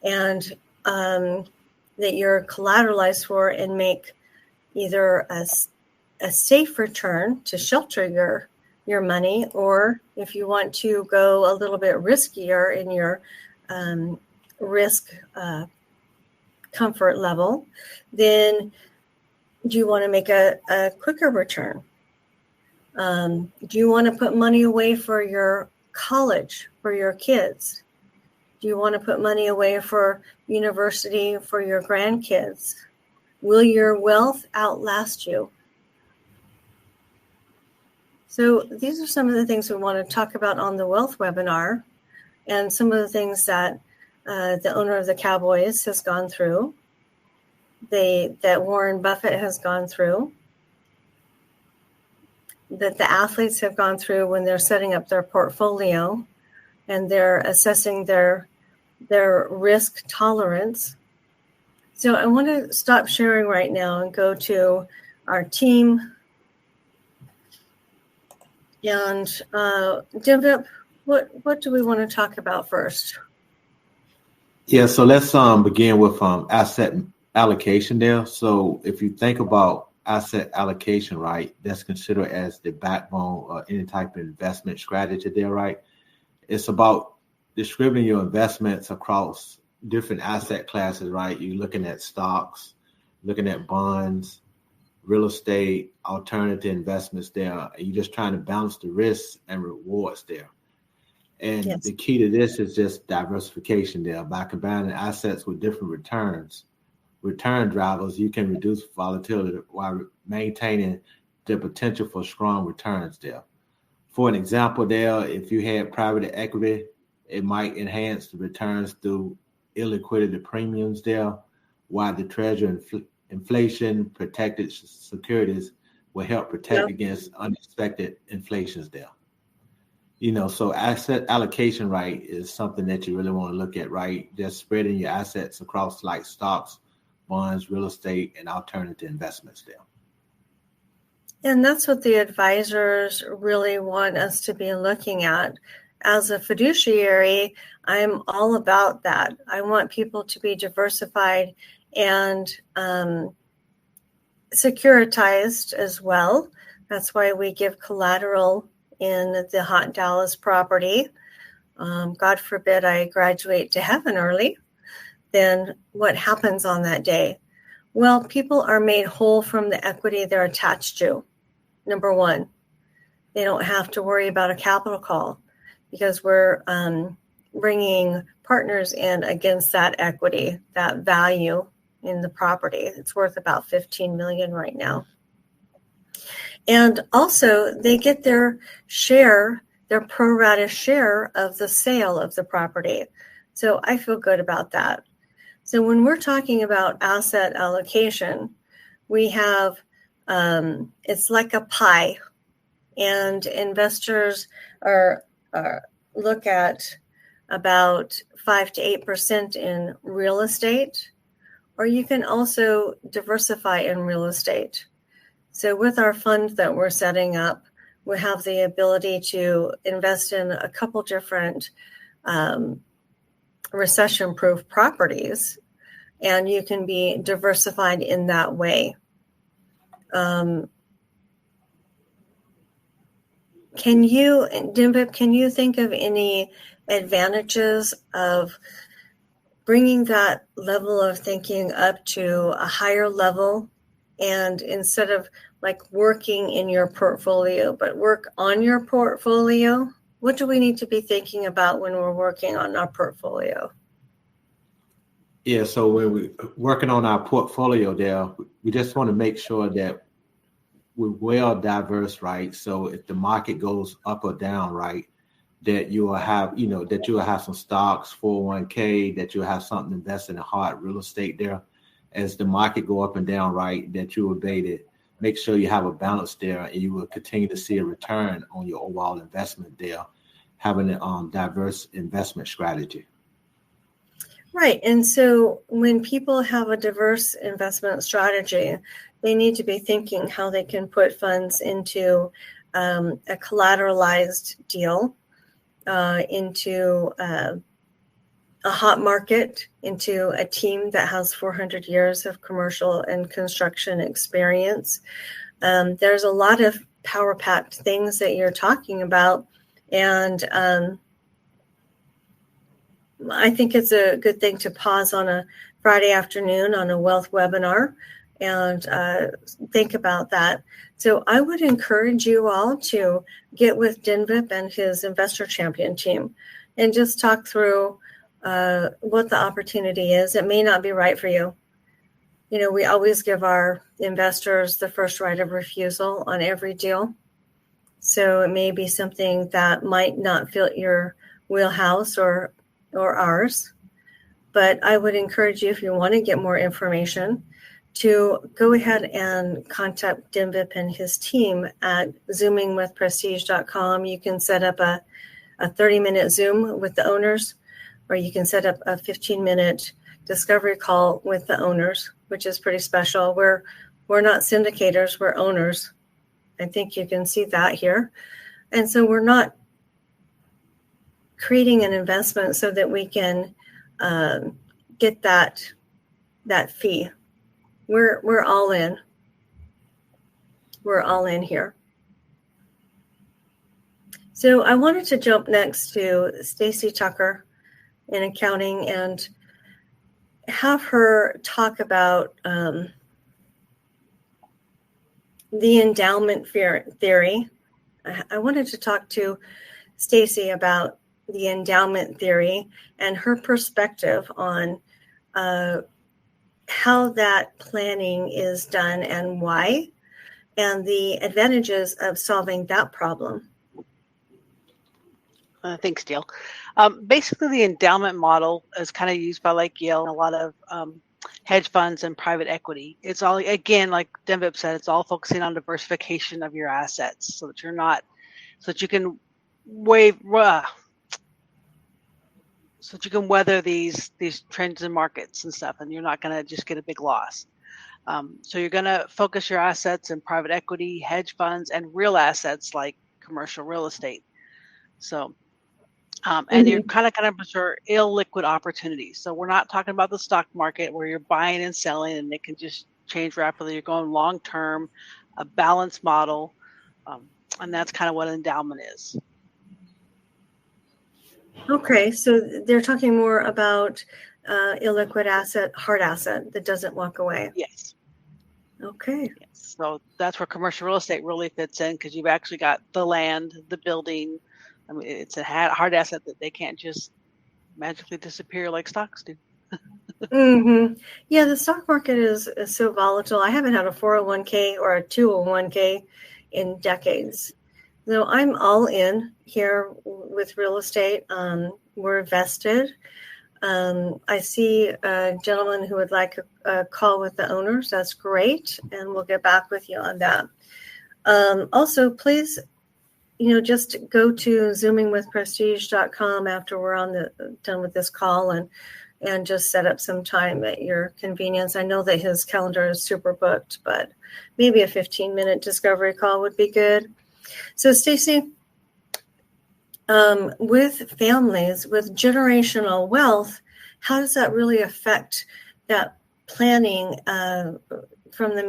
and that you're collateralized for, and make either a safe return to shelter your money, or if you want to go a little bit riskier in your risk comfort level, then do you want to make a quicker return? Do you want to put money away for your college, for your kids? Do you want to put money away for university for your grandkids? Will your wealth outlast you? So these are some of the things we want to talk about on the wealth webinar, and some of the things that the owner of the Cowboys has gone through, that Warren Buffett has gone through, that the athletes have gone through when they're setting up their portfolio and they're assessing their risk tolerance. So I want to stop sharing right now and go to our team. And Divip, what do we want to talk about first? Yeah, so let's begin with asset allocation there. So if you think about asset allocation, right, that's considered as the backbone of any type of investment strategy there, right? It's about distributing your investments across different asset classes, right? You're looking at stocks, looking at bonds, real estate, alternative investments there. And you're just trying to balance the risks and rewards there. And Yes. the key to this is just diversification there. By combining assets with different return drivers, you can reduce volatility while maintaining the potential for strong returns there. For an example there, if you had private equity, it might enhance the returns through illiquidity premiums there, while the treasury inflation protected securities will help protect against unexpected inflations there. So asset allocation, right, is something that you really want to look at, right? Just spreading your assets across like stocks, bonds, real estate, and alternative investments there. And that's what the advisors really want us to be looking at. As a fiduciary, I'm all about that. I want people to be diversified and securitized as well. That's why we give collateral in the hot Dallas property. God forbid I graduate to heaven early. Then what happens on that day? Well, people are made whole from the equity they're attached to. Number one, they don't have to worry about a capital call because we're bringing partners in against that equity, that value in the property. It's worth about $15 million right now. And also they get their share, their pro rata share of the sale of the property. So I feel good about that. So when we're talking about asset allocation, we have, it's like a pie, and investors look at about 5 to 8% in real estate, or you can also diversify in real estate. So with our fund that we're setting up, we have the ability to invest in a couple different recession-proof properties, and you can be diversified in that way. Can you think of any advantages of bringing that level of thinking up to a higher level, and instead of like working in your portfolio, but work on your portfolio? What do we need to be thinking about when we're working on our portfolio? Yeah, so when we're working on our portfolio there, we just want to make sure that we're well diverse, right? So if the market goes up or down, right, that you will have, that you will have some stocks, 401k, that you'll have something invested in hard real estate there. As the market go up and down, right, that you will be able to make sure you have a balance there, and you will continue to see a return on your overall investment there, having a diverse investment strategy. Right. And so when people have a diverse investment strategy, they need to be thinking how they can put funds into a collateralized deal, into a hot market, into a team that has 400 years of commercial and construction experience. There's a lot of power-packed things that you're talking about, and I think it's a good thing to pause on a Friday afternoon on a wealth webinar and think about that. So I would encourage you all to get with Dinvip and his Investor Champion team and just talk through what the opportunity is. It may not be right for you. We always give our investors the first right of refusal on every deal. So it may be something that might not fit your wheelhouse or ours. But I would encourage you, if you want to get more information, to go ahead and contact Dinvip and his team at zoomingwithprestige.com. You can set up a 30-minute Zoom with the owners, or you can set up a 15-minute discovery call with the owners, which is pretty special. We're not syndicators, we're owners. I think you can see that here. And so we're not creating an investment so that we can get that fee. We're all in. We're all in here. So I wanted to jump next to Stacy Tucker in accounting and have her talk about the endowment theory. I wanted to talk to Stacy about the endowment theory and her perspective on how that planning is done and why, and the advantages of solving that problem. Thanks, Dale. Basically, the endowment model is kind of used by like Yale and a lot of hedge funds and private equity. It's all, again, like Denvip said, it's all focusing on diversification of your assets so that you're not, so that you can so that you can weather these trends in markets and stuff, and you're not going to just get a big loss. So you're going to focus your assets in private equity, hedge funds, and real assets like commercial real estate. So, and you're kind of for illiquid opportunities. So we're not talking about the stock market where you're buying and selling and it can just change rapidly. You're going long term, a balanced model, and that's kind of what endowment is. Okay, so they're talking more about illiquid asset, hard asset that doesn't walk away. Yes. Okay. Yes. So that's where commercial real estate really fits in, because you've actually got the land, the building. I mean, it's a hard asset that they can't just magically disappear like stocks do. Yeah, the stock market is so volatile. I haven't had a 401k or a 201k in decades. So I'm all in here with real estate. We're vested. I see a gentleman who would like a call with the owners. That's great. And we'll get back with you on that. Also, please, just go to zoomingwithprestige.com after we're done with this call and just set up some time at your convenience. I know that his calendar is super booked, but maybe a 15-minute discovery call would be good. So, Stacy, with families, with generational wealth, how does that really affect that planning from the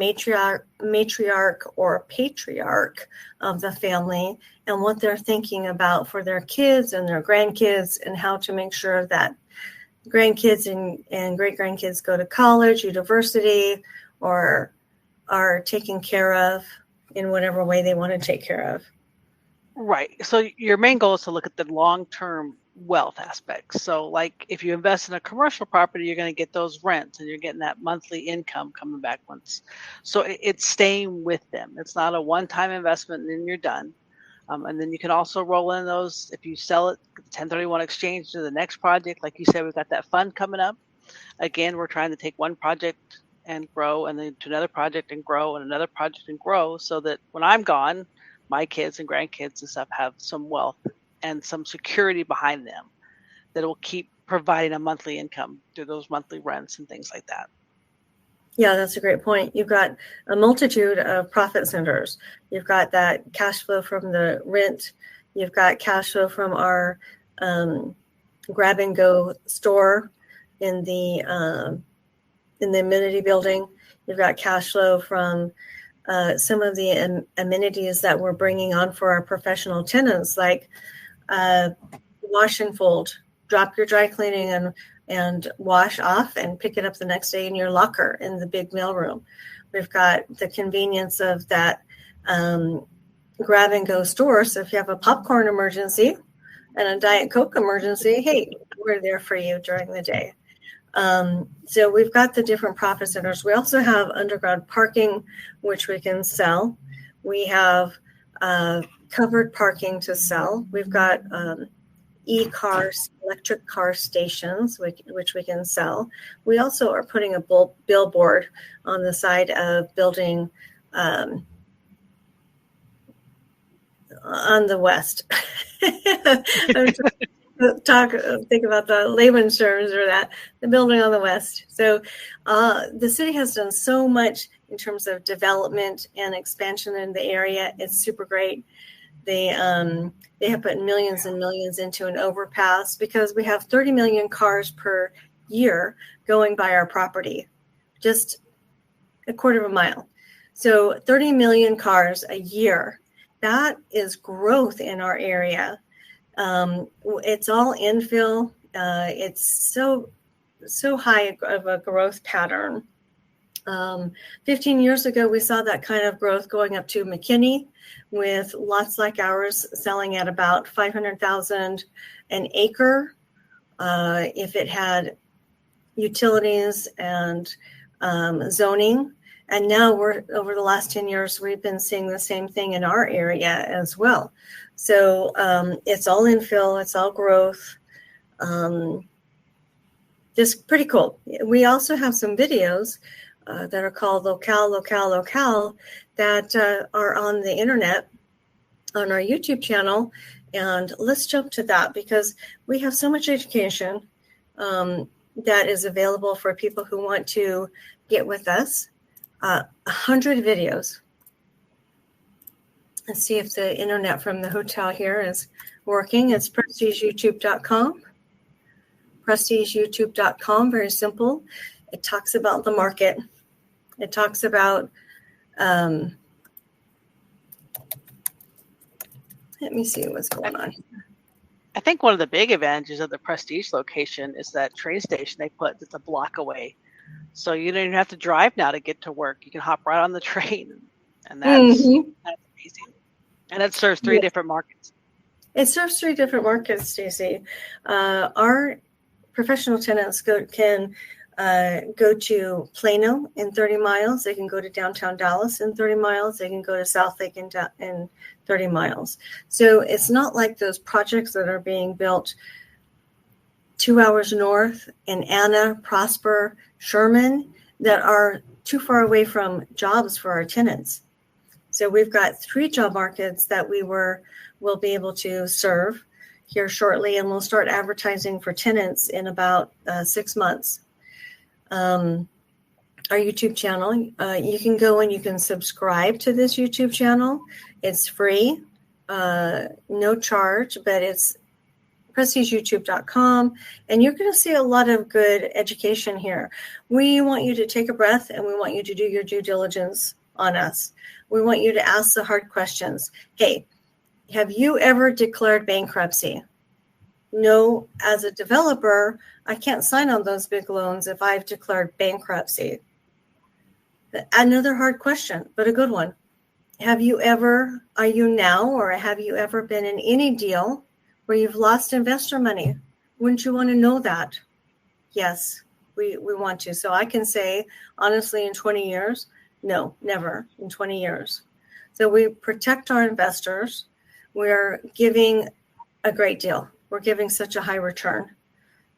matriarch or patriarch of the family and what they're thinking about for their kids and their grandkids, and how to make sure that grandkids and great-grandkids go to college, university, or are taken care of in whatever way they want to take care of? Right. So your main goal is to look at the long-term wealth aspects. So like if you invest in a commercial property, you're going to get those rents and you're getting that monthly income coming back once. So it's staying with them. It's not a one-time investment and then you're done. And then you can also roll in those, if you sell it, 1031 exchange to the next project. Like you said, we've got that fund coming up. Again, we're trying to take one project and grow, and then to another project and grow, and another project and grow, so that when I'm gone, my kids and grandkids and stuff have some wealth and some security behind them that will keep providing a monthly income through those monthly rents and things like that. Yeah, that's a great point. You've got a multitude of profit centers. You've got that cash flow from the rent. You've got cash flow from our grab and go store in the amenity building. You've got cash flow from some of the amenities that we're bringing on for our professional tenants, like wash and fold, drop your dry cleaning and wash off and pick it up the next day in your locker in the big mailroom. We've got the convenience of that grab and go store. So if you have a popcorn emergency and a Diet Coke emergency, hey, we're there for you during the day. So we've got the different profit centers. We also have underground parking, which we can sell. We have covered parking to sell. We've got e-cars, electric car stations, which we can sell. We also are putting a billboard on the side of building on the west. Think about the layman's terms or that, the building on the west. So the city has done so much in terms of development and expansion in the area. It's super great. They have put millions and millions into an overpass because we have 30 million cars per year going by our property, just a quarter of a mile. So 30 million cars a year, that is growth in our area. It's all infill. It's so high of a growth pattern. 15 years ago, we saw that kind of growth going up to McKinney with lots like ours selling at about $500,000 an acre. If it had utilities and zoning. And now over the last 10 years, we've been seeing the same thing in our area as well. So it's all infill, it's all growth. Just pretty cool. We also have some videos that are called Locale that are on the internet on our YouTube channel. And let's jump to that because we have so much education that is available for people who want to get with us. 100 videos. Let's see if the internet from the hotel here is working. It's prestigeyoutube.com. Prestigeyoutube.com, very simple. It talks about the market. It talks about, let me see what's going on here. I think one of the big advantages of the Prestige location is that train station they put that's a block away. So you don't even have to drive now to get to work. You can hop right on the train. And that's amazing. And it serves three different markets. It serves three different markets, Stacey. Our professional tenants can go to Plano in 30 miles. They can go to downtown Dallas in 30 miles. They can go to South Lake in 30 miles. So it's not like those projects that are being built 2 hours north in Anna, Prosper, Sherman that are too far away from jobs for our tenants. So we've got 3 job markets that will be able to serve here shortly, and we'll start advertising for tenants in about 6 months. Our YouTube channel, you can go and you can subscribe to this YouTube channel. It's free, no charge, but it's prestigeyoutube.com, and you're going to see a lot of good education here. We want you to take a breath, and we want you to do your due diligence on us. We want you to ask the hard questions. Hey, have you ever declared bankruptcy? No, as a developer, I can't sign on those big loans if I've declared bankruptcy. Another hard question, but a good one. Are you now, or have you ever been in any deal where you've lost investor money? Wouldn't you want to know that? Yes, we want to. So I can say, honestly, in 20 years, no, never in 20 years. So we protect our investors. We're giving a great deal. We're giving such a high return.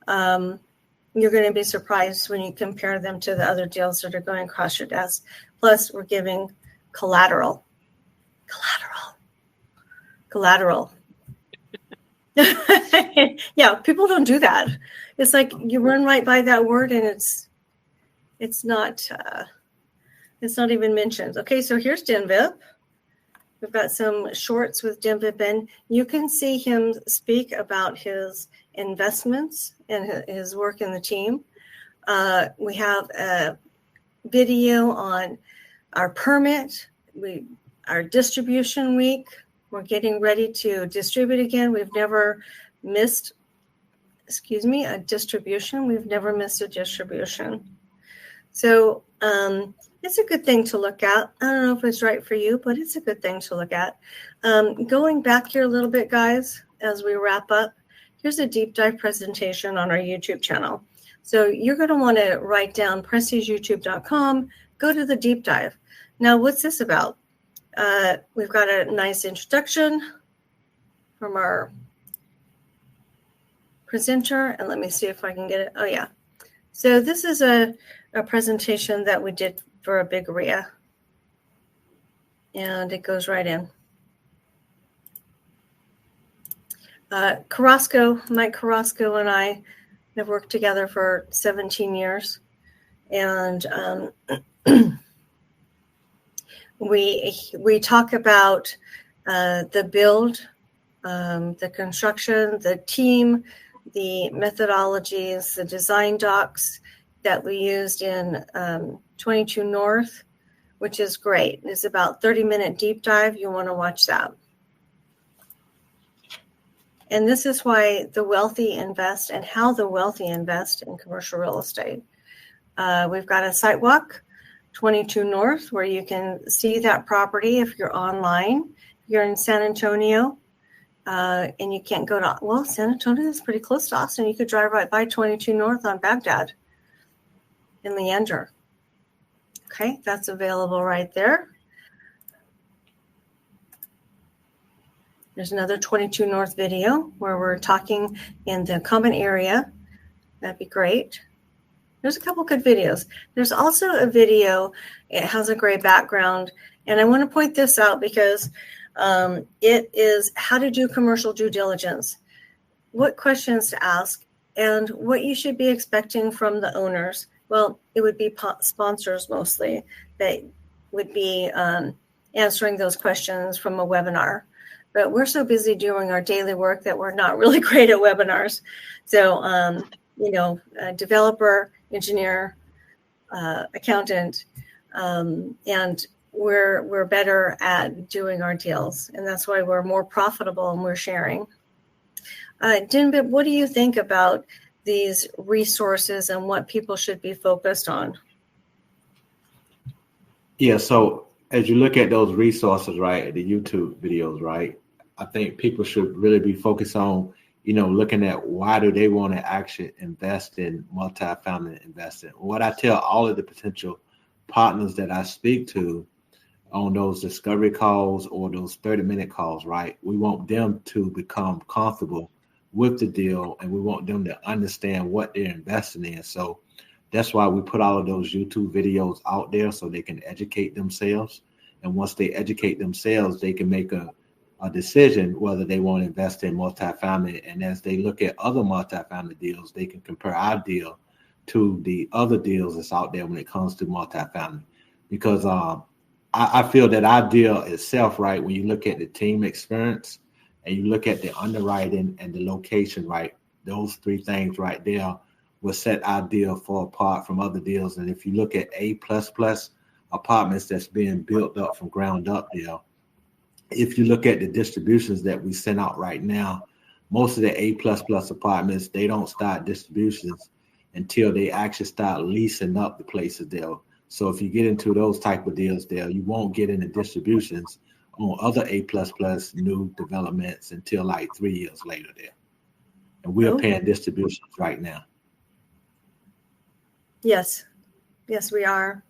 You're going to be surprised when you compare them to the other deals that are going across your desk. Plus, we're giving collateral. Yeah, people don't do that. It's like you run right by that word, and it's not even mentioned. Okay, so here's Denvip. We've got some shorts with Denvip, and you can see him speak about his investments and his work in the team. We have a video on our permit, our distribution week. We're getting ready to distribute again. We've never missed, a distribution. We've never missed a distribution. So it's a good thing to look at. I don't know if it's right for you, but it's a good thing to look at. Going back here a little bit, guys, as we wrap up, here's a deep dive presentation on our YouTube channel. So you're going to want to write down prestigeyoutube.com, go to the deep dive. Now, what's this about? We've got a nice introduction from our presenter, and let me see if I can get it. Oh, yeah. So this is a presentation that we did for a big RIA, and it goes right in. Mike Carrasco and I have worked together for 17 years, and we talk about the build, the construction, the team, the methodologies, the design docs that we used in 22 North, which is great. It's about 30-minute deep dive. You want to watch that. And this is why the wealthy invest and how the wealthy invest in commercial real estate. We've got a site walk 22 North, where you can see that property if you're online. You're in San Antonio, and you can't go to, well, San Antonio is pretty close to Austin. You could drive right by 22 North on Baghdad in Leander. Okay, that's available right there. There's another 22 North video where we're talking in the common area. That'd be great. There's a couple good videos. There's also a video, it has a gray background, and I want to point this out because it is how to do commercial due diligence, what questions to ask, and what you should be expecting from the owners. Well, it would be sponsors mostly that would be answering those questions from a webinar. But we're so busy doing our daily work that we're not really great at webinars. So, developer, engineer, accountant, and we're better at doing our deals. And that's why we're more profitable and we're sharing. Dinbit, what do you think about these resources and what people should be focused on? Yeah, so as you look at those resources, right, the YouTube videos, right, I think people should really be focused on, looking at why do they want to actually invest in multifamily investing. What I tell all of the potential partners that I speak to on those discovery calls or those 30-minute calls, right, we want them to become comfortable with the deal, and we want them to understand what they're investing in. So that's why we put all of those YouTube videos out there so they can educate themselves. And once they educate themselves, they can make a decision whether they want to invest in multifamily. And as they look at other multifamily deals, they can compare our deal to the other deals that's out there when it comes to multifamily. Because I feel that our deal itself, right, when you look at the team experience and you look at the underwriting and the location, right, those three things right there will set our deal far apart from other deals. And if you look at A++ apartments that's being built up from ground up there, if you look at the distributions that we send out right now, most of the A++ apartments, they don't start distributions until they actually start leasing up the places there. So if you get into those type of deals there, you won't get into distributions on other A++ new developments until like 3 years later there. And we're paying distributions right now. Yes, we are.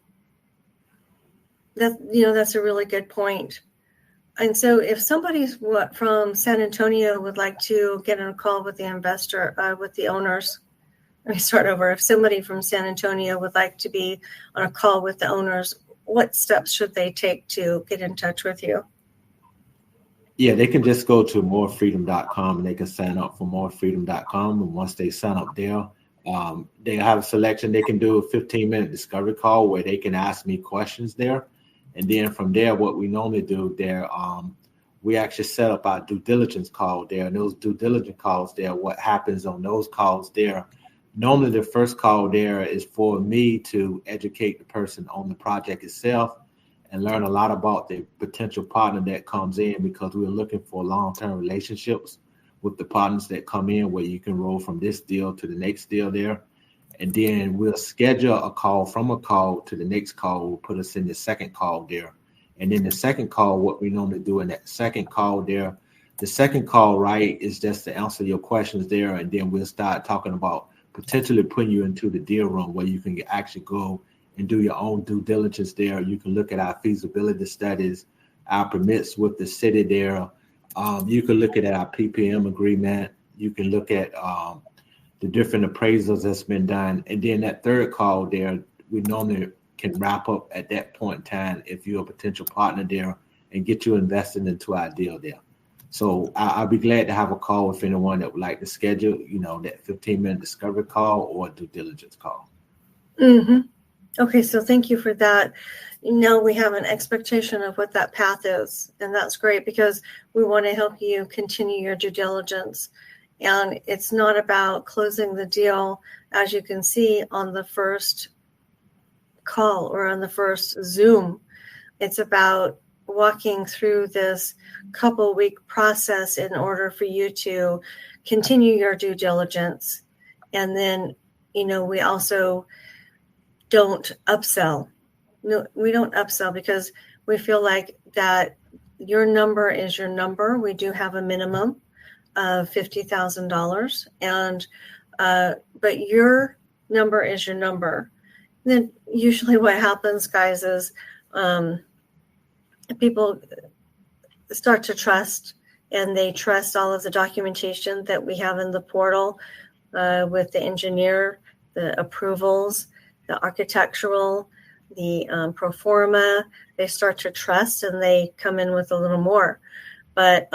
That's a really good point. And so if somebody's from San Antonio would like to get on a call with the investor, with the owners, let me start over. If somebody from San Antonio would like to be on a call with the owners, what steps should they take to get in touch with you? Yeah, they can just go to morefreedom.com and they can sign up for morefreedom.com. And once they sign up there, they have a selection. They can do a 15-minute discovery call where they can ask me questions there. And then from there, what we normally do there, we actually set up our due diligence call there. And those due diligence calls there, what happens on those calls there, normally the first call there is for me to educate the person on the project itself and learn a lot about the potential partner that comes in, because we're looking for long-term relationships with the partners that come in where you can roll from this deal to the next deal there. And then we'll schedule a call from a call to the next call. Will put us in the second call there. And then the second call, what we normally do in that second call there, the second call, right, is just to answer your questions there. And then we'll start talking about potentially putting you into the deal room where you can actually go and do your own due diligence there. You can look at our feasibility studies, our permits with the city there. You can look at our PPM agreement. You can look at the different appraisals that's been done. And then that third call there, we normally can wrap up at that point in time if you're a potential partner there and get you invested into our deal there. So I'll be glad to have a call with anyone that would like to schedule, that 15-minute discovery call or due diligence call. Mm-hmm. Okay, so thank you for that. Now we have an expectation of what that path is, and that's great because we want to help you continue your due diligence. And it's not about closing the deal, as you can see on the first call or on the first Zoom. It's about walking through this couple-week process in order for you to continue your due diligence. And then, we also don't upsell. No, we don't upsell because we feel like that your number is your number. We do have a minimum of $50,000, and but your number is your number. Then usually what happens, guys, is people start to trust, and they trust all of the documentation that we have in the portal with the engineer, the approvals, the architectural, the pro forma. They start to trust, and they come in with a little more. But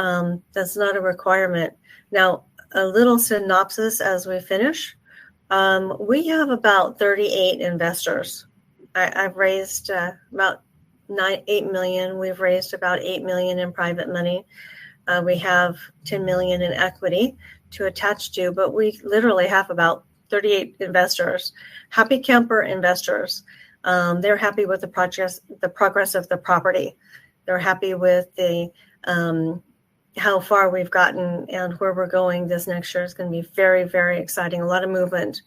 that's not a requirement. Now, a little synopsis as we finish. We have about 38 investors. I've raised about 8 million. We've raised about 8 million in private money. We have 10 million in equity to attach to, but we literally have about 38 investors, happy camper investors. They're happy with the progress of the property. They're happy with the how far we've gotten and where we're going. This next year is going to be very, very exciting. A lot of movement.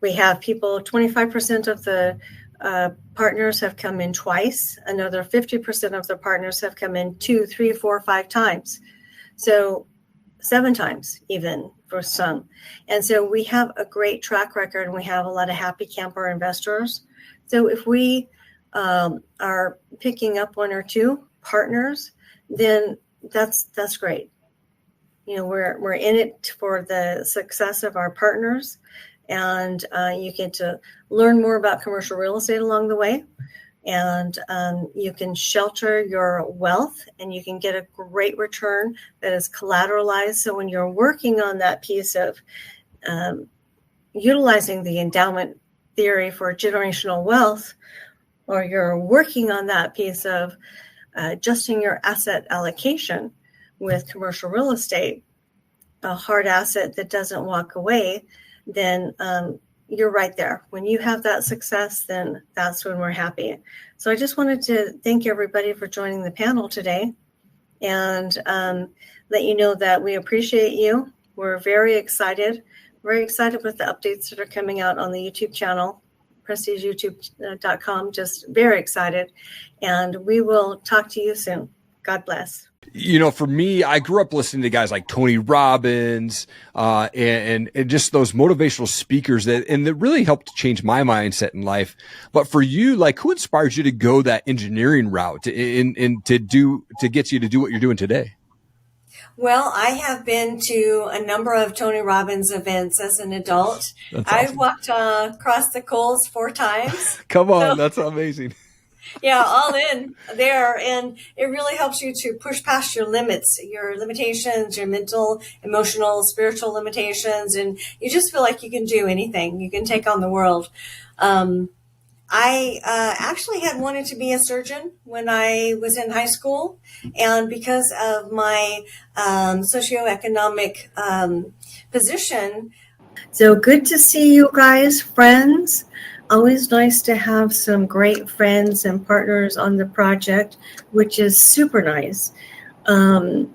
We have people, 25% of the partners have come in twice. Another 50% of the partners have come in 2, 3, 4, 5 times. So 7 times even for some. And so we have a great track record, and we have a lot of happy camper investors. So if we are picking up 1 or 2 partners, then that's great. You know, we're in it for the success of our partners, and you get to learn more about commercial real estate along the way, and you can shelter your wealth, and you can get a great return that is collateralized. So when you're working on that piece of utilizing the endowment theory for generational wealth, or you're working on that piece of adjusting your asset allocation with commercial real estate, a hard asset that doesn't walk away, then you're right there. When you have that success, then that's when we're happy. So I just wanted to thank everybody for joining the panel today, and let you know that we appreciate you. We're very excited with the updates that are coming out on the YouTube channel, prestigeyoutube.com. Just very excited. And we will talk to you soon. God bless. You know, for me, I grew up listening to guys like Tony Robbins and just those motivational speakers that really helped change my mindset in life. But for you, like, who inspires you to go that engineering route and to get you to do what you're doing today? Well, I have been to a number of Tony Robbins events as an adult. That's I've awesome. walked across the coals 4 times. Come on, So, that's amazing. yeah, all in there. And it really helps you to push past your limits, your limitations, your mental, emotional, spiritual limitations. And you just feel like you can do anything. You can take on the world. I actually had wanted to be a surgeon when I was in high school. And because of my socioeconomic position. So good to see you guys, friends. Always nice to have some great friends and partners on the project, which is super nice. I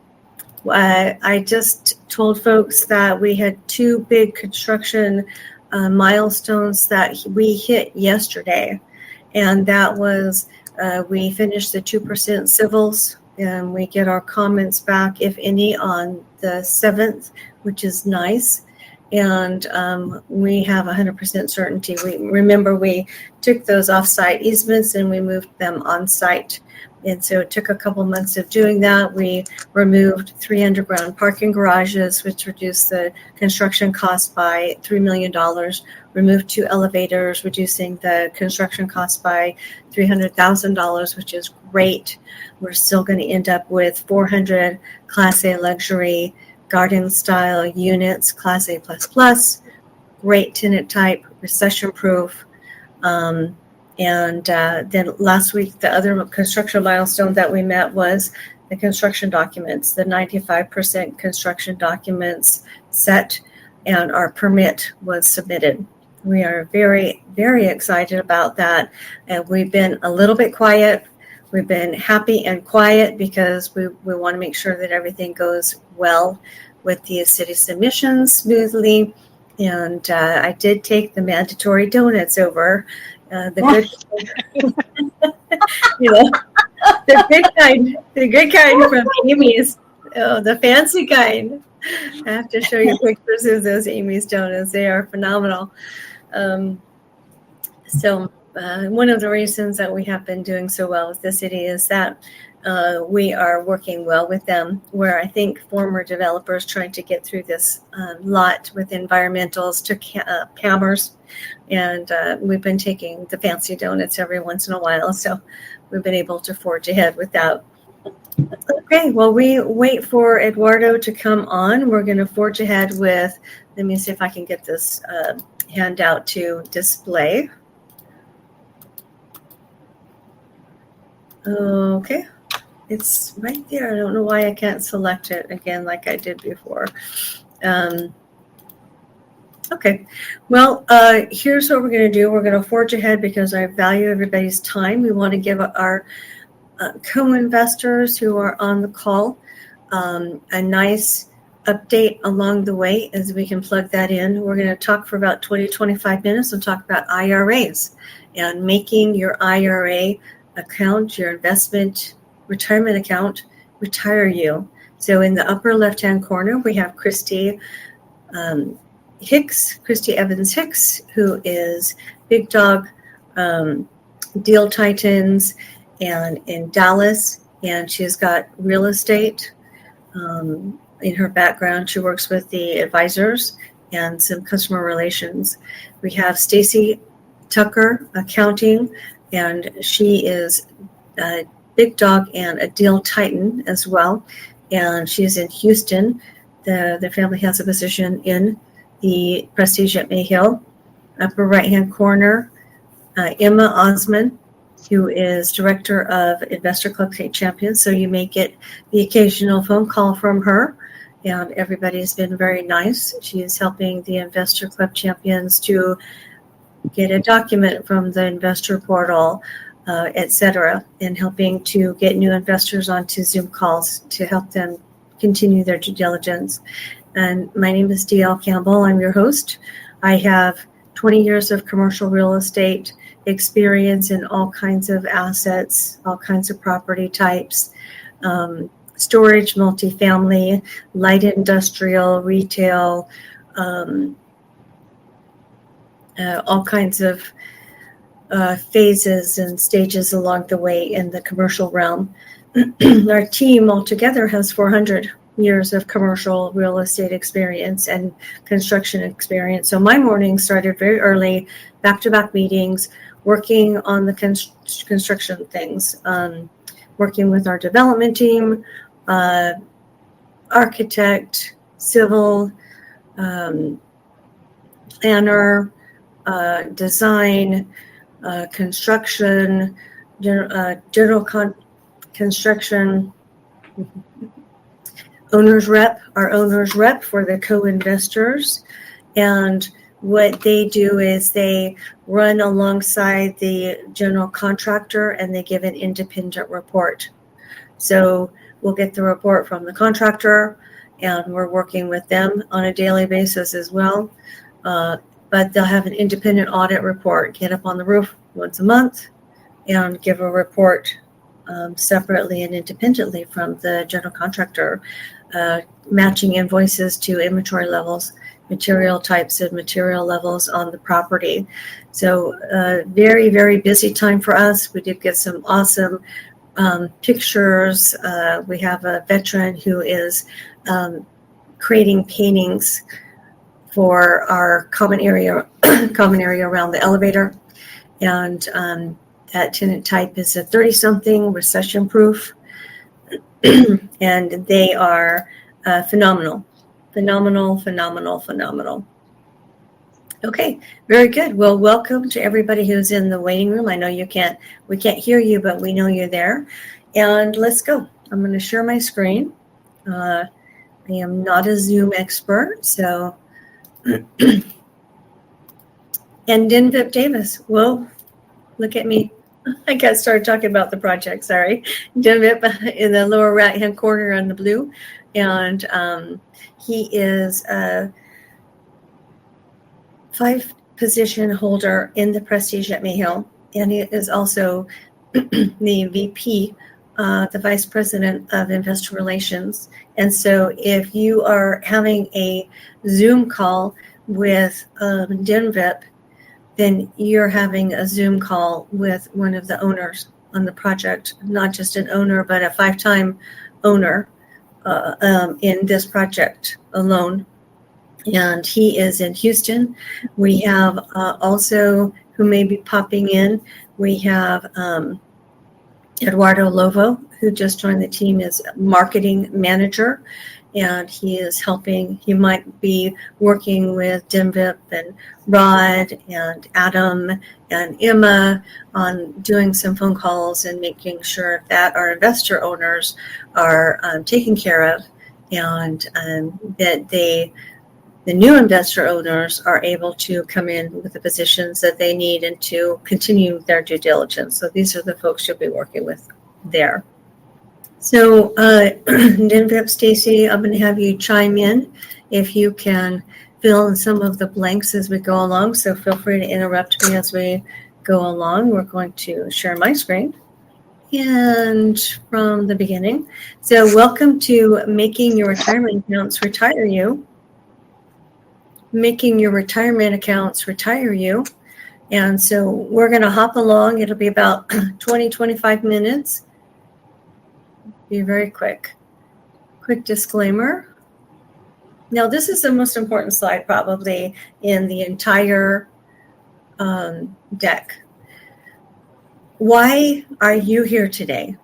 just told folks that we had 2 big construction milestones that we hit yesterday. And that was we finished the 2% civils, and we get our comments back, if any, on the 7th, which is nice. And we have 100% certainty. We took those off-site easements and we moved them on-site. And so it took a couple months of doing that. We removed 3 underground parking garages, which reduced the construction cost by $3 million. Removed 2 elevators, reducing the construction cost by $300,000, which is great. We're still going to end up with 400 Class A luxury garden style units, Class A++, great tenant type, recession proof. And then last week, the other construction milestone that we met was the construction documents, the 95% construction documents set, and our permit was submitted. We are very, very excited about that. And we've been a little bit quiet. We've been happy and quiet because we want to make sure that everything goes well with the city submissions smoothly. And I did take the mandatory donuts over The good, the good kind from Amy's. Oh, the fancy kind. I have to show you pictures of those Amy's donuts. They are phenomenal. One of the reasons that we have been doing so well with the city is that we are working well with them, where I think former developers trying to get through this lot with environmentals took hammers, and we've been taking the fancy donuts every once in a while, so we've been able to forge ahead with that. Okay, while we wait for Eduardo to come on, we're going to forge ahead with, let me see if I can get this handout to display. Okay, it's right there. I don't know why I can't select it again like I did before. Okay, well, here's what we're going to do. We're going to forge ahead because I value everybody's time. We want to give our co-investors who are on the call a nice update along the way as we can plug that in. We're going to talk for about 20-25 minutes and talk about IRAs and making your IRA account, your investment retirement account, retire you. So in the upper left-hand corner, we have Christy Evans Hicks, who is Big Dog Deal Titans and in Dallas, and she's got real estate in her background. She works with the advisors and some customer relations. We have Stacy Tucker, accounting, and she is a Big Dog and a Deal Titan as well, and she's in Houston. The family has a position in the Prestige at Mayhill. Upper right-hand corner, Emma Osman, who is director of Investor Club State Champions. So you may get the occasional phone call from her, and everybody's been very nice. She is helping the Investor Club Champions to get a document from the investor portal, etc., and helping to get new investors onto Zoom calls to help them continue their due diligence. And my name is D.L. Campbell. I'm your host. I have 20 years of commercial real estate experience in all kinds of assets, all kinds of property types, storage, multifamily, light industrial, retail, all kinds of phases and stages along the way in the commercial realm. Our team altogether has 400 years of commercial real estate experience and construction experience. So my morning started very early, back-to-back meetings, working on the construction things, working with our development team, architect, civil, planner, design, construction, general construction, owner's rep, our owner's rep for the co-investors. And what they do is they run alongside the general contractor and they give an independent report. So we'll get the report from the contractor and we're working with them on a daily basis as well. But they'll have an independent audit report, get up on the roof once a month and give a report separately and independently from the general contractor, matching invoices to inventory levels, material types and material levels on the property. So very, very busy time for us. We did get some awesome pictures. We have a veteran who is creating paintings for our common area around the elevator. And that tenant type is a 30-something, recession-proof. And they are phenomenal. Okay, very good. Well, welcome to everybody who's in the waiting room. I know we can't hear you, but we know you're there. And let's go. I'm going to share my screen. I am not a Zoom expert, so. And Denvip Davis. Whoa, look at me. I got started talking about the project, sorry. Denvip in the lower right-hand corner on the blue. And he is position holder in the Prestige at Mayhill, and he is also the VP, the Vice President of Investor Relations. And so if you are having a Zoom call with DenVip, then you're having a Zoom call with one of the owners on the project, not just an owner, but a 5-time owner in this project alone. And he is in Houston. We have also, who may be popping in, we have Eduardo Lovo, who just joined the team as marketing manager. And he is helping, he might be working with DenVip and Rod and Adam and Emma on doing some phone calls and making sure that our investor owners are taken care of, and that the new investor owners are able to come in with the positions that they need and to continue their due diligence. So these are the folks you'll be working with there. So, DenVip, Stacy, I'm going to have you chime in if you can fill in some of the blanks as we go along. So feel free to interrupt me as we go along. We're going to share my screen and from the beginning. So welcome to Making Your Retirement Accounts Retire You. Making Your Retirement Accounts Retire You. And so we're going to hop along. It'll be about 20, 25 minutes. Be very quick. Quick disclaimer. Now, this is the most important slide probably in the entire deck. Why are you here today?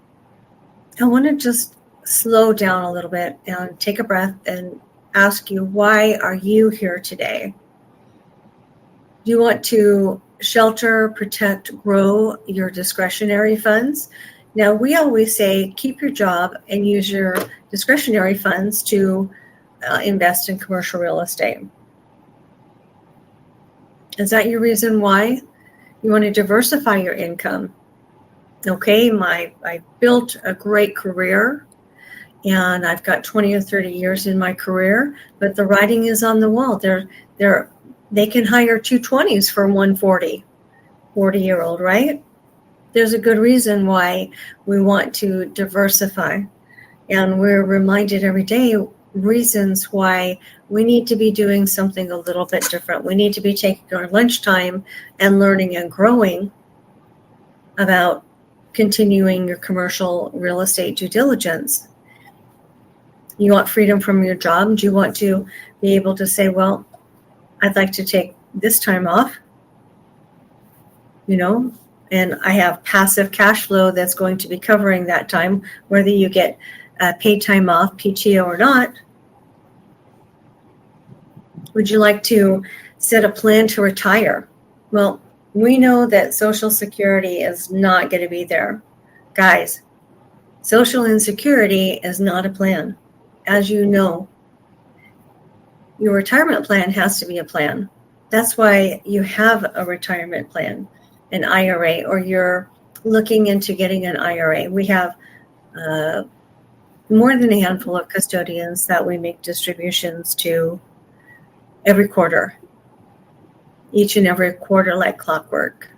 I want to just slow down a little bit and take a breath and ask you, why are you here today? Do you want to shelter, protect, grow your discretionary funds? Now, we always say keep your job and use your discretionary funds to invest in commercial real estate. Is that your reason why? You want to diversify your income. Okay, I built a great career, and I've got 20 or 30 years in my career, but the writing is on the wall. They can hire 220s for 40-year-old, right? There's a good reason why we want to diversify. And we're reminded every day reasons why we need to be doing something a little bit different. We need to be taking our lunchtime and learning and growing about continuing your commercial real estate due diligence. You want freedom from your job? Do you want to be able to say, well, I'd like to take this time off, and I have passive cash flow that's going to be covering that time, whether you get paid time off, PTO or not? Would you like to set a plan to retire? Well, we know that Social Security is not going to be there. Guys, Social Insecurity is not a plan. As you know, your retirement plan has to be a plan. That's why you have a retirement plan, an IRA, or you're looking into getting an IRA. We have more than a handful of custodians that we make distributions to every quarter, each and every quarter like clockwork.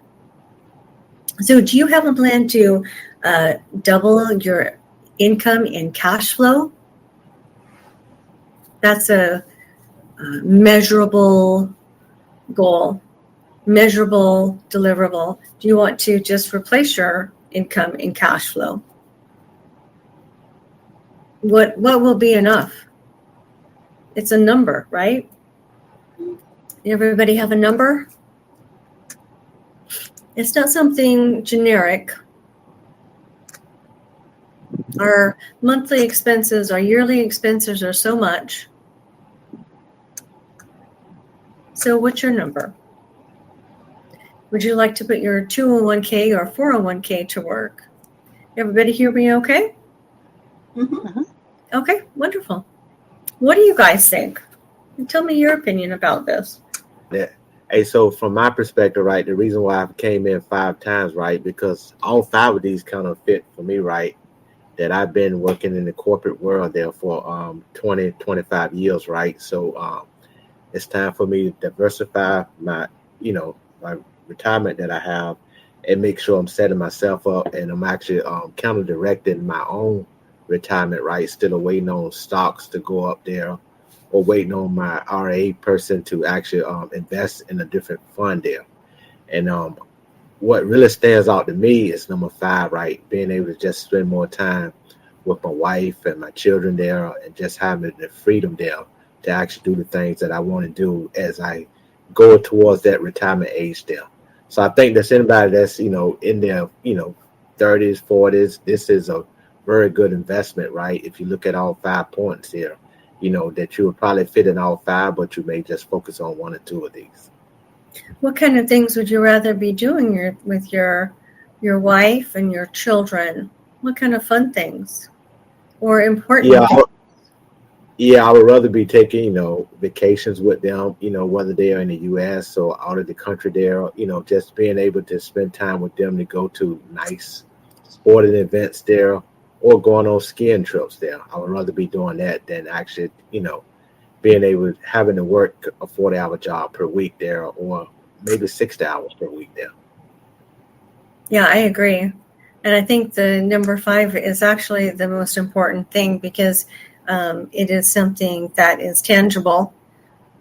So do you have a plan to double your income in cash flow? That's a measurable goal, measurable deliverable. Do you want to just replace your income in cash flow? What will be enough? It's a number, right? Everybody have a number? It's not something generic. Our monthly expenses, our yearly expenses are so much. So what's your number? Would you like to put your 201k or 401k to work? Everybody hear me okay? Mm-hmm. Okay, wonderful. What do you guys think? Tell me your opinion about this. Yeah. Hey, so from my perspective, right, the reason why I came in 5 times, right, because all 5 of these kind of fit for me, right, that I've been working in the corporate world there for 20, 25 years, right? So it's time for me to diversify my my retirement that I have, and make sure I'm setting myself up, and I'm actually counter directing my own retirement, right? Instead of waiting on stocks to go up there, or waiting on my RA person to actually invest in a different fund there. And what really stands out to me is number 5, right? Being able to just spend more time with my wife and my children there, and just having the freedom there to actually do the things that I want to do as I go towards that retirement age there. So I think that's anybody that's, in their, 30s, 40s, this is a very good investment, right? If you look at all 5 points here, that you would probably fit in all 5, but you may just focus on 1 or 2 of these. What kind of things would you rather be doing with your wife and your children? What kind of fun things or important things? Yeah, I would rather be taking, vacations with them, whether they are in the U.S. or out of the country there, just being able to spend time with them to go to nice sporting events there, or going on skiing trips there. I would rather be doing that than actually, being able having to work a 40-hour job per week there, or maybe 60 hours per week there. Yeah, I agree. And I think the number 5 is actually the most important thing, because it is something that is tangible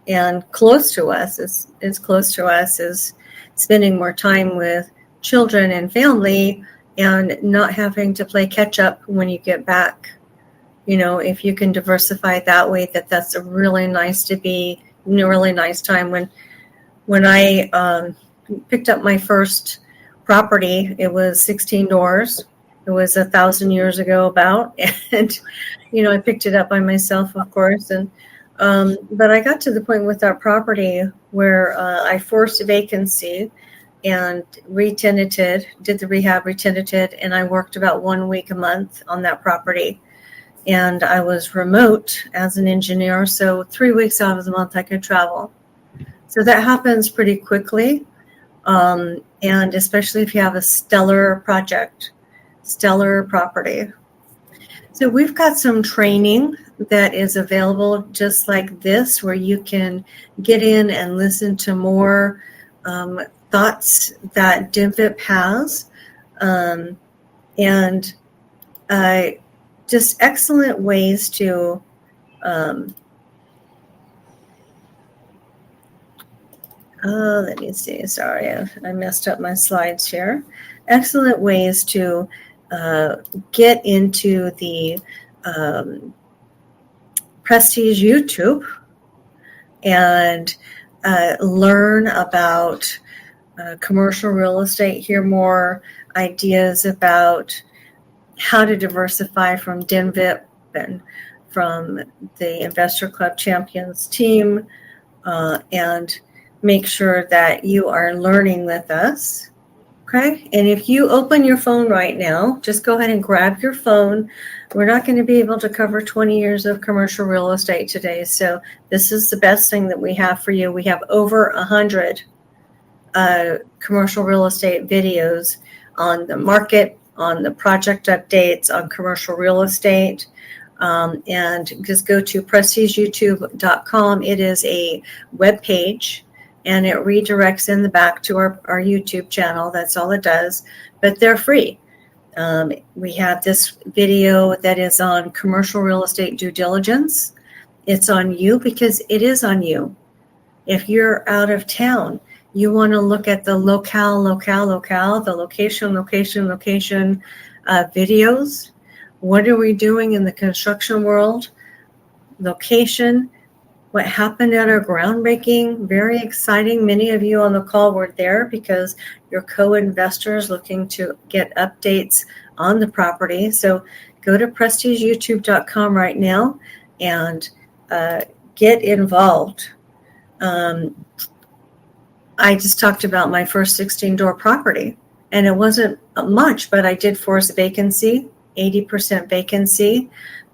and close to us. Is close to us is spending more time with children and family, and not having to play catch up when you get back. If you can diversify that way, that's a really nice time. When I picked up my first property, it was 16 doors. It was 1,000 years ago about, and I picked it up by myself, of course. And but I got to the point with that property where I forced a vacancy and re-tenanted, did the rehab, re-tenanted, and I worked about 1 week a month on that property. And I was remote as an engineer, so 3 weeks out of the month I could travel. So that happens pretty quickly, and especially if you have a stellar project, stellar property. So we've got some training that is available just like this, where you can get in and listen to more thoughts that DIMVIP has, and just excellent ways to let me see. Sorry, I messed up my slides here. Excellent ways to get into the Prestige YouTube and learn about commercial real estate, hear more ideas about how to diversify from DIMVIP and from the Investor Club Champions team, and make sure that you are learning with us. Okay. And if you open your phone right now, just go ahead and grab your phone. We're not going to be able to cover 20 years of commercial real estate today. So this is the best thing that we have for you. We have over 100 commercial real estate videos on the market, on the project updates, on commercial real estate. And just go to prestigeyoutube.com. It is a web page, and it redirects in the back to our YouTube channel. That's all it does, but they're free. We have this video that is on commercial real estate due diligence. It's on you because it is on you. If you're out of town, you want to look at the locale, the location videos. What are we doing in the construction world? Location. What happened at our groundbreaking? Very exciting. Many of you on the call were there because you're co-investors looking to get updates on the property. So go to prestigeyoutube.com right now and get involved. I just talked about my first 16-door property, and it wasn't much, but I did force a vacancy, 80% vacancy.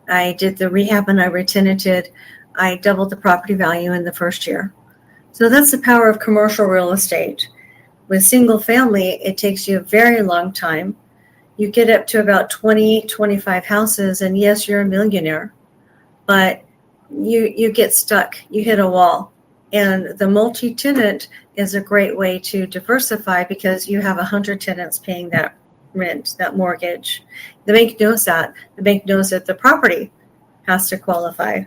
I did the rehab and I re-tenanted. I doubled the property value in the first year. So that's the power of commercial real estate. With single family, it takes you a very long time. You get up to about 20, 25 houses, and yes, you're a millionaire, but you get stuck. You hit a wall, And the multi-tenant is a great way to diversify because you have 100 tenants paying that rent, that mortgage. The bank knows that. The bank knows that the property has to qualify.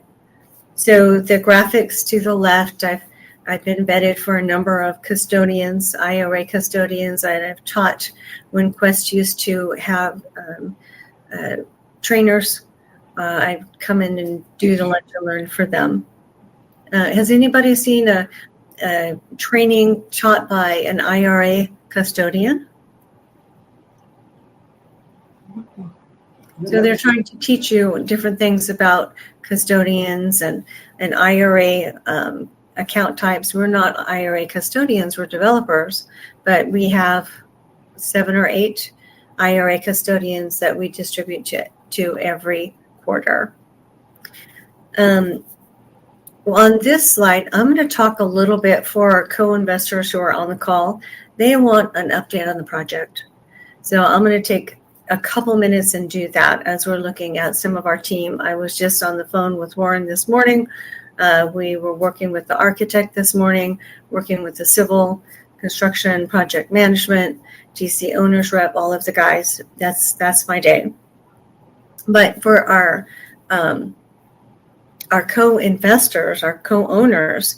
So the graphics to the left, I've been vetted for a number of custodians, IRA custodians, and I've taught when Quest used to have trainers. I've come in and do the lunch and learn for them. Has anybody seen a training taught by an IRA custodian? So they're trying to teach you different things about custodians and IRA account types. We're not IRA custodians, we're developers, but we have 7 or 8 IRA custodians that we distribute to every quarter. On this slide, I'm going to talk a little bit for our co-investors who are on the call. They want an update on the project. So I'm going to take a couple minutes and do that as we're looking at some of our team. I was just on the phone with Warren this morning. We were working with the architect this morning, working with the civil construction project management, GC owners rep, all of the guys. That's my day. But for our co-investors, our co-owners,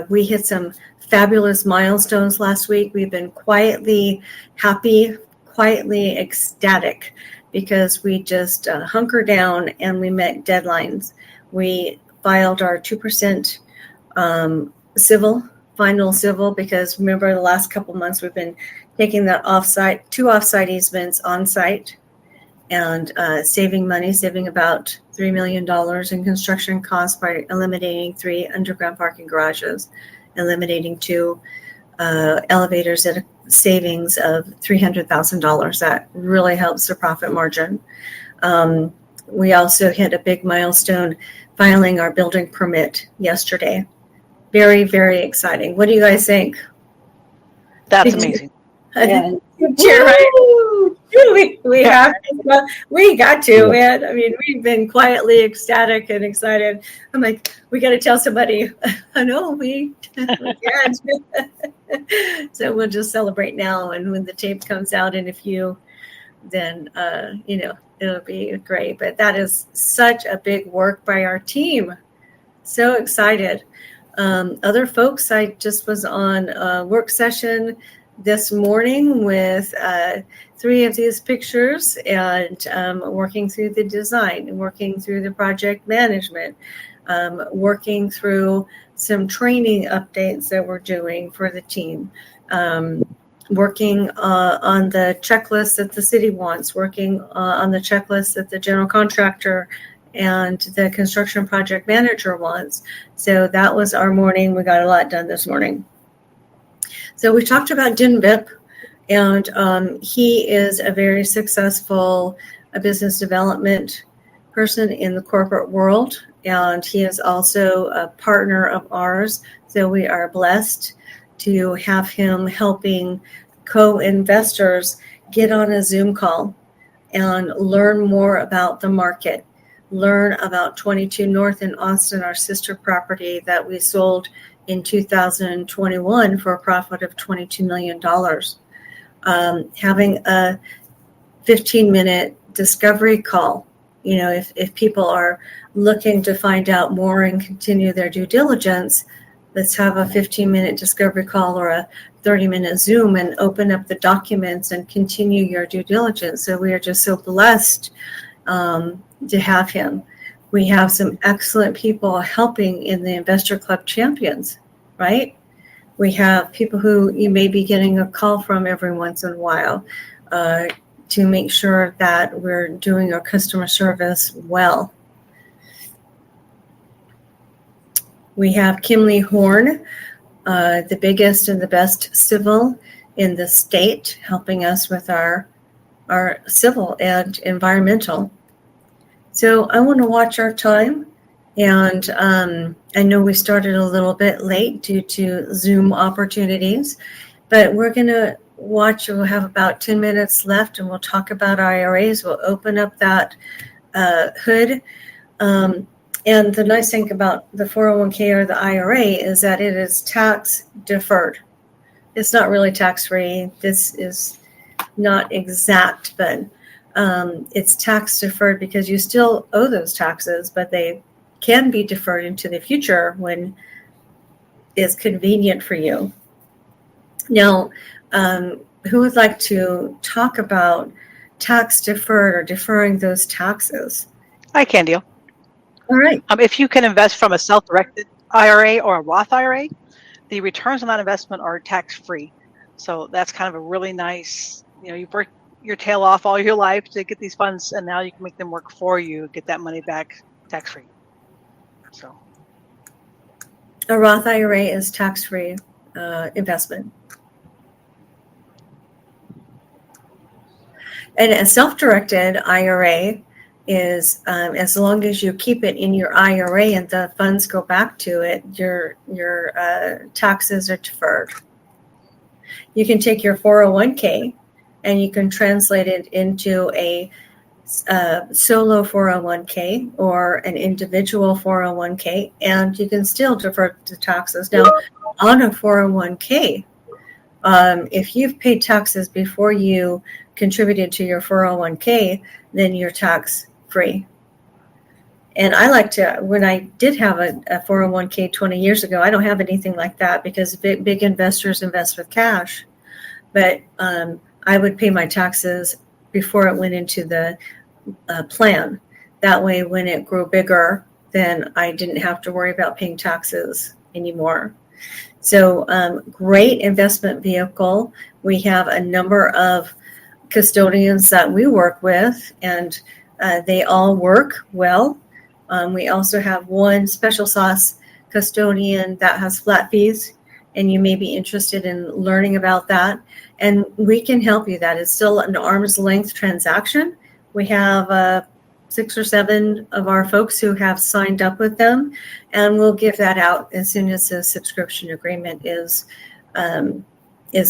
we hit some fabulous milestones last week. We've been quietly happy, quietly ecstatic, because we just hunkered down and we met deadlines. We filed our 2% final civil, because remember the last couple months we've been taking that two offsite easements on site and saving money, saving about $3 million in construction costs by eliminating 3 underground parking garages, eliminating 2 elevators at a savings of $300,000. That really helps the profit margin. We also hit a big milestone filing our building permit yesterday. Very, very exciting. What do you guys think? That's amazing. Yeah. Right? We have to, we got to, man. I mean, we've been quietly ecstatic and excited. I'm like, we got to tell somebody. I know we can't. So we'll just celebrate now, and when the tape comes out in a few, then it'll be great. But that is such a big work by our team. So excited. Other folks, I just was on a work session this morning with 3 of these pictures, and working through the design, working through the project management, working through some training updates that we're doing for the team, working on the checklist that the city wants, working on the checklist that the general contractor and the construction project manager wants. So that was our morning. We got a lot done this morning. So we talked about Din Vip, and he is a very successful business development person in the corporate world, and he is also a partner of ours. So we are blessed to have him helping co-investors get on a Zoom call and learn more about the market, learn about 22 North in Austin, our sister property that we sold in 2021 for a profit of $22 million. Having a 15-minute discovery call. If people are looking to find out more and continue their due diligence, let's have a 15-minute discovery call or a 30-minute Zoom and open up the documents and continue your due diligence. So we are just so blessed to have him. We have some excellent people helping in the Investor Club Champions, right? We have people who you may be getting a call from every once in a while to make sure that we're doing our customer service well. We have Kimley Horn, the biggest and the best civil in the state, helping us with our civil and environmental. So I want to watch our time, and I know we started a little bit late due to Zoom opportunities, but we're going to watch. We'll have about 10 minutes left, and we'll talk about IRAs. We'll open up that HUD. And the nice thing about the 401k or the IRA is that it is tax deferred. It's not really tax free. This is not exact, but it's tax deferred because you still owe those taxes, but they can be deferred into the future when it's convenient for you. Now, who would like to talk about tax deferred or deferring those taxes? I can deal. All right. If you can invest from a self-directed IRA or a Roth IRA, the returns on that investment are tax-free. So that's kind of a really nice, you've worked your tail off all your life to get these funds, and now you can make them work for you, get that money back tax-free. So a Roth IRA is tax-free investment. And a self-directed IRA is as long as you keep it in your IRA and the funds go back to it, your taxes are deferred. You can take your 401k and you can translate it into a solo 401k or an individual 401k, and you can still defer the taxes. Now, on a 401k, if you've paid taxes before you contributed to your 401k, then you're tax free. And I like to, when I did have a 401k 20 years ago, I don't have anything like that because big investors invest with cash. But I would pay my taxes before it went into the plan. That way, when it grew bigger, then I didn't have to worry about paying taxes anymore. So great investment vehicle. We have a number of custodians that we work with, and they all work well. We also have one special sauce custodian that has flat fees, and you may be interested in learning about that. And we can help you. That is still an arm's length transaction. We have 6 or 7 of our folks who have signed up with them, and we'll give that out as soon as the subscription agreement is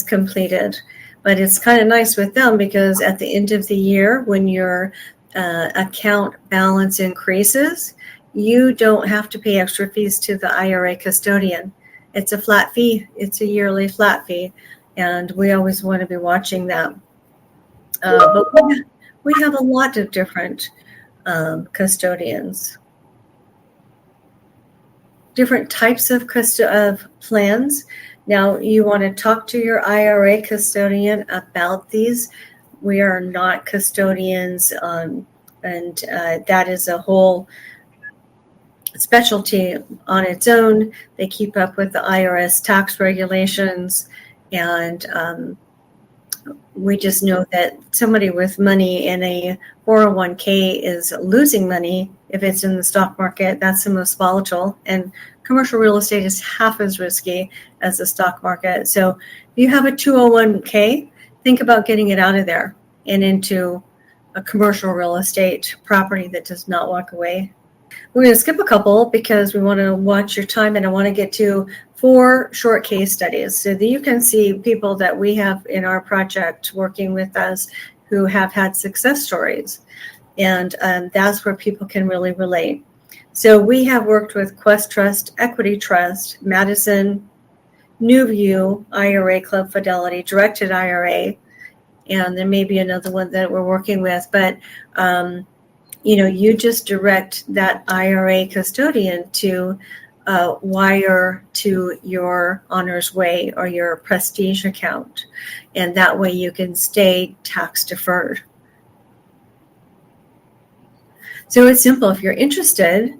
completed. But it's kind of nice with them because at the end of the year, when your account balance increases, you don't have to pay extra fees to the IRA custodian. It's a flat fee. It's a yearly flat fee, and we always want to be watching that. But we have a lot of different custodians, different types of plans. Now, you want to talk to your IRA custodian about these. We are not custodians, and that is a whole specialty on its own. They keep up with the IRS tax regulations, and we just know that somebody with money in a 401k is losing money if it's in the stock market. That's the most volatile, and commercial real estate is half as risky as the stock market. So if you have a 201k, think about getting it out of there and into a commercial real estate property that does not walk away. We're going to skip a couple because we want to watch your time, and I want to get to 4 short case studies so that you can see people that we have in our project working with us who have had success stories. And that's where people can really relate. So we have worked with Quest Trust, Equity Trust, Madison, New View, IRA, Club Fidelity, Directed IRA, and there may be another one that we're working with. But, you just direct that IRA custodian to wire to your Honors Way or your Prestige account. And that way you can stay tax deferred. So it's simple. If you're interested,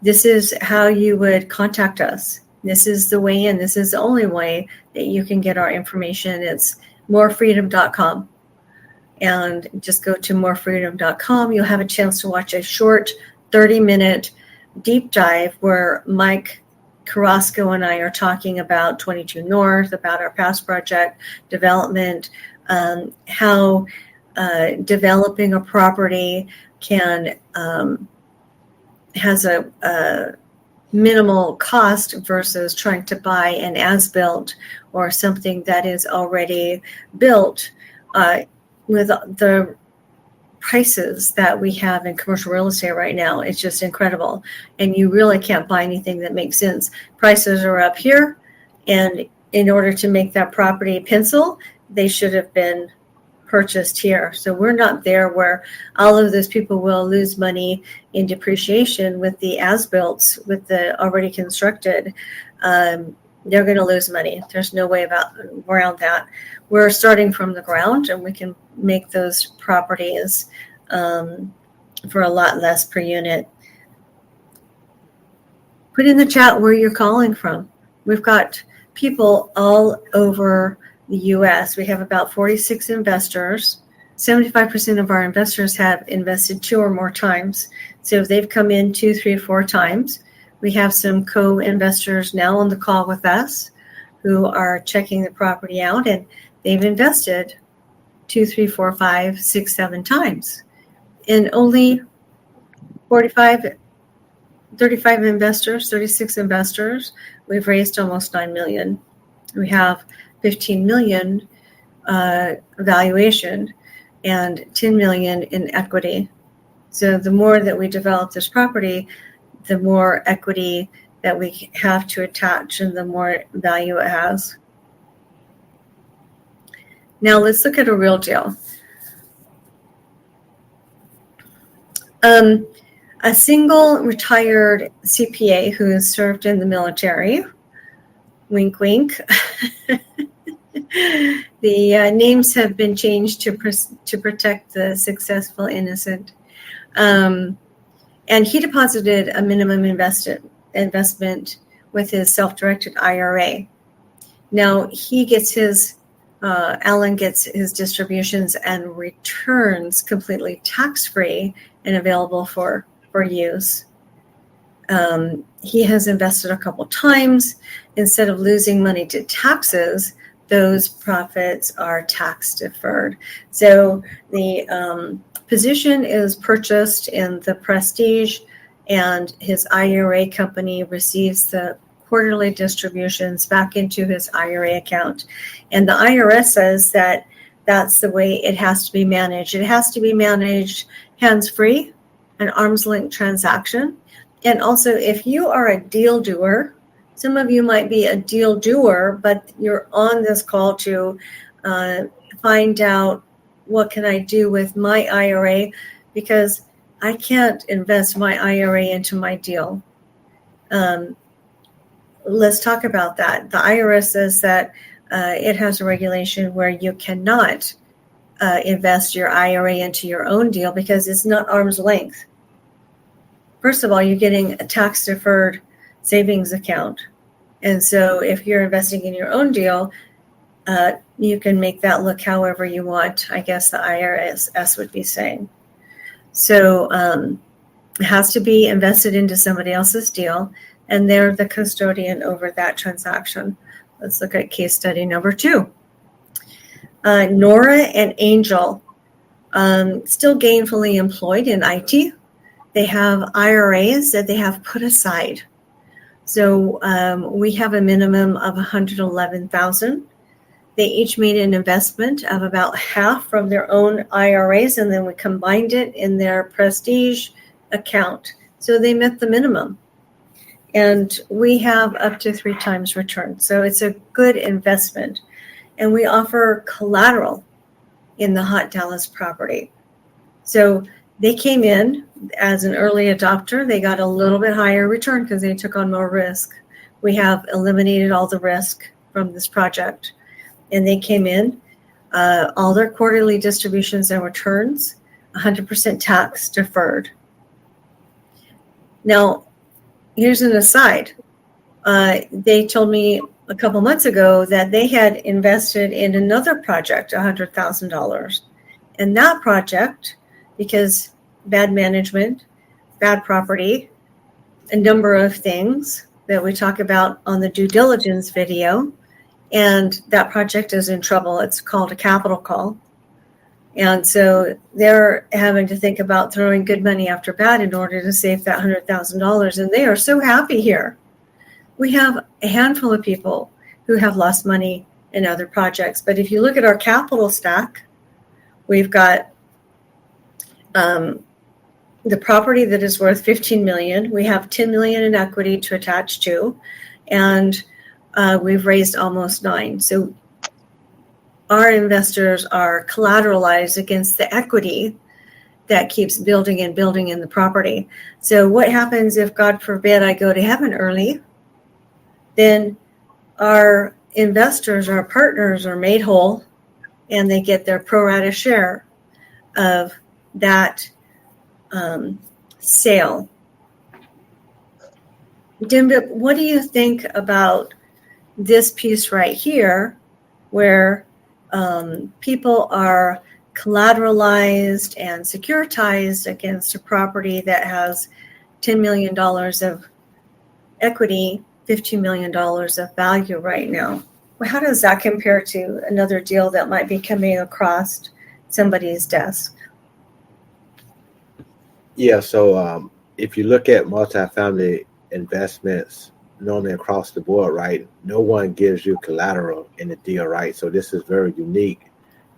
this is how you would contact us. This is the way in. This is the only way that you can get our information. It's morefreedom.com. And just go to morefreedom.com. You'll have a chance to watch a short 30-minute deep dive where Mike Carrasco and I are talking about 22 North, about our past project development, how developing a property has a minimal cost versus trying to buy an as-built or something that is already built with the prices that we have in commercial real estate right now. It's just incredible. And you really can't buy anything that makes sense. Prices are up here. And in order to make that property pencil, they should have been purchased here. So we're not there where all of those people will lose money in depreciation with the as-built, with the already constructed. They're going to lose money. There's no way around that. We're starting from the ground, and we can make those properties for a lot less per unit. Put in the chat where you're calling from. We've got people all over the U.S. We have about 46 investors. 75% of our investors have invested 2 or more times. So if they've come in 2, 3, 4 times, we have some co-investors now on the call with us who are checking the property out, and they've invested 2, 3, 4, 5, 6, 7 times. And only 35 investors, 36 investors, we've raised almost $9 million. We have $15 million valuation and $10 million in equity. So the more that we develop this property, the more equity that we have to attach and the more value it has. Now let's look at a real deal. A single retired CPA who has served in the military, wink, wink. The names have been changed to protect the successful innocent. And he deposited a minimum investment with his self-directed IRA. Now he gets Alan gets his distributions and returns completely tax-free and available for use. He has invested a couple times. Instead of losing money to taxes, those profits are tax deferred. So the position is purchased in the Prestige, and his IRA company receives the quarterly distributions back into his IRA account. And the IRS says that that's the way it has to be managed. It has to be managed hands-free, an arm's length transaction. And also, if you are a deal doer, some of you might be a deal doer, but you're on this call to find out what can I do with my IRA, because I can't invest my IRA into my deal. Let's talk about that. The IRS says that it has a regulation where you cannot invest your IRA into your own deal because it's not arm's length. First of all, you're getting a tax-deferred savings account. And so if you're investing in your own deal, you can make that look however you want, I guess the IRS would be saying. So it has to be invested into somebody else's deal, and they're the custodian over that transaction. Let's look at case study number 2. Nora and Angel, still gainfully employed in IT. They have IRAs that they have put aside. So we have a minimum of $111,000. They each made an investment of about half from their own IRAs, and then we combined it in their Prestige account. So they met the minimum. And we have up to 3 times return. So it's a good investment. And we offer collateral in the hot Dallas property. So they came in as an early adopter. They got a little bit higher return because they took on more risk. We have eliminated all the risk from this project. And they came in, all their quarterly distributions and returns, 100% tax deferred. Now, here's an aside. They told me a couple months ago that they had invested in another project, $100,000. And that project, because bad management, bad property, a number of things that we talk about on the due diligence video, and that project is in trouble. It's called a capital call. And so they're having to think about throwing good money after bad in order to save that $100,000. And they are so happy here. We have a handful of people who have lost money in other projects. But if you look at our capital stack, we've got the property that is worth 15 million. We have 10 million in equity to attach to, and we've raised almost 9. So our investors are collateralized against the equity that keeps building and building in the property. So what happens if, God forbid, I go to heaven early? Then our investors, our partners, are made whole, and they get their pro rata share of that sale. Dimbip, what do you think about this piece right here, where people are collateralized and securitized against a property that has $10 million of equity, $15 million of value right now? Well, how does that compare to another deal that might be coming across somebody's desk? Yeah, so if you look at multifamily investments normally across the board, right, no one gives you collateral in the deal, right? So this is very unique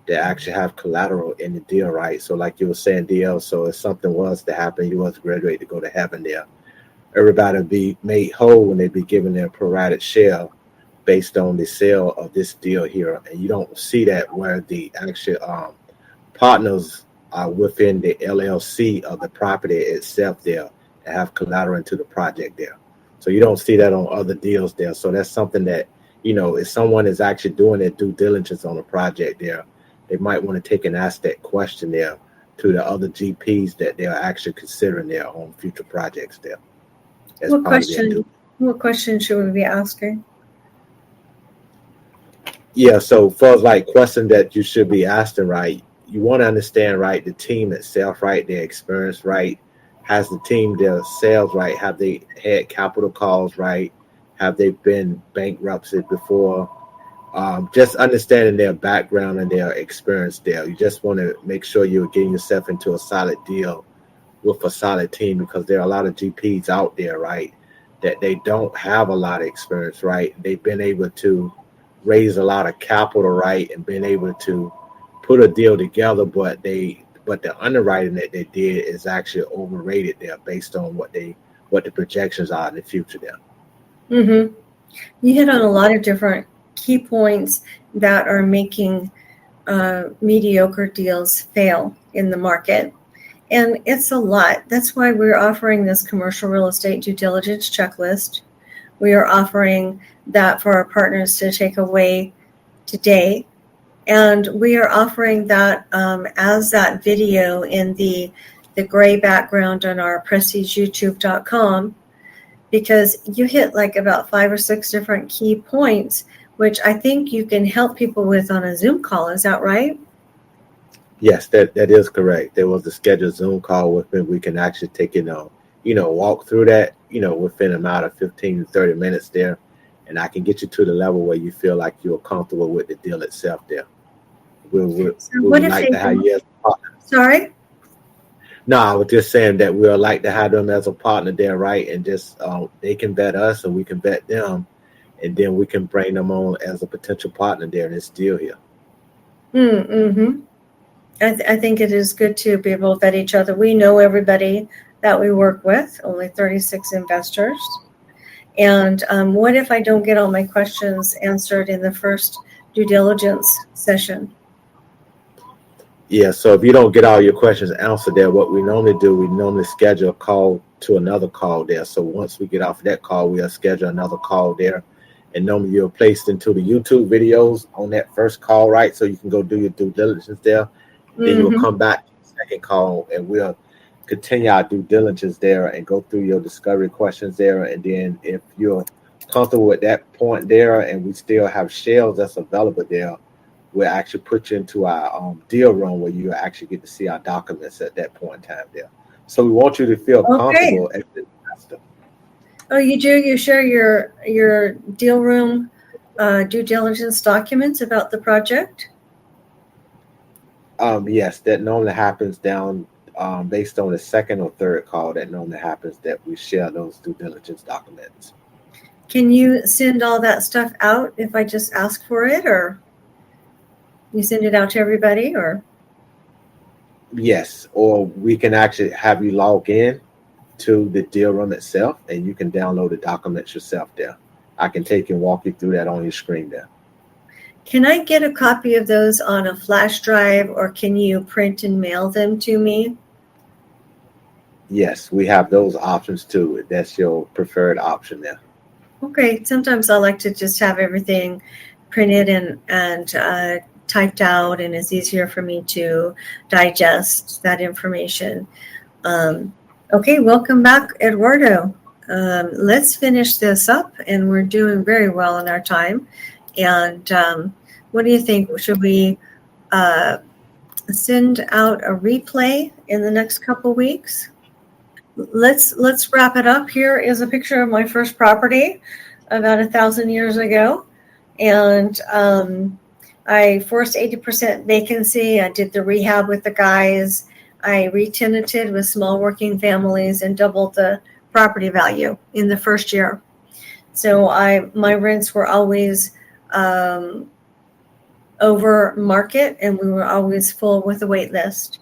to actually have collateral in the deal, right? So like you were saying, DL, so if something was to happen, you was graduate to go to heaven there, everybody would be made whole when they be given their prorated share based on the sale of this deal here. And you don't see that where the actual partners are within the LLC of the property itself there and have collateral into the project there. So you don't see that on other deals there. So that's something that, you know, if someone is actually doing their due diligence on a project there, they might want to take and ask that question there to the other GPs that they're actually considering there on future projects there. What question should we be asking? Yeah, so for like question that you should be asking, right, you want to understand, right, the team itself, right, their experience, right, has the team themselves, right, have they had capital calls, right, have they been bankruptcy before? Just understanding their background and their experience there. You just want to make sure you're getting yourself into a solid deal with a solid team, because there are a lot of GPs out there, right, that they don't have a lot of experience, right? They've been able to raise a lot of capital, right, and been able to put a deal together, but the underwriting that they did is actually overrated there based on what the projections are in the future there. Mm-hmm. You hit on a lot of different key points that are making mediocre deals fail in the market. And it's a lot. That's why we're offering this commercial real estate due diligence checklist. We are offering that for our partners to take away today. And we are offering that as that video in the gray background on our prestigeyoutube.com, because you hit like about 5 or 6 different key points, which I think you can help people with on a Zoom call. Is that right? Yes, that is correct. There was a scheduled Zoom call with me. We can actually take walk through that, within a matter of 15 to 30 minutes there. And I can get you to the level where you feel like you're comfortable with the deal itself there. We would like to have you as a partner. Sorry? No, I was just saying that we would like to have them as a partner there, right? And just they can vet us and we can vet them. And then we can bring them on as a potential partner there in this deal here. Mm-hmm. I think it is good to be able to vet each other. We know everybody that we work with, only 36 investors. And what if I don't get all my questions answered in the first due diligence session? Yeah, so if you don't get all your questions answered there, what we normally do, we normally schedule a call to another call there. So once we get off that call, we'll schedule another call there. And normally you're placed into the YouTube videos on that first call, right? So you can go do your due diligence there. Then you'll come back to the second call and we'll continue our due diligence there and go through your discovery questions there. And then if you're comfortable with that point there and we still have shells that's available there, we'll actually put you into our deal room where you actually get to see our documents at that point in time there. So we want you to feel comfortable as the investor. Oh, you do? You share your deal room due diligence documents about the project? Yes, that normally happens down based on the second or third call. That normally happens that we share those due diligence documents. Can you send all that stuff out if I just ask for it, or you send it out to everybody, or? Yes, or we can actually have you log in to the deal room itself, and you can download the documents yourself there. I can take and walk you through that on your screen there. Can I get a copy of those on a flash drive, or can you print and mail them to me? Yes, we have those options too. That's your preferred option there. Okay, sometimes I like to just have everything printed and typed out, and it's easier for me to digest that information. Okay, welcome back, Eduardo. Let's finish this up, and we're doing very well in our time. And what do you think? Should we send out a replay in the next couple weeks? Let's wrap it up. Here is a picture of my first property about 1,000 years ago, and I forced 80% vacancy. I did the rehab with the guys. I re-tenanted with small working families and doubled the property value in the first year. So my rents were always over market, and we were always full with a wait list.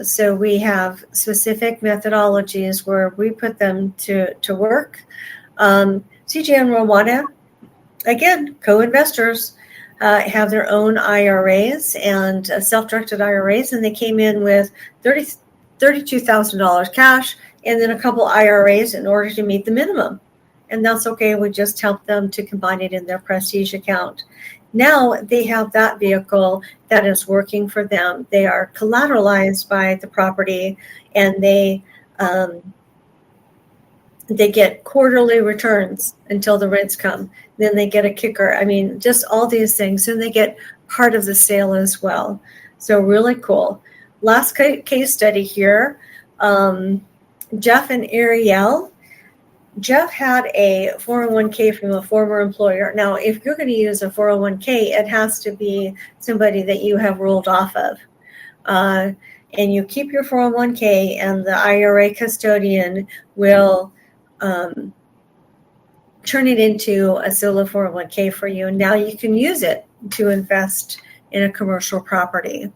So we have specific methodologies where we put them to work. CJ and Rwanda, again, co-investors, have their own IRAs and self-directed IRAs, and they came in with $32,000 cash and then a couple IRAs in order to meet the minimum. And that's okay. We just help them to combine it in their Prestige account. Now they have that vehicle that is working for them. They are collateralized by the property, and they get quarterly returns until the rents come. Then they get a kicker. I mean, just all these things. And they get part of the sale as well. So really cool. Last case study here, Jeff and Ariel. Jeff had a 401k from a former employer. Now, if you're going to use a 401k, it has to be somebody that you have rolled off of. And you keep your 401k, and the IRA custodian will turn it into a solo 401k for you. And now you can use it to invest in a commercial property.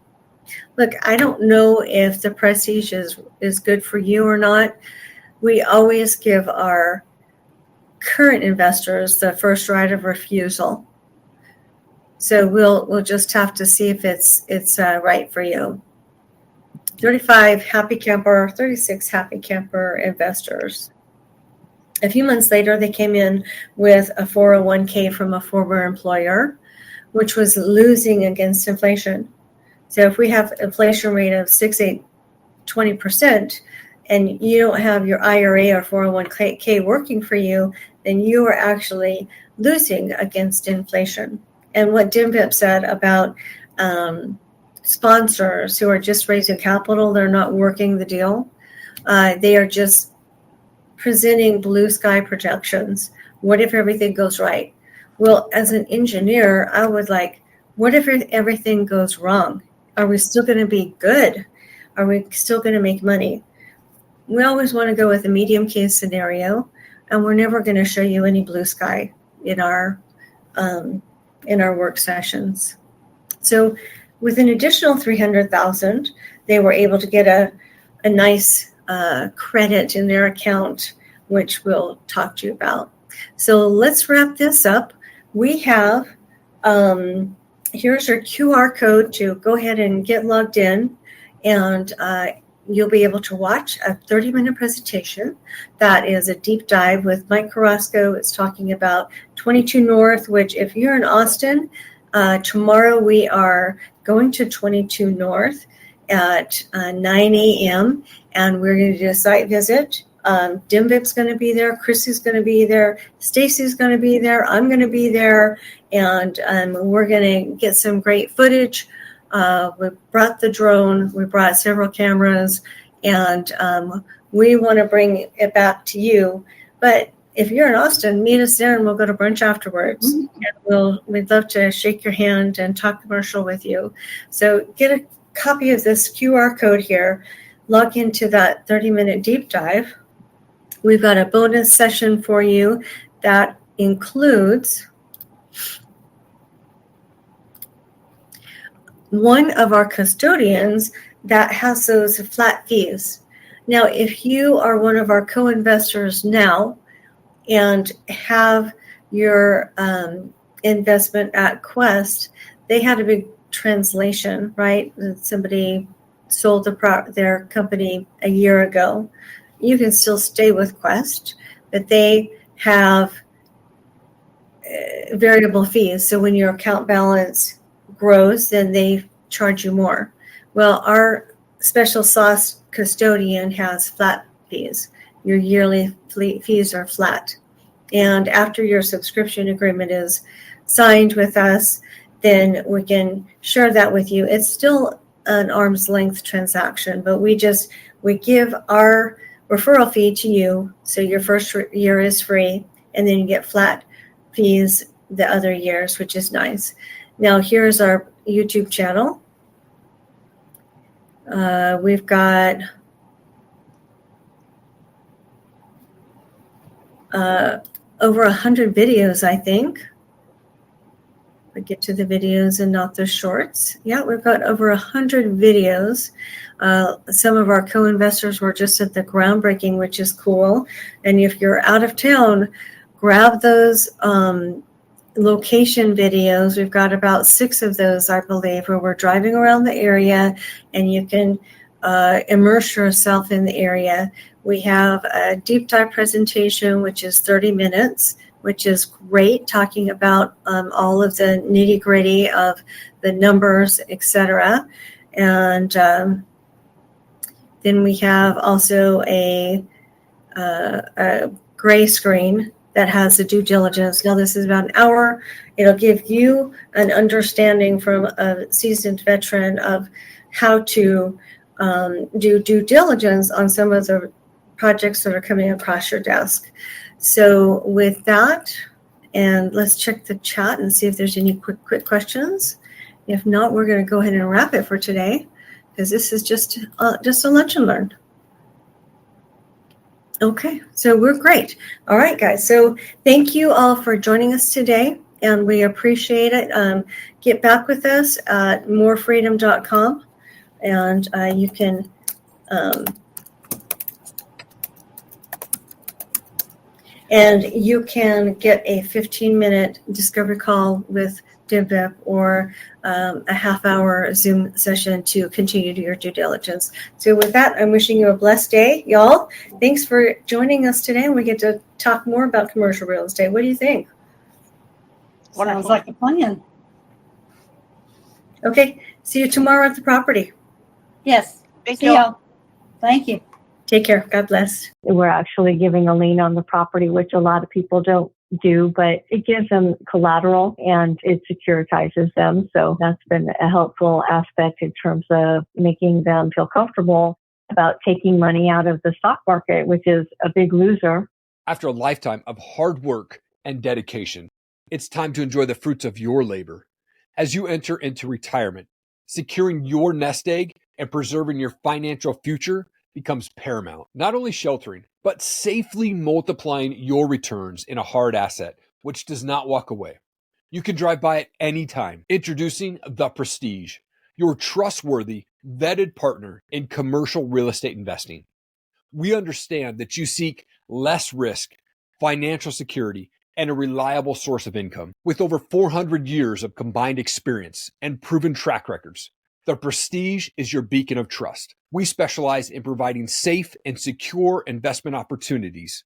Look, I don't know if the Prestige is good for you or not. We always give our current investors the first right of refusal. So we'll just have to see if it's right for you. 35 happy camper, 36 happy camper investors. A few months later, they came in with a 401k from a former employer, which was losing against inflation. So if we have inflation rate of 20%, and you don't have your IRA or 401k working for you, then you are actually losing against inflation. And what DIMVIP said about sponsors who are just raising capital, they're not working the deal. They are just presenting blue sky projections. What if everything goes right? Well, as an engineer, I would like, what if everything goes wrong? Are we still going to be good? Are we still going to make money? We always want to go with a medium case scenario, and we're never going to show you any blue sky in our work sessions. So with an additional $300,000, they were able to get a nice credit in their account, which we'll talk to you about. So let's wrap this up. We have, here's our QR code to go ahead and get logged in, and you'll be able to watch a 30-minute presentation that is a deep dive with Mike Carrasco. It's talking about 22 North, which if you're in Austin, tomorrow we are going to 22 North at 9 a.m. and we're going to do a site visit. DIMVIP's going to be there. Chrissy's going to be there. Stacy's going to be there. I'm going to be there. And we're going to get some great footage. We brought the drone. We brought several cameras. And we want to bring it back to you. But if you're in Austin, meet us there and we'll go to brunch afterwards. Mm-hmm. And we'd love to shake your hand and talk commercial with you. So get a copy of this QR code here. Log into that 30-minute deep dive. We've got a bonus session for you that includes one of our custodians that has those flat fees. Now, if you are one of our co-investors now and have your investment at Quest, they had a big translation, right? Somebody sold their company a year ago. You can still stay with Quest, but they have variable fees. So when your account balance grows, then they charge you more. Well, our special sauce custodian has flat fees. Your yearly fees are flat. And after your subscription agreement is signed with us, then we can share that with you. It's still an arm's length transaction, but we give our referral fee to you. So your first year is free, and then you get flat fees the other years, which is nice. Now here's our YouTube channel. We've got over 100 videos, I think. We get to the videos and not the shorts. Yeah, we've got over 100 videos. Some of our co-investors were just at the groundbreaking, which is cool. And if you're out of town, grab those location videos. We've got about 6 of those, I believe, where we're driving around the area and you can immerse yourself in the area. We have a deep dive presentation, which is 30 minutes, which is great, talking about all of the nitty gritty of the numbers, etc. And then we have also a gray screen that has the due diligence. Now this is about an hour. It'll give you an understanding from a seasoned veteran of how to do due diligence on some of the projects that are coming across your desk. So with that, and let's check the chat and see if there's any quick questions. If not, we're going to go ahead and wrap it for today, because this is just a lunch and learn. Okay, so we're great. All right, guys. So thank you all for joining us today, and we appreciate it. Get back with us at morefreedom.com, and you can get a 15-minute discovery call with DIMPIP or a half-hour Zoom session to continue to your due diligence. So with that, I'm wishing you a blessed day, y'all. Thanks for joining us today, and we get to talk more about commercial real estate. What do you think? Sounds like a plan. Okay, see you tomorrow at the property. Yes. Thank See you. y'all. Thank you. Take care. God bless. We're actually giving a lien on the property, which a lot of people don't do, but it gives them collateral and it securitizes them. So that's been a helpful aspect in terms of making them feel comfortable about taking money out of the stock market, which is a big loser. After a lifetime of hard work and dedication, it's time to enjoy the fruits of your labor. As you enter into retirement, securing your nest egg and preserving your financial future becomes paramount. Not only sheltering, but safely multiplying your returns in a hard asset, which does not walk away. You can drive by it anytime. Introducing The Prestige, your trustworthy, vetted partner in commercial real estate investing. We understand that you seek less risk, financial security, and a reliable source of income. With over 400 years of combined experience and proven track records, The Prestige is your beacon of trust. We specialize in providing safe and secure investment opportunities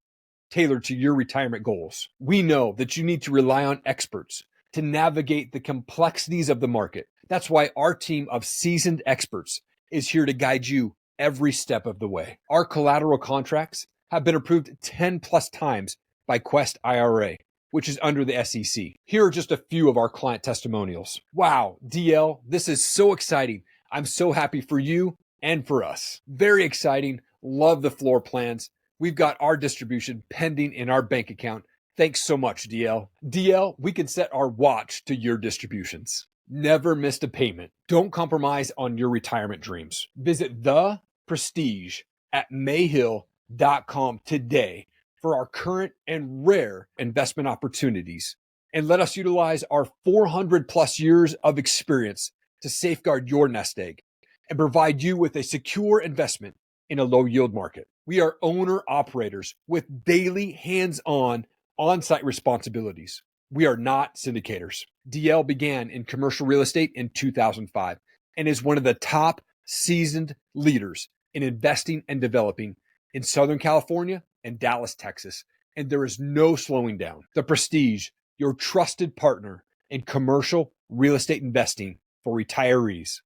tailored to your retirement goals. We know that you need to rely on experts to navigate the complexities of the market. That's why our team of seasoned experts is here to guide you every step of the way. Our collateral contracts have been approved 10 plus times by Quest IRA, which is under the SEC. Here are just a few of our client testimonials. Wow, DL, this is so exciting. I'm so happy for you and for us. Very exciting. Love the floor plans. We've got our distribution pending in our bank account. Thanks so much, DL. DL, we can set our watch to your distributions. Never missed a payment. Don't compromise on your retirement dreams. Visit The Prestige at mayhill.com today for our current and rare investment opportunities. And let us utilize our 400 plus years of experience to safeguard your nest egg. and provide you with a secure investment in a low yield market. We are owner operators with daily hands-on on-site responsibilities. We are not syndicators. DL began in commercial real estate in 2005 and is one of the top seasoned leaders in investing and developing in Southern California and Dallas, Texas. And there is no slowing down. The Prestige, your trusted partner in commercial real estate investing for retirees.